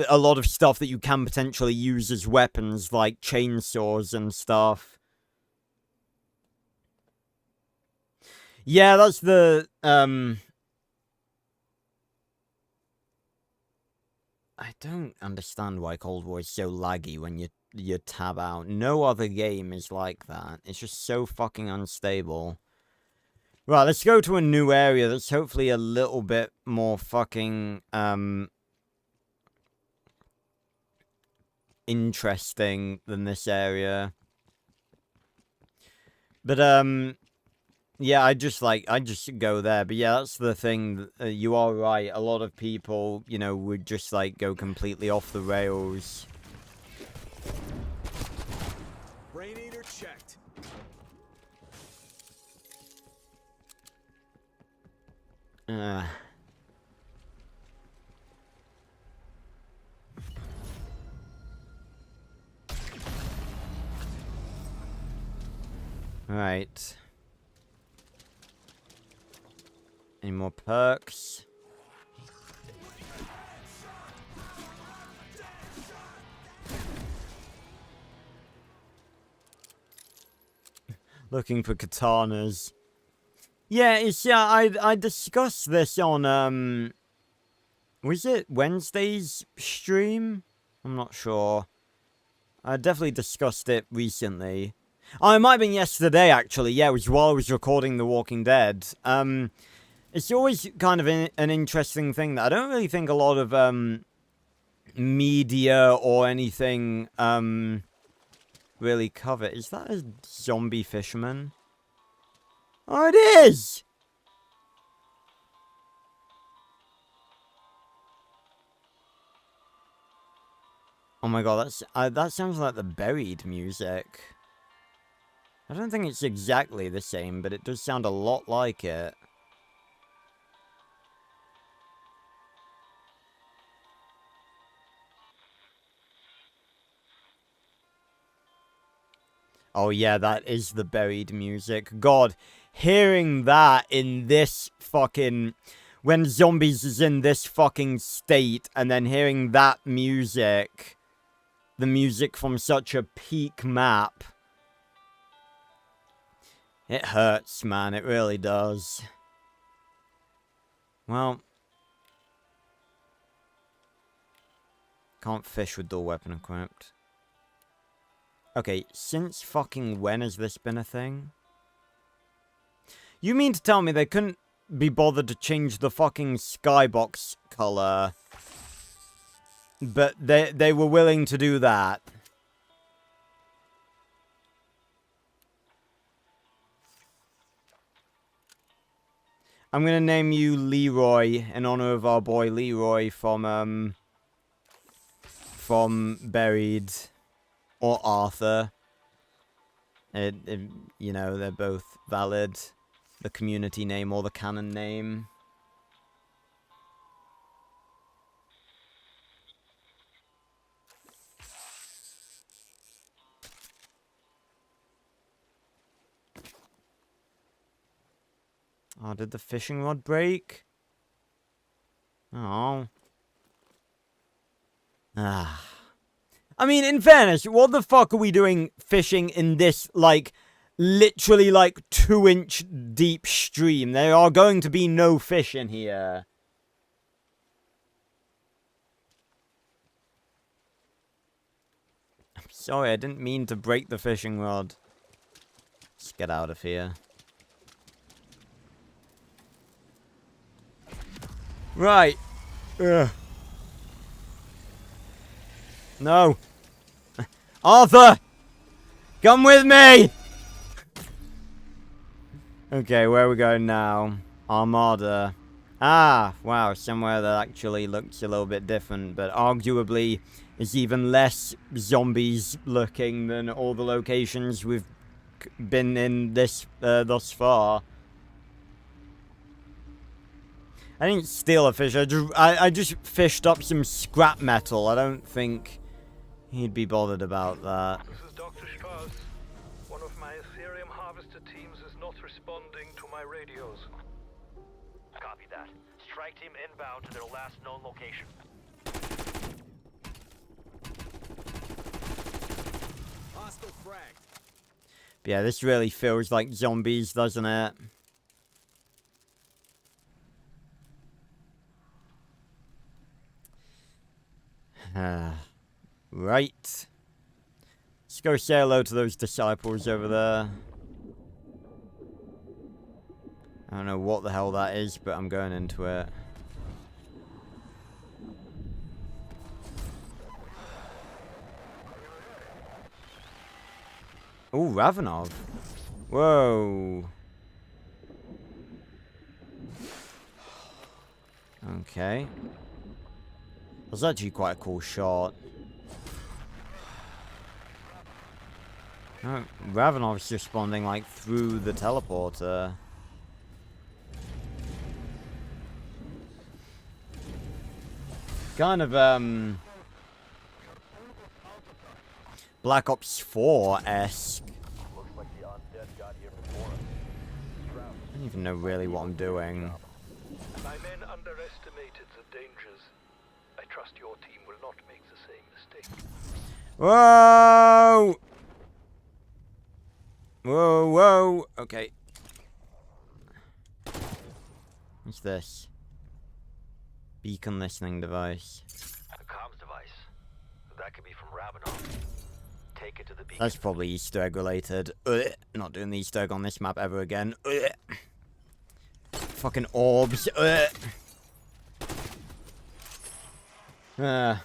a lot of stuff that you can potentially use as weapons, like chainsaws and stuff. Yeah, that's the, I don't understand why Cold War is so laggy when you tab out. No other game is like that. It's just so fucking unstable. Right, let's go to a new area that's hopefully a little bit more fucking, interesting than this area. But, yeah, I just go there. But yeah, that's the thing. You are right. A lot of people, you know, would just, like, go completely off the rails. Brain eater checked. Right. Any more perks? Looking for katanas. Yeah, it's, I discussed this on, was it Wednesday's stream? I'm not sure. I definitely discussed it recently. Oh, it might have been yesterday, actually. Yeah, it was while I was recording The Walking Dead. It's always kind of an interesting thing that I don't really think a lot of media or anything really cover. Is that a zombie fisherman? Oh, it is! Oh my god, that sounds like the Buried music. I don't think it's exactly the same, but it does sound a lot like it. Oh yeah, that is the Buried music. God, hearing that in this fucking... When Zombies is in this fucking state, and then hearing that music... The music from such a peak map... It hurts, man. It really does. Well... Can't fish with dual weapon equipped. Okay, since fucking when has this been a thing? You mean to tell me they couldn't be bothered to change the fucking skybox color, but they were willing to do that? I'm gonna name you Leroy in honor of our boy Leroy from Buried. Or Arthur. You know, they're both valid. The community name or the canon name. Oh, did the fishing rod break? Oh. Ah. I mean, in fairness, what the fuck are we doing fishing in this, like, literally, like, 2-inch deep stream? There are going to be no fish in here. I'm sorry, I didn't mean to break the fishing rod. Let's get out of here. Right. Ugh. No. Arthur! Come with me! Okay, where are we going now? Armada. Ah, wow, somewhere that actually looks a little bit different, but arguably is even less zombies looking than all the locations we've been in this thus far. I didn't steal a fish, I just fished up some scrap metal. I don't think he'd be bothered about that. This is Dr. Strauss. One of my Ethereum harvester teams is not responding to my radios. Copy that. Strike team inbound to their last known location. Hostile fragged. But yeah, this really feels like zombies, doesn't it? Right. Let's go say hello to those disciples over there. I don't know what the hell that is, but I'm going into it. Ooh, Ravenov. Whoa. Okay. That's actually quite a cool shot. Oh, Ravenov's responding like through the teleporter. Kind of Black Ops 4-esque. Looks like the undead got here before us. I don't even know really what I'm doing. My men underestimated the dangers. I trust your team will not make the same mistake. Whoa! Whoa, whoa. Okay. What's this? Beacon listening device. A comms device. That could be from Ravenov. Take it to the beacon. That's probably Easter egg related. Not doing the Easter egg on this map ever again. Fucking orbs. Rat down.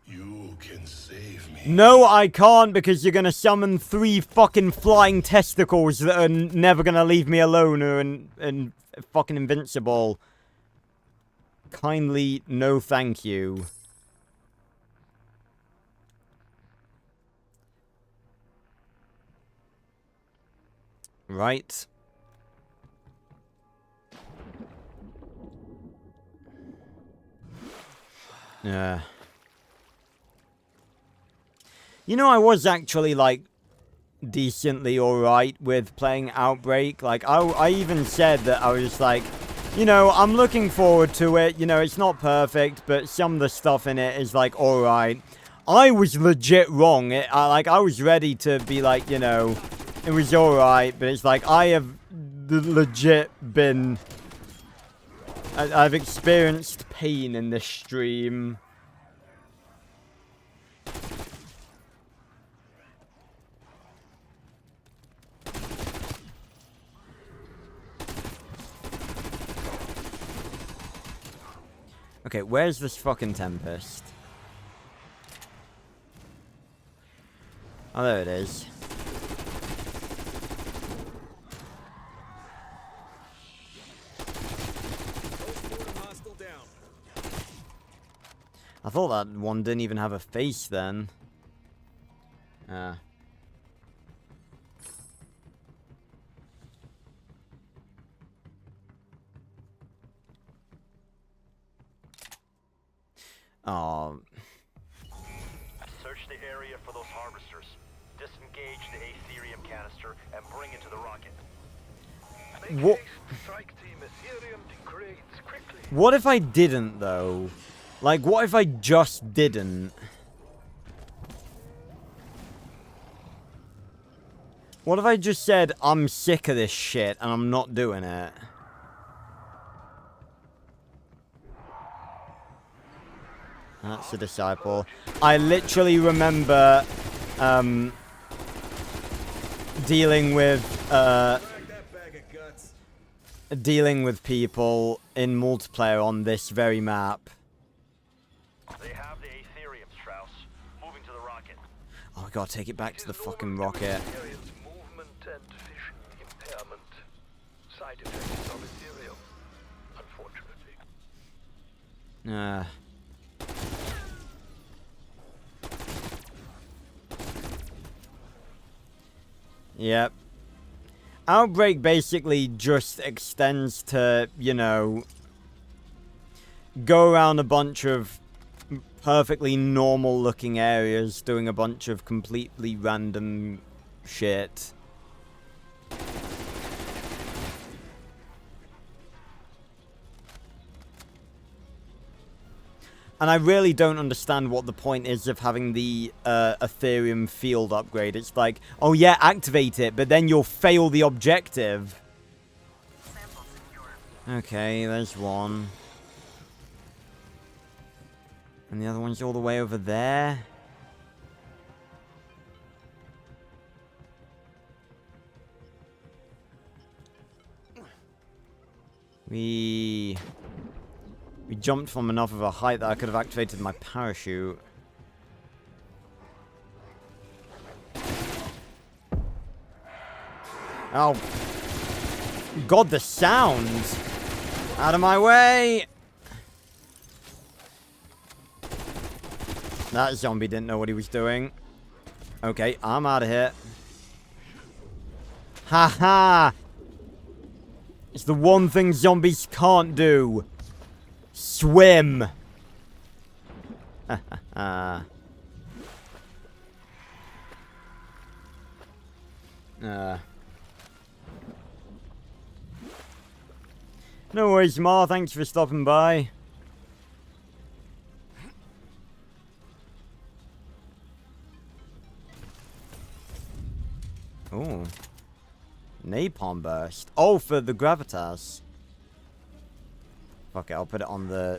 You can save me. No, I can't, because you're gonna summon 3 fucking flying testicles that are never gonna leave me alone and fucking invincible. Kindly, no thank you. Right. Yeah. You know, I was actually, like, decently alright with playing Outbreak. Like, I even said that I was just like, you know, I'm looking forward to it. You know, it's not perfect, but some of the stuff in it is, like, alright. I was legit wrong. I was ready to be like, you know, it was alright, but it's like, I have legit been... I've experienced pain in this stream. Okay, where's this fucking Tempest? Oh, there it is. Hostile down. I thought that one didn't even have a face then. Oh. Search the area for those harvesters. Disengage the Aetherium canister and bring it to the rocket. What? Strike team Ethereum degrades quickly. What if I didn't, though? Like, what if I just didn't? What if I just said, I'm sick of this shit, and I'm not doing it? That's the Disciple. I literally remember, dealing with, people in multiplayer on this very map. They have the Aetherium, Strauss. Moving to the rocket. Oh, I gotta take it back to the fucking rocket. Experience movement and vision impairment. Side effects of Ethereum, unfortunately. Yep. Outbreak basically just extends to, you know, go around a bunch of perfectly normal looking areas doing a bunch of completely random shit. And I really don't understand what the point is of having the Ethereum field upgrade. It's like, oh yeah, activate it, but then you'll fail the objective. Okay, there's one. And the other one's all the way over there. We jumped from enough of a height that I could have activated my parachute. Oh. God, the sounds! Out of my way! That zombie didn't know what he was doing. Okay, I'm out of here. Haha! It's the one thing zombies can't do. Swim! No worries, Ma. Thanks for stopping by. Oh. Napalm burst. Oh, for the gravitas. Fuck it, I'll put it on the...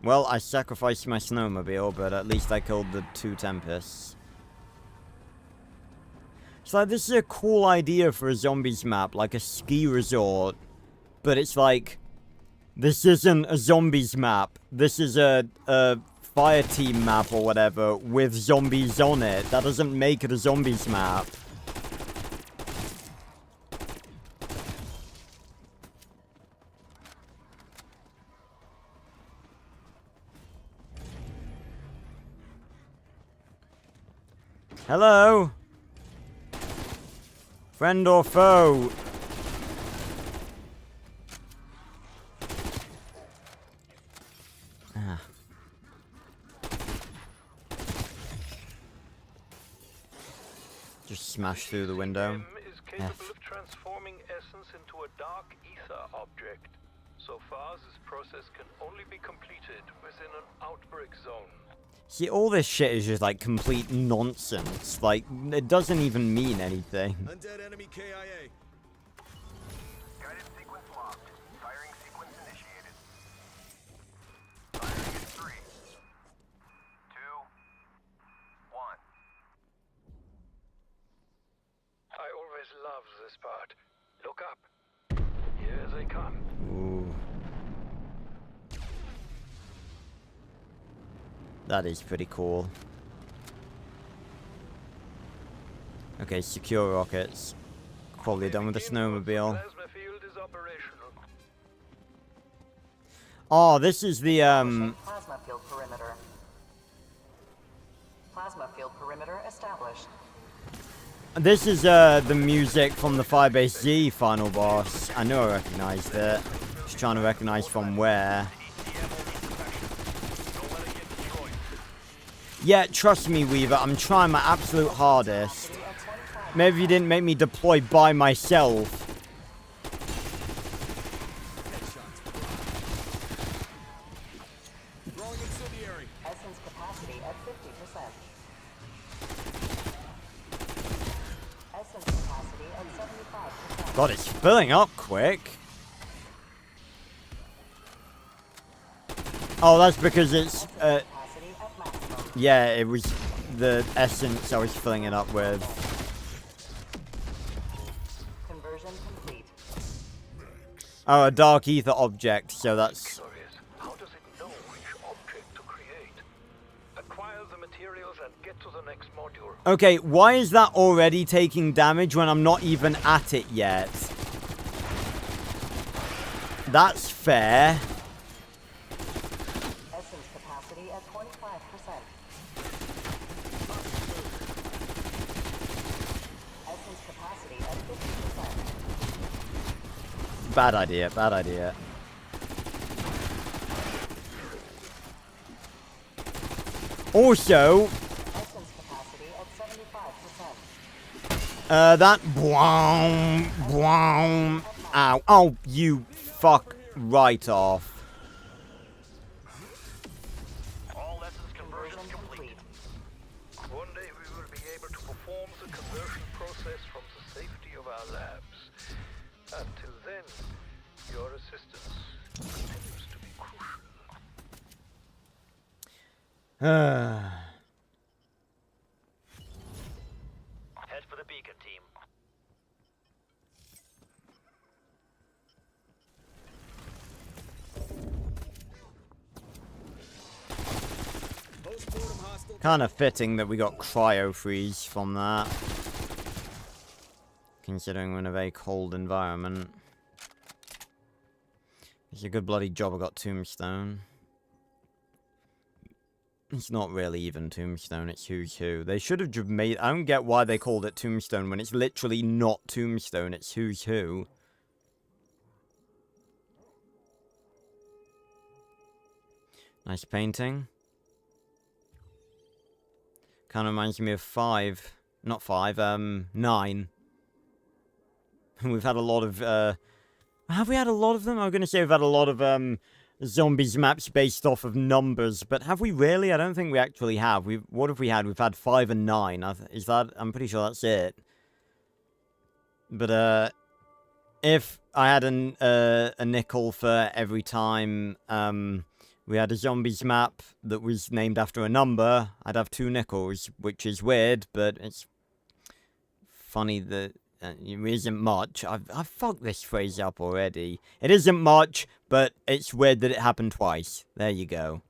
Well, I sacrificed my snowmobile, but at least I killed the 2 Tempests. So this is a cool idea for a zombies map, like a ski resort. But it's like, this isn't a zombies map. This is a fire team map or whatever with zombies on it. That doesn't make it a zombies map. Hello? Friend or foe? Ah. Just smash through the window. Is capable of transforming essence into a dark ether object. So far, this process can only be completed within an outbreak zone. See, all this shit is just like complete nonsense. Like, it doesn't even mean anything. Undead enemy KIA. Guided sequence locked. Firing sequence initiated. Firing in 3, 2, 1. I always love this part. Look up. Here they come. Ooh. That is pretty cool. Okay, secure rockets. Probably done with the snowmobile. Plasma field is operational. Oh, this is the, Plasma field perimeter. Plasma field perimeter established. This is, the music from the Firebase Z final boss. I know I recognized it. Just trying to recognize from where. Yeah, trust me, Weaver, I'm trying my absolute hardest. Maybe you didn't make me deploy by myself. Throwing incendiary. Essence capacity at 50%. Essence capacity at 75%. God, it's filling up quick. Oh, that's because it's, Capacity at maximum. yeah, it was the essence I was filling it up with. Conversion complete. Oh, a dark ether object, so that's... Curious, how does it know which object to create? Acquire the materials and get to the next module. Okay, why is that already taking damage when I'm not even at it yet? That's fair. Essence capacity at 25%. Essence capacity at 50%. Bad idea, bad idea. Also, Essence capacity at 75%. that bwoom, bwoom. Ow. Oh, you fuck right off. All essence conversions complete. One day we will be able to perform the conversion process from the safety of our labs. Until then, your assistance continues to be crucial. Head for the beacon, team. Postmortem hostile. Kind of fitting that we got cryo freeze from that. Considering we're in a very cold environment. It's a good bloody job I got tombstone. It's not really even tombstone, it's who's who. They should have just made... I don't get why they called it tombstone when it's literally not tombstone, it's who's who. Nice painting. Kind of reminds me of 5. Not 5, 9. We've had a lot of, have we had a lot of them? I was going to say we've had a lot of, zombies maps based off of numbers, but have we really? I don't think we actually have. What have we had? We've had 5 and 9. Is that... I'm pretty sure that's it. But, if I had a nickel for every time, we had a zombies map that was named after a number, I'd have 2 nickels, which is weird, but it's funny that it isn't much. I've fucked this phrase up already. It isn't much, but it's weird that it happened twice. There you go.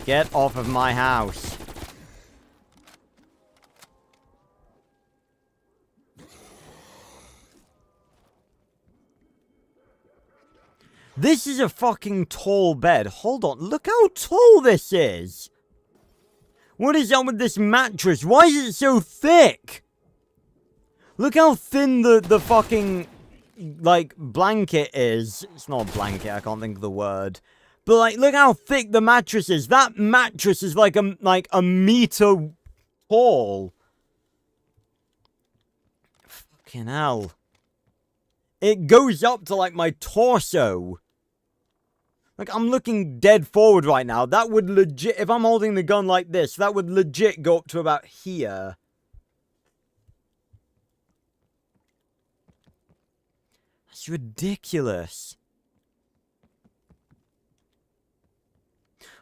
Get off of my house. This is a fucking tall bed. Hold on, look how tall this is. What is up with this mattress? Why is it so thick? Look how thin the fucking, like, blanket is. It's not a blanket, I can't think of the word. But, like, look how thick the mattress is. That mattress is like a meter tall. Fucking hell. It goes up to, like, my torso. Like, I'm looking dead forward right now. That would legit, if I'm holding the gun like this, that would legit go up to about here. That's ridiculous.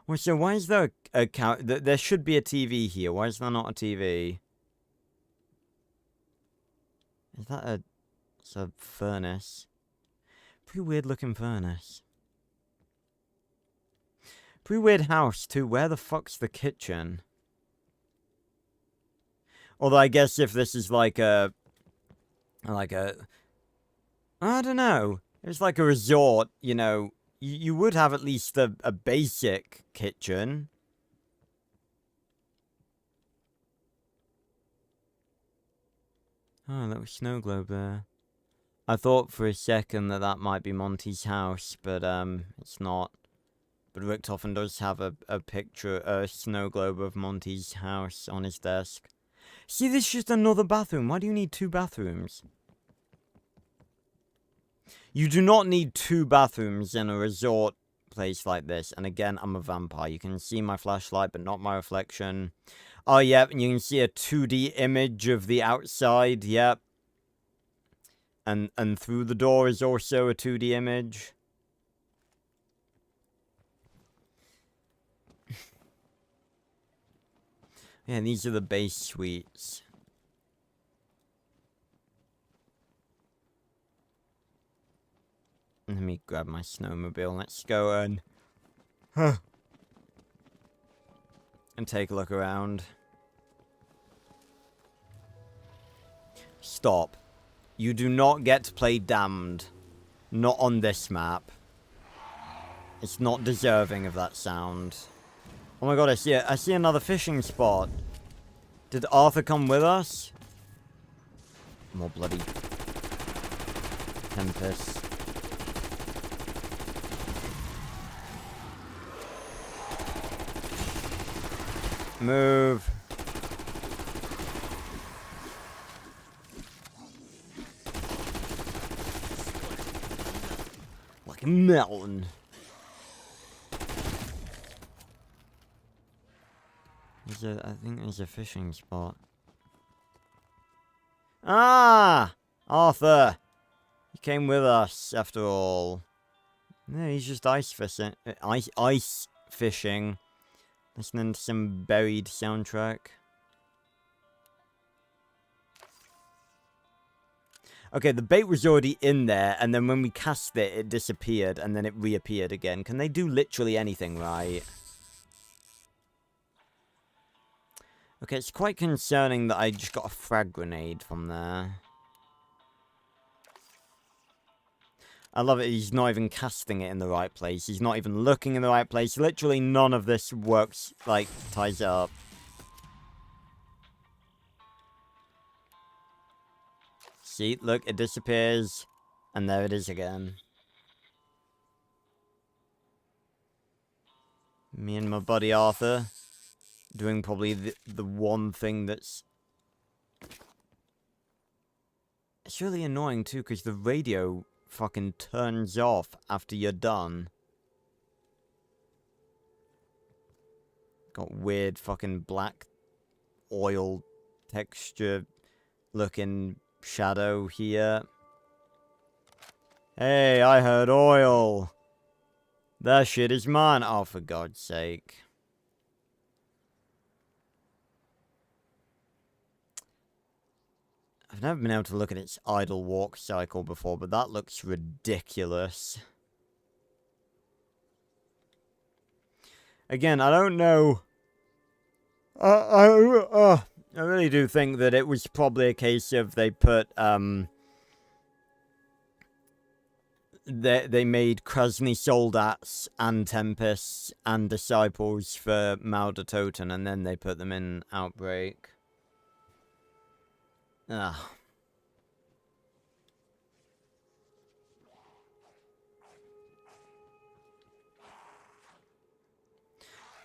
Well, so why is there a couch? There should be a TV here. Why is there not a TV? Is that a... It's a furnace. Pretty weird looking furnace. Pretty weird house too. Where the fuck's the kitchen? Although I guess if this is like a... I don't know. It's like a resort, you know. You would have at least a basic kitchen. Oh, a little snow globe there. I thought for a second that might be Monty's house, but it's not. But Richtofen does have a picture, a snow globe of Monty's house on his desk. See, this is just another bathroom. Why do you need 2 bathrooms? You do not need 2 bathrooms in a resort place like this. And again, I'm a vampire. You can see my flashlight, but not my reflection. Oh, yep, and you can see a 2D image of the outside, yep. And through the door is also a 2D image. Yeah, these are the base suites. Let me grab my snowmobile. Let's go and take a look around. Stop. You do not get to play Damned. Not on this map. It's not deserving of that sound. Oh my god, I see another fishing spot. Did Arthur come with us? More bloody Tempest. Move. Like a melon. I think there's a fishing spot. Ah! Arthur! You came with us, after all. No, he's just ice fishing. Ice fishing. Listening to some buried soundtrack. Okay, the bait was already in there, and then when we cast it, it disappeared, and then it reappeared again. Can they do literally anything right? Okay, it's quite concerning that I just got a frag grenade from there. I love it, he's not even casting it in the right place. He's not even looking in the right place. Literally none of this works, like, ties it up. See, look, it disappears. And there it is again. Me and my buddy Arthur. Doing probably the one thing that's... It's really annoying too, because the radio fucking turns off after you're done. Got weird fucking black oil texture looking shadow here. Hey, I heard oil. That shit is mine. Oh, for God's sake. I've never been able to look at its idle walk cycle before, but that looks ridiculous. Again, I don't know. I really do think that it was probably a case of they put, they made Krasny Soldats and Tempests and Disciples for Mauder Toten, and then they put them in Outbreak. Ah.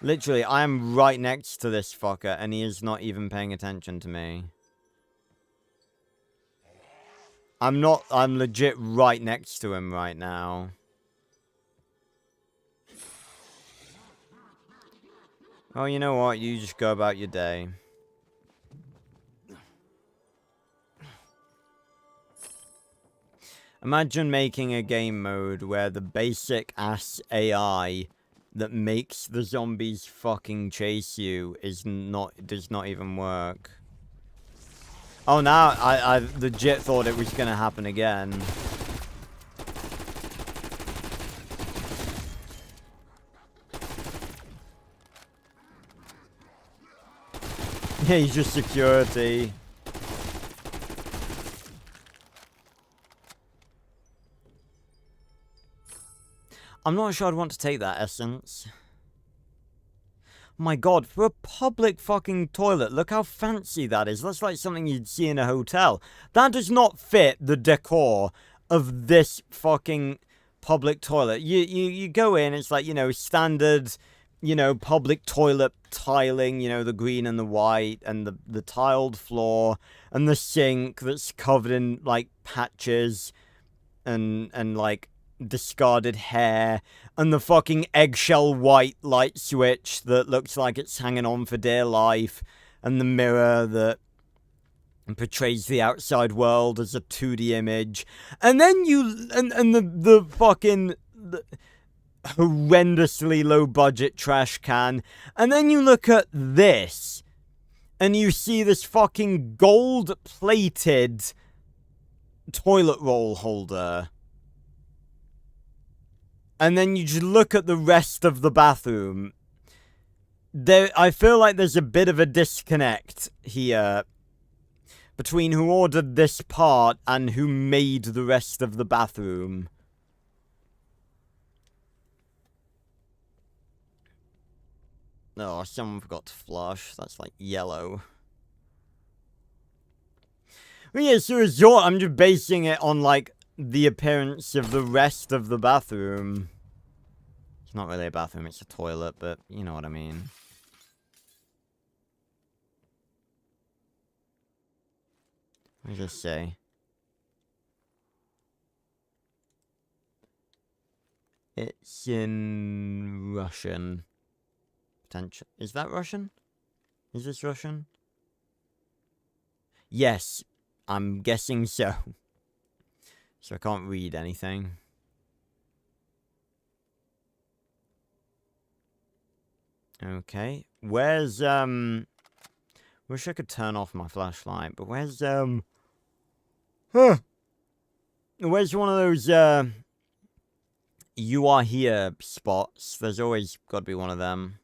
Literally, I am right next to this fucker, and he is not even paying attention to me. I'm legit right next to him right now. Well, you know what? You just go about your day. Imagine making a game mode where the basic ass AI that makes the zombies fucking chase you does not even work. Oh, now I legit thought it was gonna happen again. Yeah, he's just security. I'm not sure I'd want to take that essence. My God, for a public fucking toilet, look how fancy that is. That's like something you'd see in a hotel. That does not fit the decor of this fucking public toilet. You go in, it's like, you know, standard, you know, public toilet tiling, you know, the green and the white, and the tiled floor, and the sink that's covered in, like, patches, and like, discarded hair, and the fucking eggshell white light switch that looks like it's hanging on for dear life, and the mirror that portrays the outside world as a 2D image, and then the fucking horrendously low budget trash can, and then you look at this, and you see this fucking gold plated toilet roll holder. And then you just look at the rest of the bathroom. I feel like there's a bit of a disconnect here between who ordered this part and who made the rest of the bathroom. Oh, someone forgot to flush. That's like yellow. Well, yeah, so resort, I'm just basing it on like the appearance of the rest of the bathroom. It's not really a bathroom, it's a toilet, but you know what I mean. What does this say? It's in Russian. Potential. Is that Russian? Is this Russian? Yes, I'm guessing so. So I can't read anything. Okay. Where's, wish I could turn off my flashlight, but where's, where's one of those, you are here spots? There's always got to be one of them.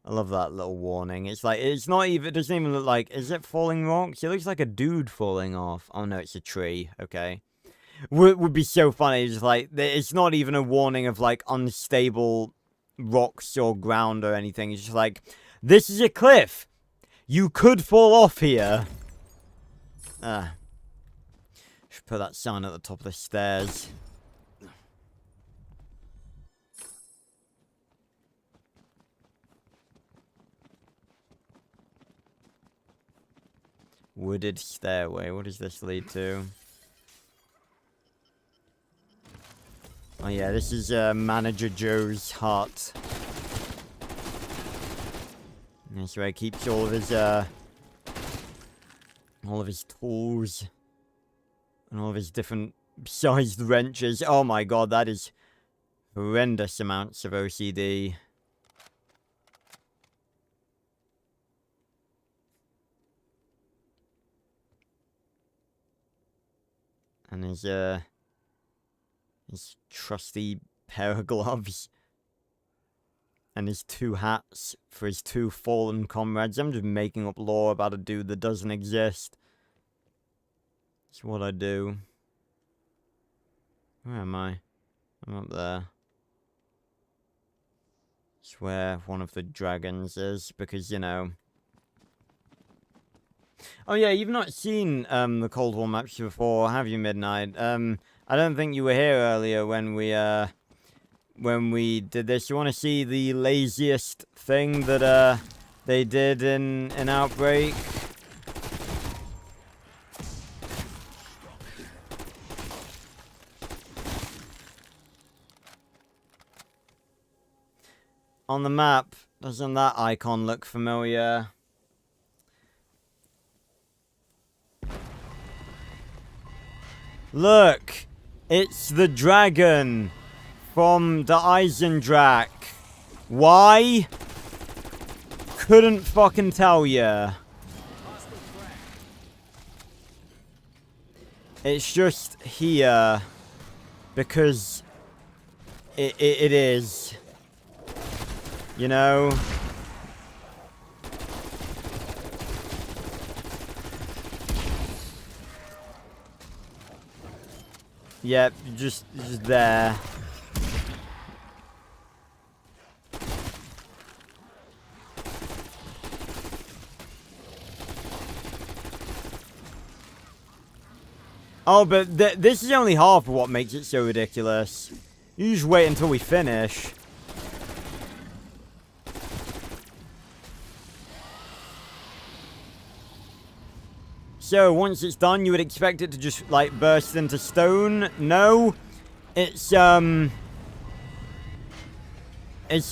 I love that little warning. It's like, it's not even, it doesn't even look like, is it falling rocks? It looks like a dude falling off. Oh no, it's a tree. Okay. Would be so funny. It's like, it's not even a warning of like unstable rocks or ground or anything. It's just like, this is a cliff. You could fall off here. Should put that sign at the top of the stairs. Wooded stairway. What does this lead to? Oh yeah, this is Manager Joe's hut. That's where he keeps all of his tools and all of his different sized wrenches. Oh my god, that is horrendous amounts of OCD. And his trusty pair of gloves. And his 2 hats for his 2 fallen comrades. I'm just making up lore about a dude that doesn't exist. It's what I do. Where am I? I'm up there. It's where one of the dragons is, because, you know... Oh yeah, you've not seen the Cold War maps before, have you, Midnight? I don't think you were here earlier when we did this. You want to see the laziest thing that they did in Outbreak? On the map, doesn't that icon look familiar? Look! It's the dragon from the Eisendrache. Why? Couldn't fucking tell ya. It's just here because it is. You know? Yep, just there. Oh, but this is only half of what makes it so ridiculous. You just wait until we finish. So, once it's done, you would expect it to just, like, burst into stone? No. It's a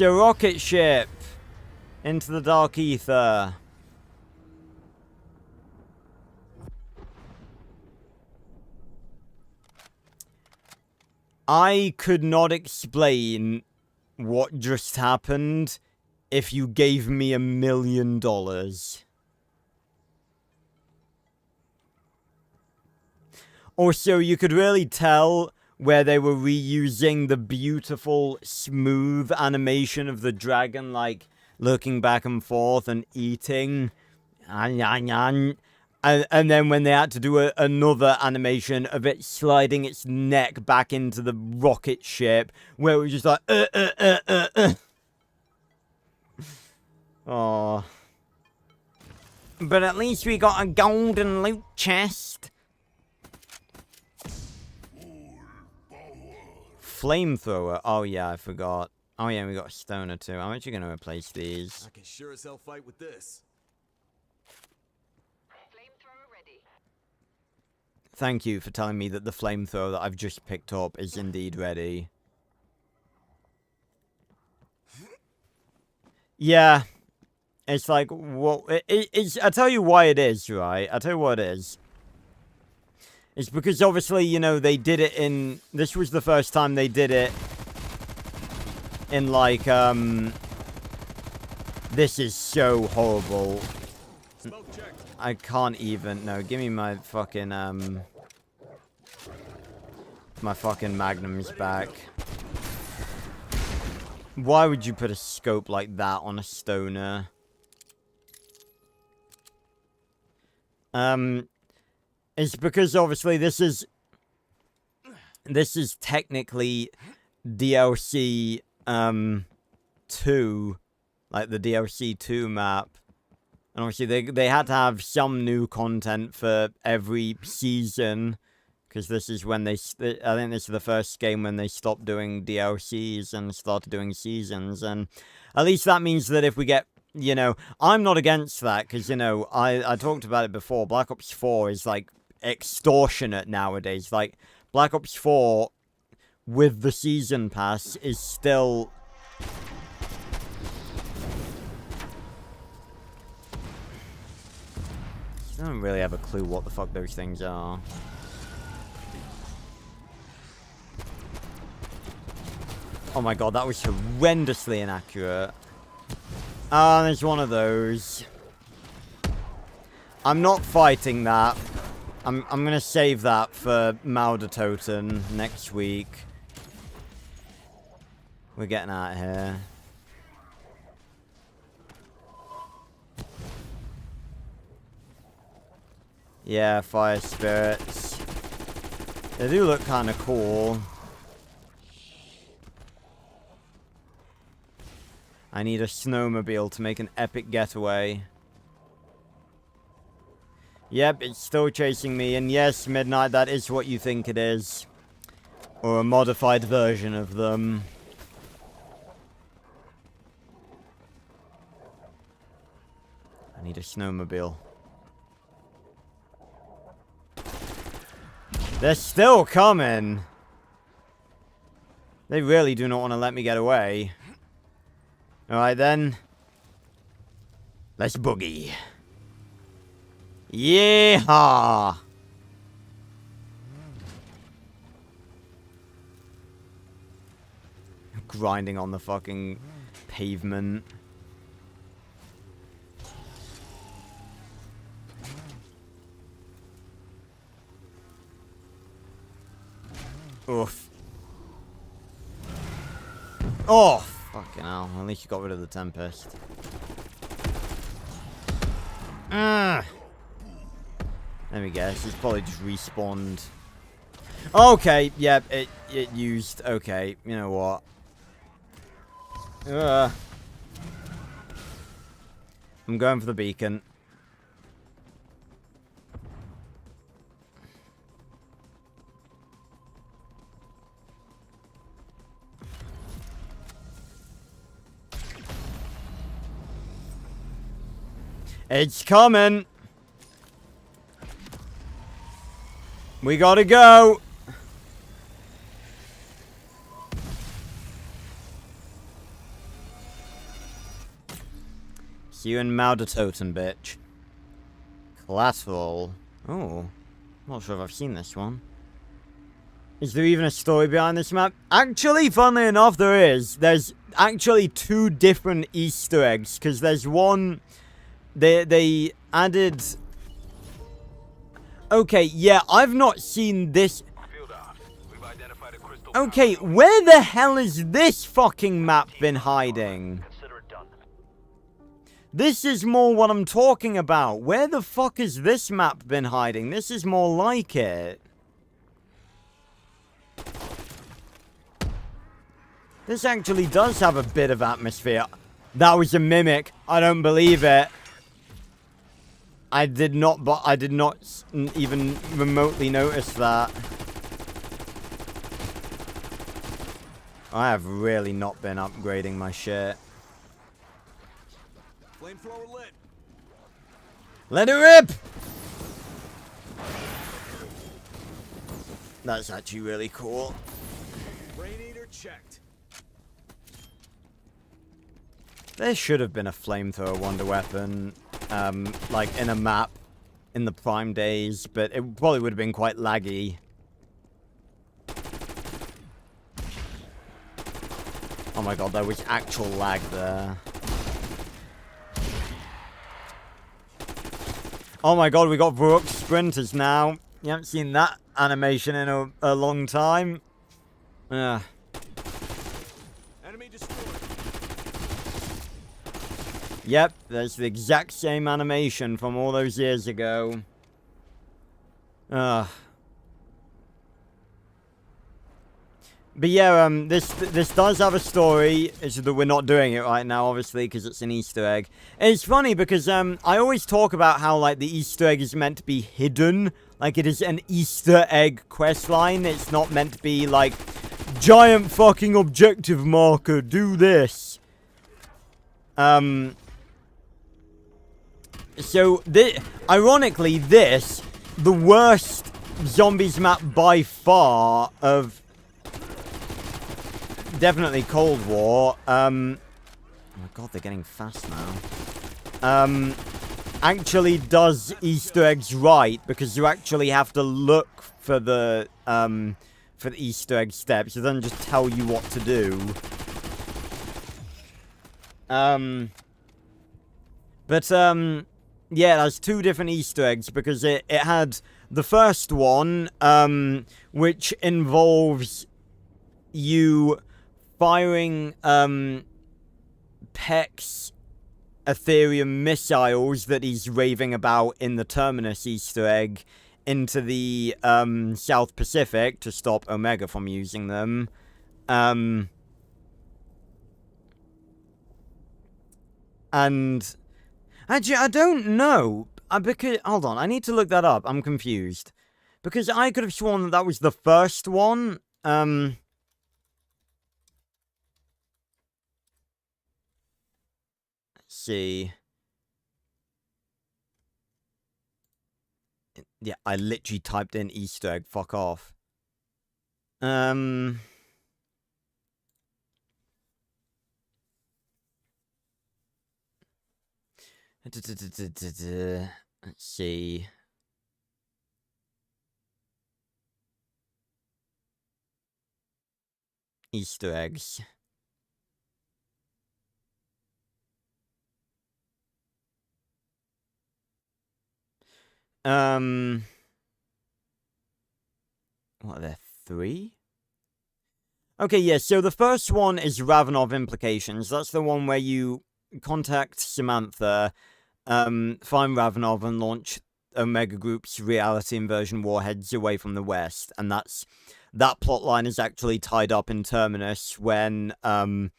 rocket ship into the dark ether. I could not explain what just happened if you gave me $1 million. Also, you could really tell where they were reusing the beautiful, smooth animation of the dragon, like, looking back and forth and eating. And then when they had to do another animation of it sliding its neck back into the rocket ship, where it was just like, Oh. But at least we got a golden loot chest. Flamethrower. Oh yeah, I forgot. Oh yeah, we got a stoner too. How much are you gonna replace these? I can sure as hell fight with this. Flamethrower ready. Thank you for telling me that the flamethrower that I've just picked up is indeed ready. Yeah. It's like, what? It's, I tell you why it is, right? I tell you what it is. It's because obviously, you know, they did it in... This was the first time they did it in, like, This is so horrible. I can't even... No, give me my fucking, my fucking magnums back. Why would you put a scope like that on a stoner? It's because obviously this is technically DLC 2, like the DLC 2 map, and obviously they had to have some new content for every season, because this is when I think this is the first game when they stopped doing DLCs and started doing seasons, and at least that means that if we get, you know, I'm not against that, because, you know, I talked about it before, Black Ops 4 is, like, extortionate nowadays. Like, Black Ops 4 with the season pass is still... I don't really have a clue what the fuck those things are. Oh my god, that was horrendously inaccurate. Ah, there's one of those. I'm not fighting that. I'm gonna save that for Maudertoten next week. We're getting out of here. Yeah, fire spirits. They do look kind of cool. I need a snowmobile to make an epic getaway. Yep, it's still chasing me, and yes, Midnight, that is what you think it is. Or a modified version of them. I need a snowmobile. They're still coming! They really do not want to let me get away. Alright then. Let's boogie. Yeehaw! Grinding on the fucking pavement. Oof. Oh, fucking hell. At least you got rid of the Tempest. Let me guess. It's probably just respawned. Okay, yep, it used. Okay, you know what? I'm going for the beacon. It's coming. We gotta go. See you in Maudertoten, bitch. Collateral. Oh. Not sure if I've seen this one. Is there even a story behind this map? Actually, funnily enough, there is. There's actually 2 different Easter eggs. Because there's one... They added... Okay, yeah, I've not seen this... Okay, where the hell is this fucking map been hiding? This is more what I'm talking about. Where the fuck has this map been hiding? This is more like it. This actually does have a bit of atmosphere. That was a mimic. I don't believe it. I did not even remotely notice that. I have really not been upgrading my shit. Flamethrower lit. Let it rip! That's actually really cool. Brain eater checked. There should have been a flamethrower wonder weapon, like in a map in the Prime days, but it probably would have been quite laggy. Oh my god, there was actual lag there. Oh my god, we got Varrock sprinters now. You haven't seen that animation in a long time. Enemy destroyed. Yep, there's the exact same animation from all those years ago. But yeah, this does have a story. It's just that we're not doing it right now, obviously, because it's an Easter egg. And it's funny because I always talk about how like the Easter egg is meant to be hidden, like it is an Easter egg questline. It's not meant to be like giant fucking objective marker. Do this. So ironically, the worst zombies map by far of definitely Cold War. Oh my god, they're getting fast now. Actually does Easter eggs right, because you actually have to look for the Easter egg steps. It doesn't just tell you what to do. Yeah, there's two different Easter eggs, because it had the first one, which involves you firing, Peck's Ethereum missiles that he's raving about in the Terminus Easter egg into the, South Pacific to stop Omega from using them. And actually, I don't know. Because, hold on, I need to look that up. I'm confused. Because I could have sworn that that was the first one. Let's see. Yeah, I literally typed in Easter egg. Fuck off. Let's see. Easter eggs. What are there? 3? Okay, yeah, so the first one is Ravenov Implications. That's the one where you contact Samantha, find Ravenov, and launch Omega Group's reality inversion warheads away from the West. And that plotline is actually tied up in Terminus when Dr.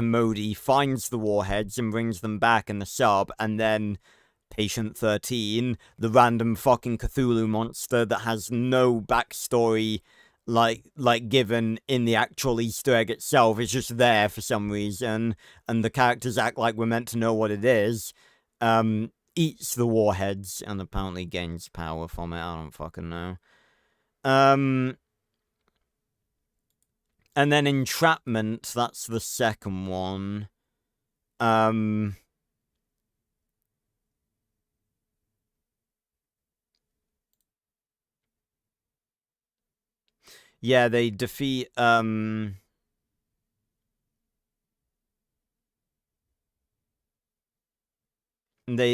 Modi finds the warheads and brings them back in the sub, and then Patient 13, the random fucking Cthulhu monster that has no backstory like given in the actual Easter egg itself, is just there for some reason, and the characters act like we're meant to know what it is, eats the warheads and apparently gains power from it. I don't fucking know. And then Entrapment, that's the second one. Yeah, they defeat, they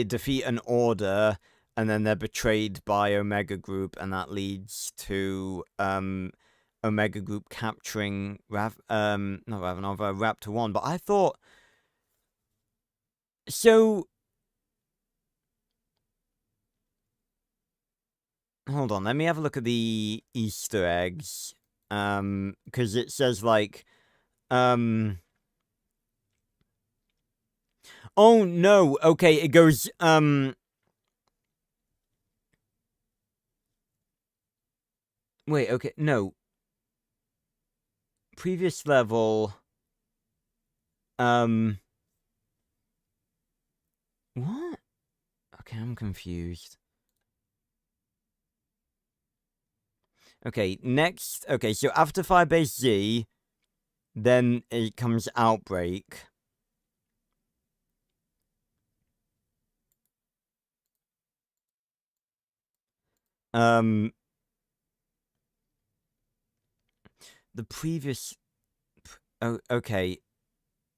defeat an order, and then they're betrayed by Omega Group, and that leads to, Omega Group capturing not Ravenov, Raptor 1, but I thought... So... Hold on, let me have a look at the Easter eggs, because it says, like, oh, no, okay, it goes, wait, okay, no. Previous level, what? Okay, I'm confused. Okay, next, okay, so after Firebase Z, then it comes Outbreak. The previous... Oh, okay.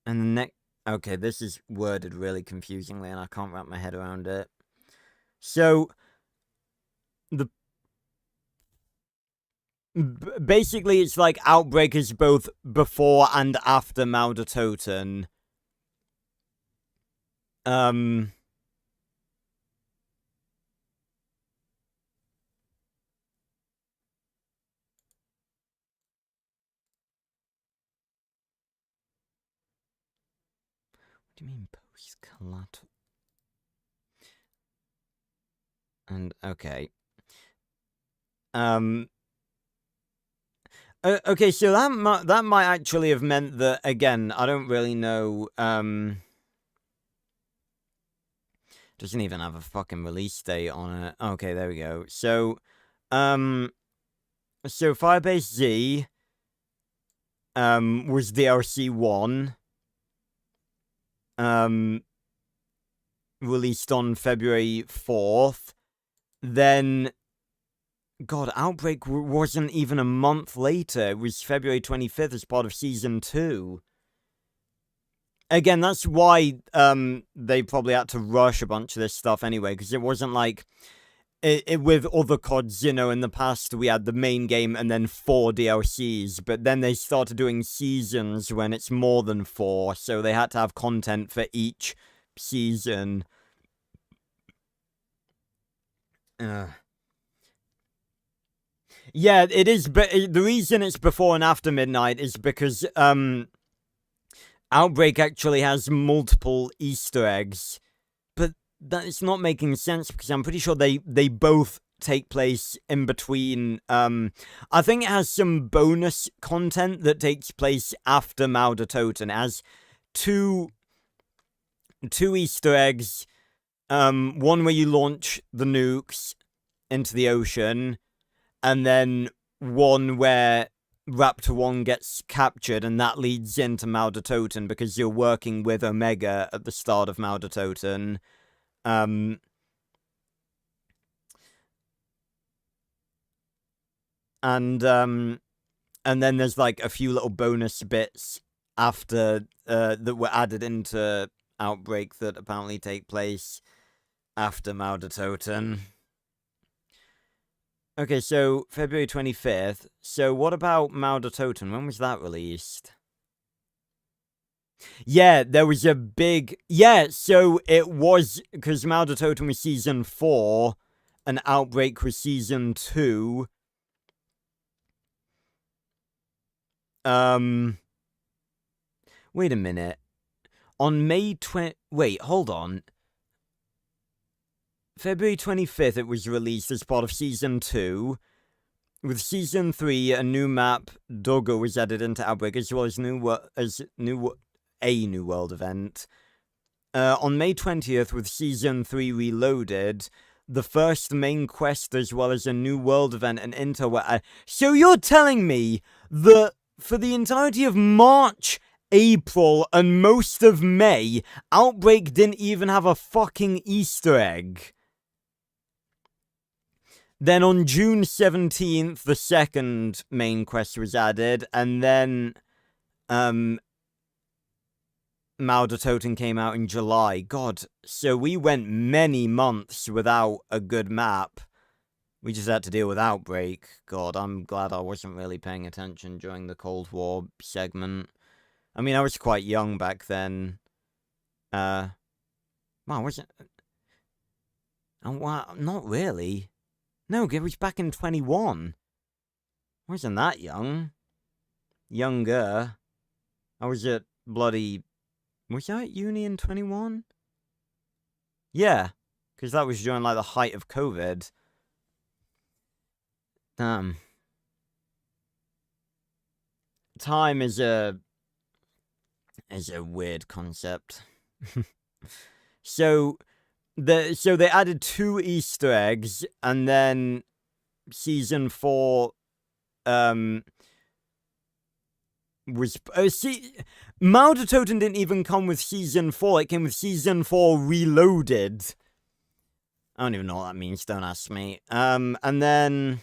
And the next... Okay, this is worded really confusingly, and I can't wrap my head around it. So... Basically, it's like Outbreak is both before and after Maudertoten. What do you mean post-collateral? And, okay. Okay, so that might actually have meant that, again, I don't really know, doesn't even have a fucking release date on it. Okay, there we go. So Firebase Z, was DLC 1. Released on February 4th. Then, God, Outbreak wasn't even a month later. It was February 25th as part of Season 2. Again, that's why they probably had to rush a bunch of this stuff anyway, because it wasn't like... with other CODs, you know, in the past we had the main game and then 4 DLCs, but then they started doing seasons when it's more than 4, so they had to have content for each season. Yeah, it is, but the reason it's before and after midnight is because, Outbreak actually has multiple Easter eggs, but that is not making sense because I'm pretty sure they both take place in between. I think it has some bonus content that takes place after Maudertoten. It has two Easter eggs. One where you launch the nukes into the ocean, and then one where Raptor 1 gets captured, and that leads into Maudertoten because you're working with Omega at the start of Maudertoten. And then there's like a few little bonus bits after that were added into Outbreak that apparently take place after Maudertoten. Okay, so February 25th. So what about Maudertoten? When was that released? Yeah, there was a big... Yeah, so it was... Because Maudertoten was Season 4, and Outbreak was Season 2. Wait a minute. On May 20... Wait, hold on. February 25th it was released as part of Season 2. With Season 3, a new map, Doggo, was added into Outbreak, as well as a new world event. On May 20th, with Season 3 Reloaded, the first main quest, as well as a new world event and intel were added. So you're telling me that for the entirety of March, April, and most of May, Outbreak didn't even have a fucking Easter egg? Then on June 17th, the second main quest was added, and then, Maudertoten came out in July. God, so we went many months without a good map. We just had to deal with Outbreak. God, I'm glad I wasn't really paying attention during the Cold War segment. I mean, I was quite young back then. Well, wasn't... Oh, wow, not really. No, it was back in 21. I wasn't that young. Younger. I was at bloody... Was I at uni in 21? Yeah, because that was during, like, the height of COVID. Damn. Time is a weird concept. So they added 2 Easter eggs, and then Season 4 was... Maudertoten didn't even come with Season 4, it came with Season 4 Reloaded. I don't even know what that means, don't ask me. And then...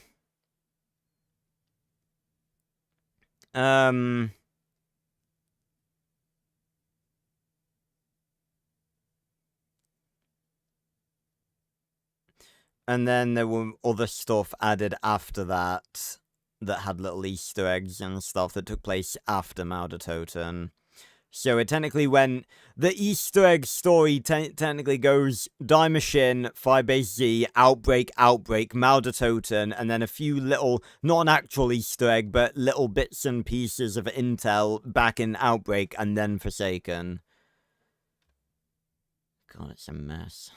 And then there were other stuff added after that had little Easter eggs and stuff that took place after Maudertoten. So it technically went... The Easter egg story technically goes Die Machine, Firebase Z, Outbreak, Maudertoten, and then a few little... Not an actual Easter egg, but little bits and pieces of intel back in Outbreak, and then Forsaken. God, it's a mess.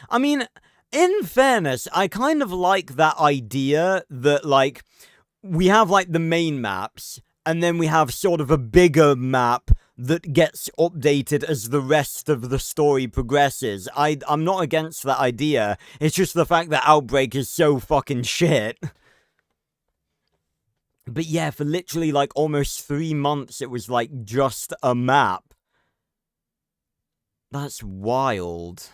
I mean... In fairness, I kind of like that idea that, like, we have, like, the main maps, and then we have sort of a bigger map that gets updated as the rest of the story progresses. I'm not against that idea. It's just the fact that Outbreak is so fucking shit. But yeah, for literally like almost 3 months, it was like just a map. That's wild.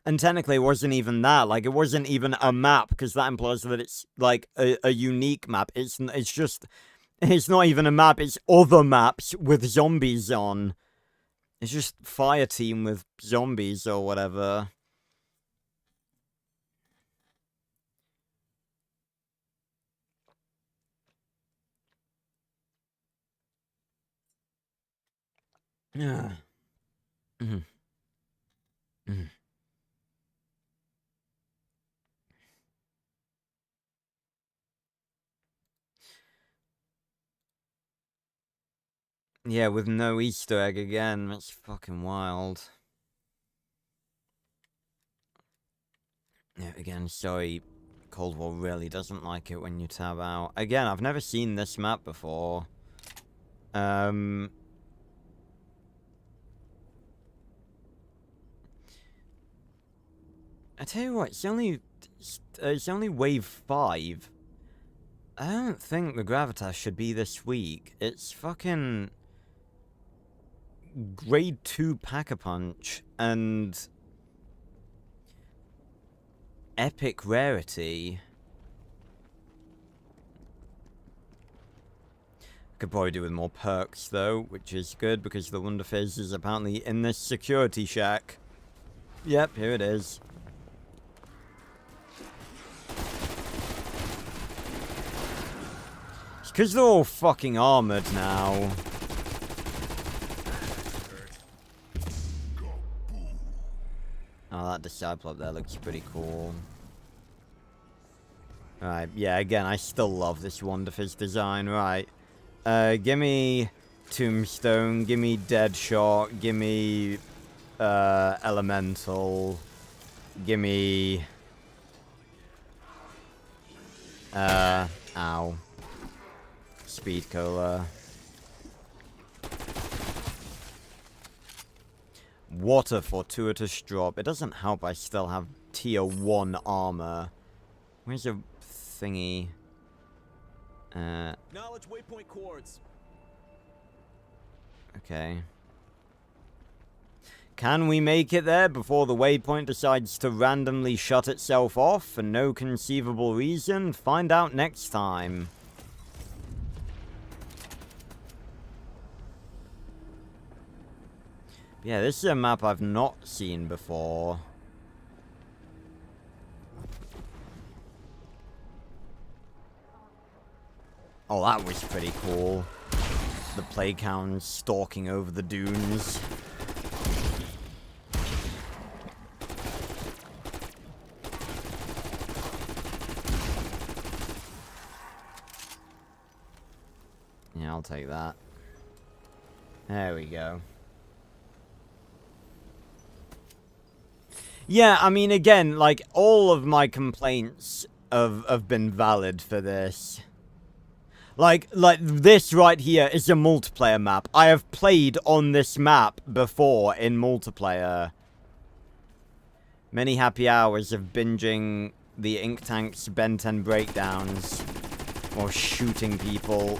And technically, it wasn't even that. Like, it wasn't even a map, because that implies that it's like a unique map. It's just, it's not even a map. It's other maps with zombies on. It's just fire team with zombies or whatever. Yeah. Yeah, with no Easter egg again. That's fucking wild. Yeah, again, sorry. Cold War really doesn't like it when you tab out. Again, I've never seen this map before. I tell you what, it's only wave 5. I don't think the Gravitas should be this week. It's fucking grade 2 Pack-a-Punch and epic rarity. Could probably do with more perks though, which is good because the Wonder Fizz is apparently in this security shack. Yep, here it is. It's because they're all fucking armored now. Oh, that Disciple up there looks pretty cool. Right, yeah, again, I still love this Wonder Fizz design, right. Gimme Tombstone, gimme Deadshot, gimme, Elemental, gimme, ow. Speed Cola. What a fortuitous drop. It doesn't help I still have tier 1 armor. Where's your thingy? Knowledge waypoint coords. Okay. Can we make it there before the waypoint decides to randomly shut itself off for no conceivable reason? Find out next time. Yeah, this is a map I've not seen before. Oh, that was pretty cool. The plague hounds stalking over the dunes. Yeah, I'll take that. There we go. Yeah, I mean, again, like, all of my complaints have been valid for this. Like, this right here is a multiplayer map. I have played on this map before in multiplayer. Many happy hours of binging the Ink Tank's Ben 10 breakdowns. Or shooting people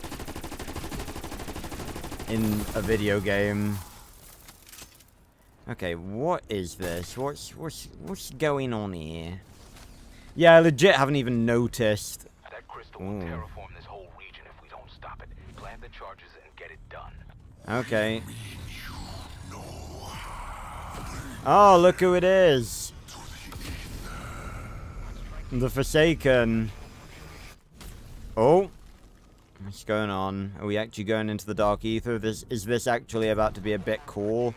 in a video game. Okay, what is this? What's going on here? Yeah, I legit haven't even noticed. That crystal will terraform this whole region if we don't stop it. Plant the charges and get it done. Okay. Oh, look who it is. The Forsaken. Oh. What's going on? Are we actually going into the Dark Ether? Is this actually about to be a bit cool?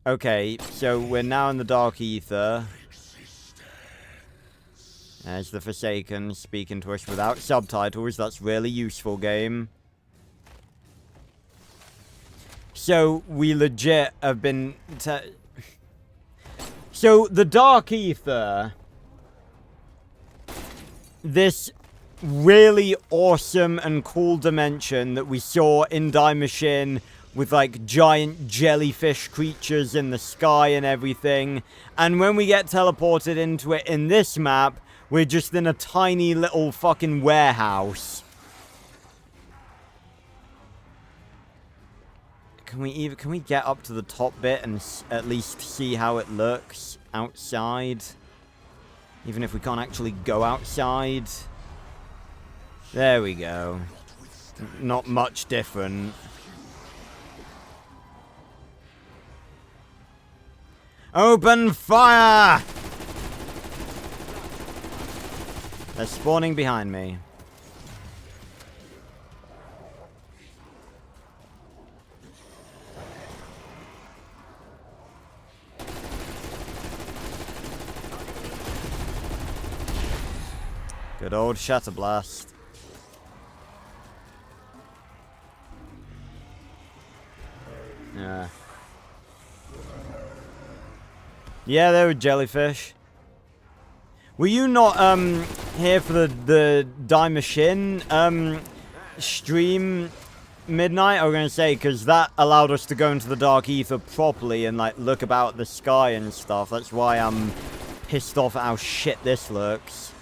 Okay, so we're now in the Dark Ether. There's the Forsaken speaking to us without subtitles. That's really useful, game. So, we legit have been... So, the Dark Ether... This really awesome and cool dimension that we saw in Die Machine with like giant jellyfish creatures in the sky and everything. And when we get teleported into it in this map, we're just in a tiny little fucking warehouse. Can we get up to the top bit and at least see how it looks outside? Even if we can't actually go outside. There we go. Not much different. Open fire! They're spawning behind me. Good old Shatterblast. Yeah. Yeah, they were jellyfish. Were you not here for the Die Machine stream midnight? I was gonna say, because that allowed us to go into the Dark Ether properly and like look about the sky and stuff. That's why I'm pissed off at how shit this looks.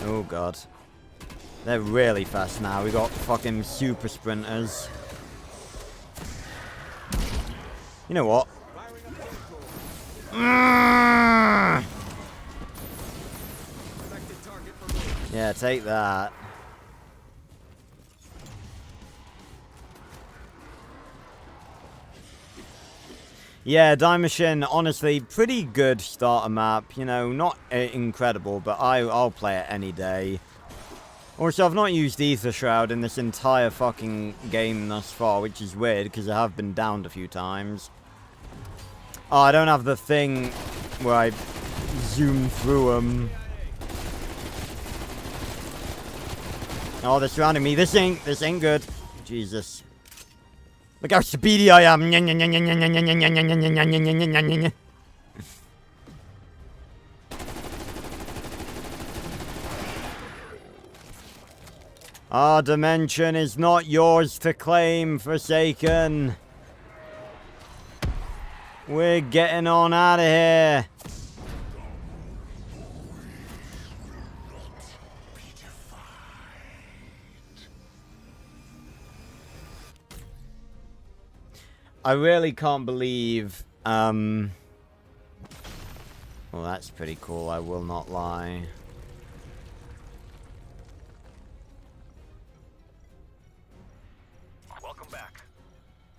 Oh god. They're really fast now. We got fucking super sprinters. You know what? Yeah, take that. Yeah, Die Machine, honestly, pretty good starter map. You know, not incredible, but I'll play it any day. Also, I've not used Ether Shroud in this entire fucking game thus far, which is weird, because I have been downed a few times. Oh, I don't have the thing where I zoom through them. Oh, they're surrounding me. This ain't good. Jesus. Look how speedy I am. Our dimension is not yours to claim, Forsaken. We're getting on out of here. I really can't believe, well, that's pretty cool, I will not lie. Welcome back.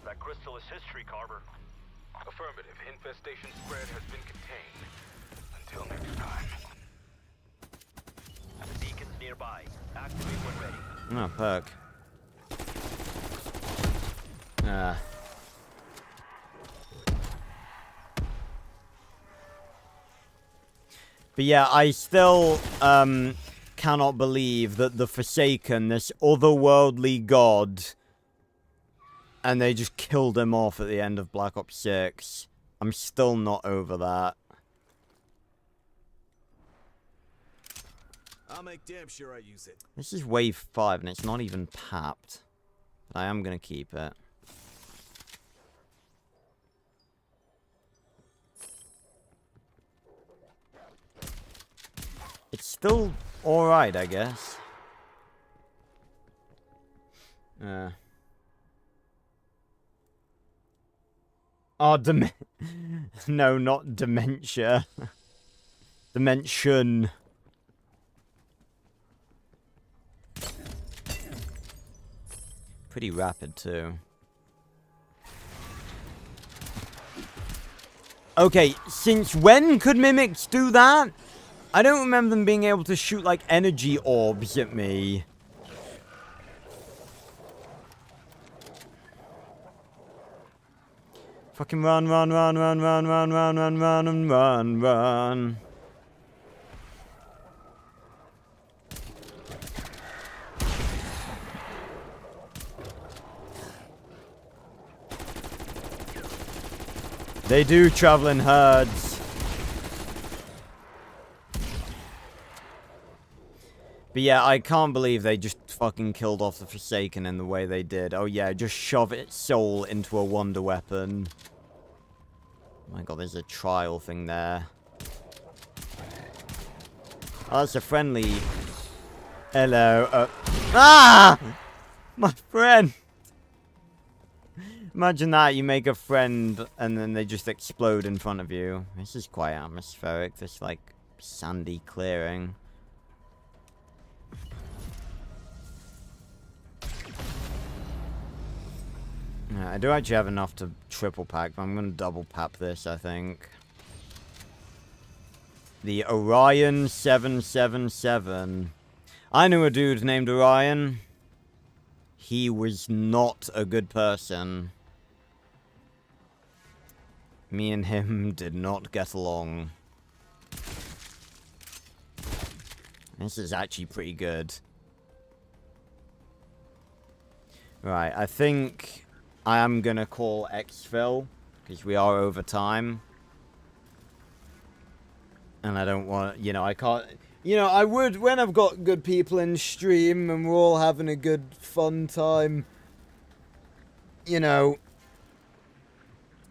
That crystal is history, Carver. Affirmative. Infestation spread has been contained. Until next time. The beacon's nearby. Activate when ready. Oh, perk. But yeah, I still cannot believe that the Forsaken, this otherworldly god, and they just killed him off at the end of Black Ops 6. I'm still not over that. I'll make damn sure I use it. This is wave 5 and it's not even papped. But I am going to keep it. It's still alright, I guess. Oh, no, not dementia. Dimension. Pretty rapid, too. Okay, since when could mimics do that? I don't remember them being able to shoot, like, energy orbs at me. Fucking run, run, run, run, run, run, run, run, run, and run, run. They do travel in herds. But yeah, I can't believe they just fucking killed off the Forsaken in the way they did. Oh yeah, just shove its soul into a wonder weapon. Oh my god, there's a trial thing there. Oh, that's a friendly... Hello. Ah! My friend! Imagine that, you make a friend and then they just explode in front of you. This is quite atmospheric, this like sandy clearing. Yeah, I do actually have enough to triple pack, but I'm going to double pap this, I think. The Orion 777. I knew a dude named Orion. He was not a good person. Me and him did not get along. This is actually pretty good. Right, I think I am gonna call exfil, because we are over time. And I don't want, you know, I can't, you know, I would, when I've got good people in stream and we're all having a good fun time, you know,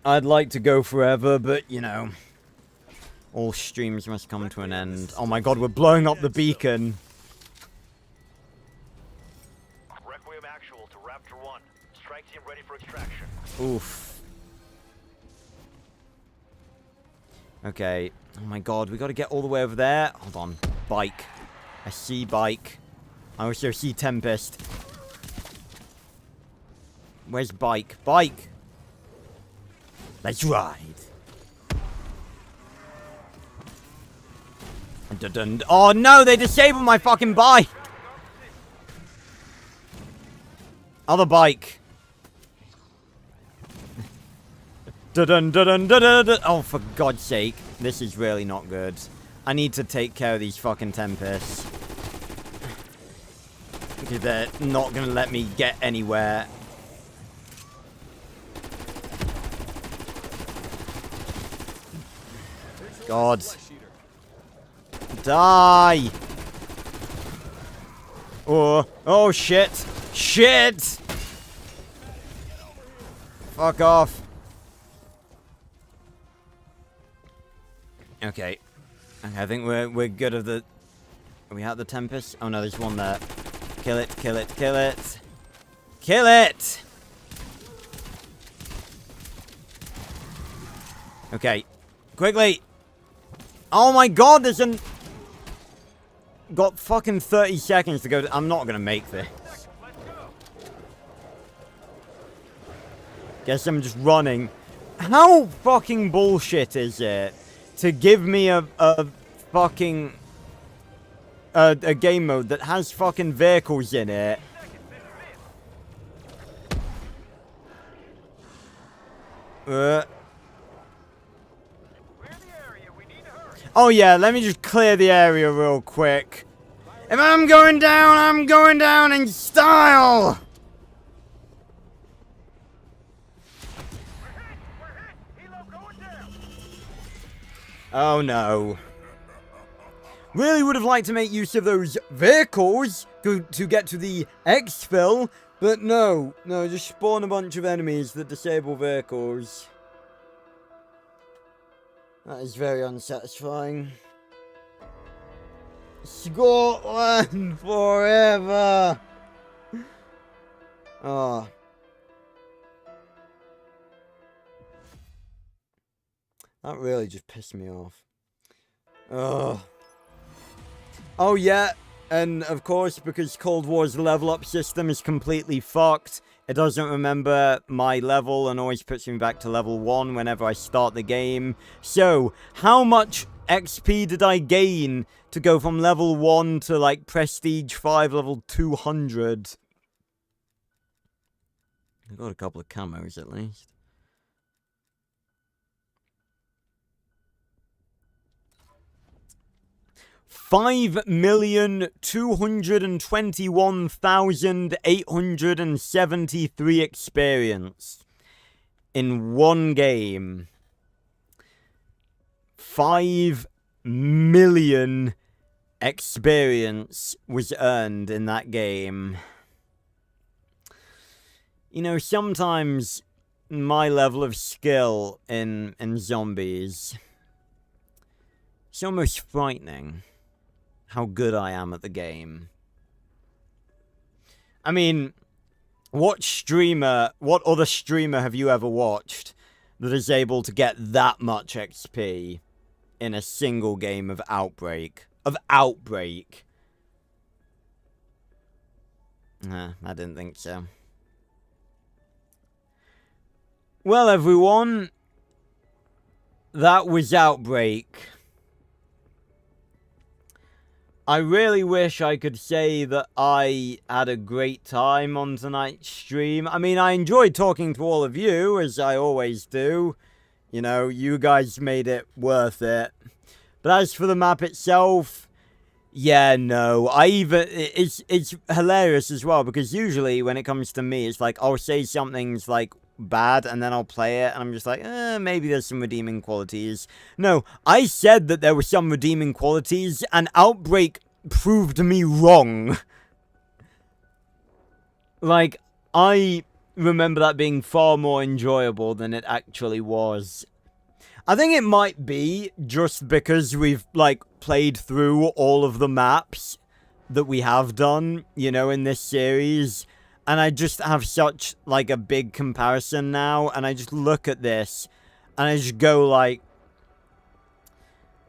I'd like to go forever, but, you know, all streams must come to an end. Oh my god, we're blowing up the beacon. Requiem actual to Raptor 1. Strike team ready for extraction. Oof. Okay. Oh my god, we gotta get all the way over there. Hold on. Bike. I see bike. I also see Tempest. Where's bike? Bike! Let's ride. Dun-dun. Oh no, they disabled my fucking bike! Other bike. Dun-dun, dun-dun, dun-dun, dun. Oh, for God's sake. This is really not good. I need to take care of these fucking Tempests. Because they're not gonna let me get anywhere. God. Die! Oh, oh shit! Shit! Fuck off. Okay. Okay, I think we're good of the... Are we out the Tempest? Oh no, there's one there. Kill it, kill it, kill it! Kill it! Okay. Quickly! Oh my god, there's an... Got fucking 30 seconds to go. I'm not gonna make this. Guess I'm just running. How fucking bullshit is it to give me a fucking... a game mode that has fucking vehicles in it? Oh yeah, let me just clear the area real quick. If I'm going down in style! Oh no. Really would have liked to make use of those vehicles to get to the exfil, but no. No, just spawn a bunch of enemies that disable vehicles. That is very unsatisfying. Scotland forever! Oh. That really just pissed me off. Oh. Oh yeah, and of course, because Cold War's level up system is completely fucked, it doesn't remember my level and always puts me back to level 1 whenever I start the game. So, how much XP did I gain to go from level 1 to like Prestige 5 level 200? I got a couple of camos at least. $5,221,873 experience in one game. 5 million experience was earned in that game. You know, sometimes my level of skill in zombies, it's almost frightening how good I am at the game. I mean, what other streamer have you ever watched that is able to get that much XP in a single game of Outbreak? I didn't think so. Well, everyone, that was Outbreak. I really wish I could say that I had a great time on tonight's stream. I mean, I enjoyed talking to all of you, as I always do. You know, you guys made it worth it. But as for the map itself, yeah, no. It's hilarious as well, because usually when it comes to me, it's like, I'll say something's like bad, and then I'll play it, and I'm just like, maybe there's some redeeming qualities. No, I said that there were some redeeming qualities, and Outbreak proved me wrong. Like, I remember that being far more enjoyable than it actually was. I think it might be just because we've, like, played through all of the maps that we have done, you know, in this series. And I just have such, like, a big comparison now. And I just look at this. And I just go, like,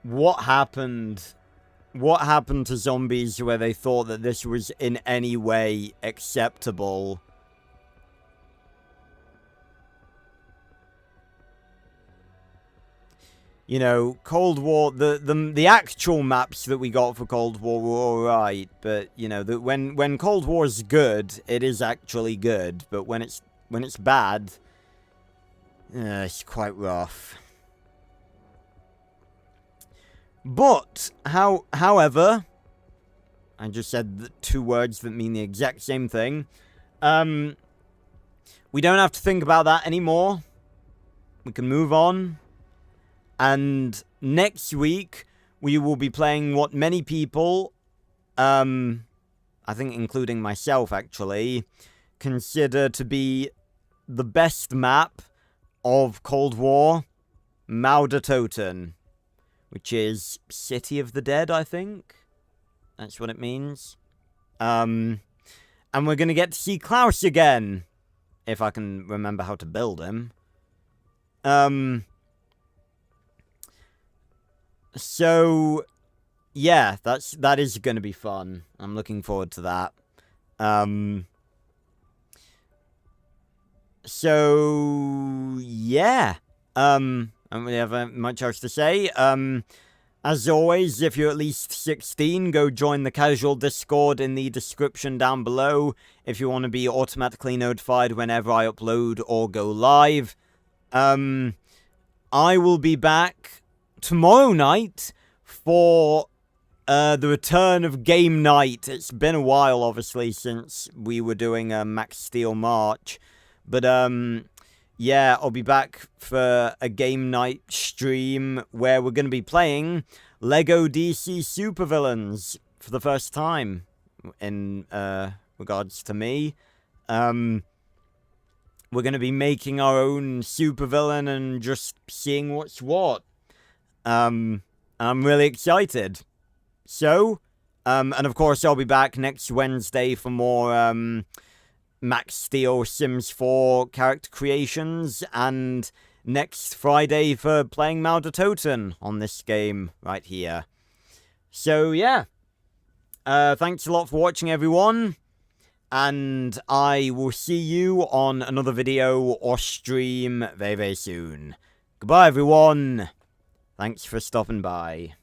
what happened? What happened to zombies where they thought that this was in any way acceptable? You know, Cold War, the actual maps that we got for Cold War were alright, but, you know, when Cold War's good, it is actually good, but when it's bad, it's quite rough. But, however, I just said the 2 words that mean the exact same thing. We don't have to think about that anymore. We can move on. And next week, we will be playing what many people, I think including myself actually, consider to be the best map of Cold War, Maudertoten, which is City of the Dead, I think. That's what it means. And we're going to get to see Klaus again, if I can remember how to build him. So, yeah, that is going to be fun. I'm looking forward to that. So, yeah. I don't really have much else to say. As always, if you're at least 16, go join the casual Discord in the description down below if you want to be automatically notified whenever I upload or go live. I will be back tomorrow night for the return of game night. It's been a while, obviously, since we were doing a Max Steel March. But, yeah, I'll be back for a game night stream where we're going to be playing LEGO DC Supervillains for the first time in regards to me. We're going to be making our own supervillain and just seeing what's what. I'm really excited. So, and of course I'll be back next Wednesday for more, Max Steel Sims 4 character creations, and next Friday for playing Maudertoten on this game right here. So, yeah. Thanks a lot for watching, everyone. And I will see you on another video or stream very, very soon. Goodbye, everyone. Thanks for stopping by.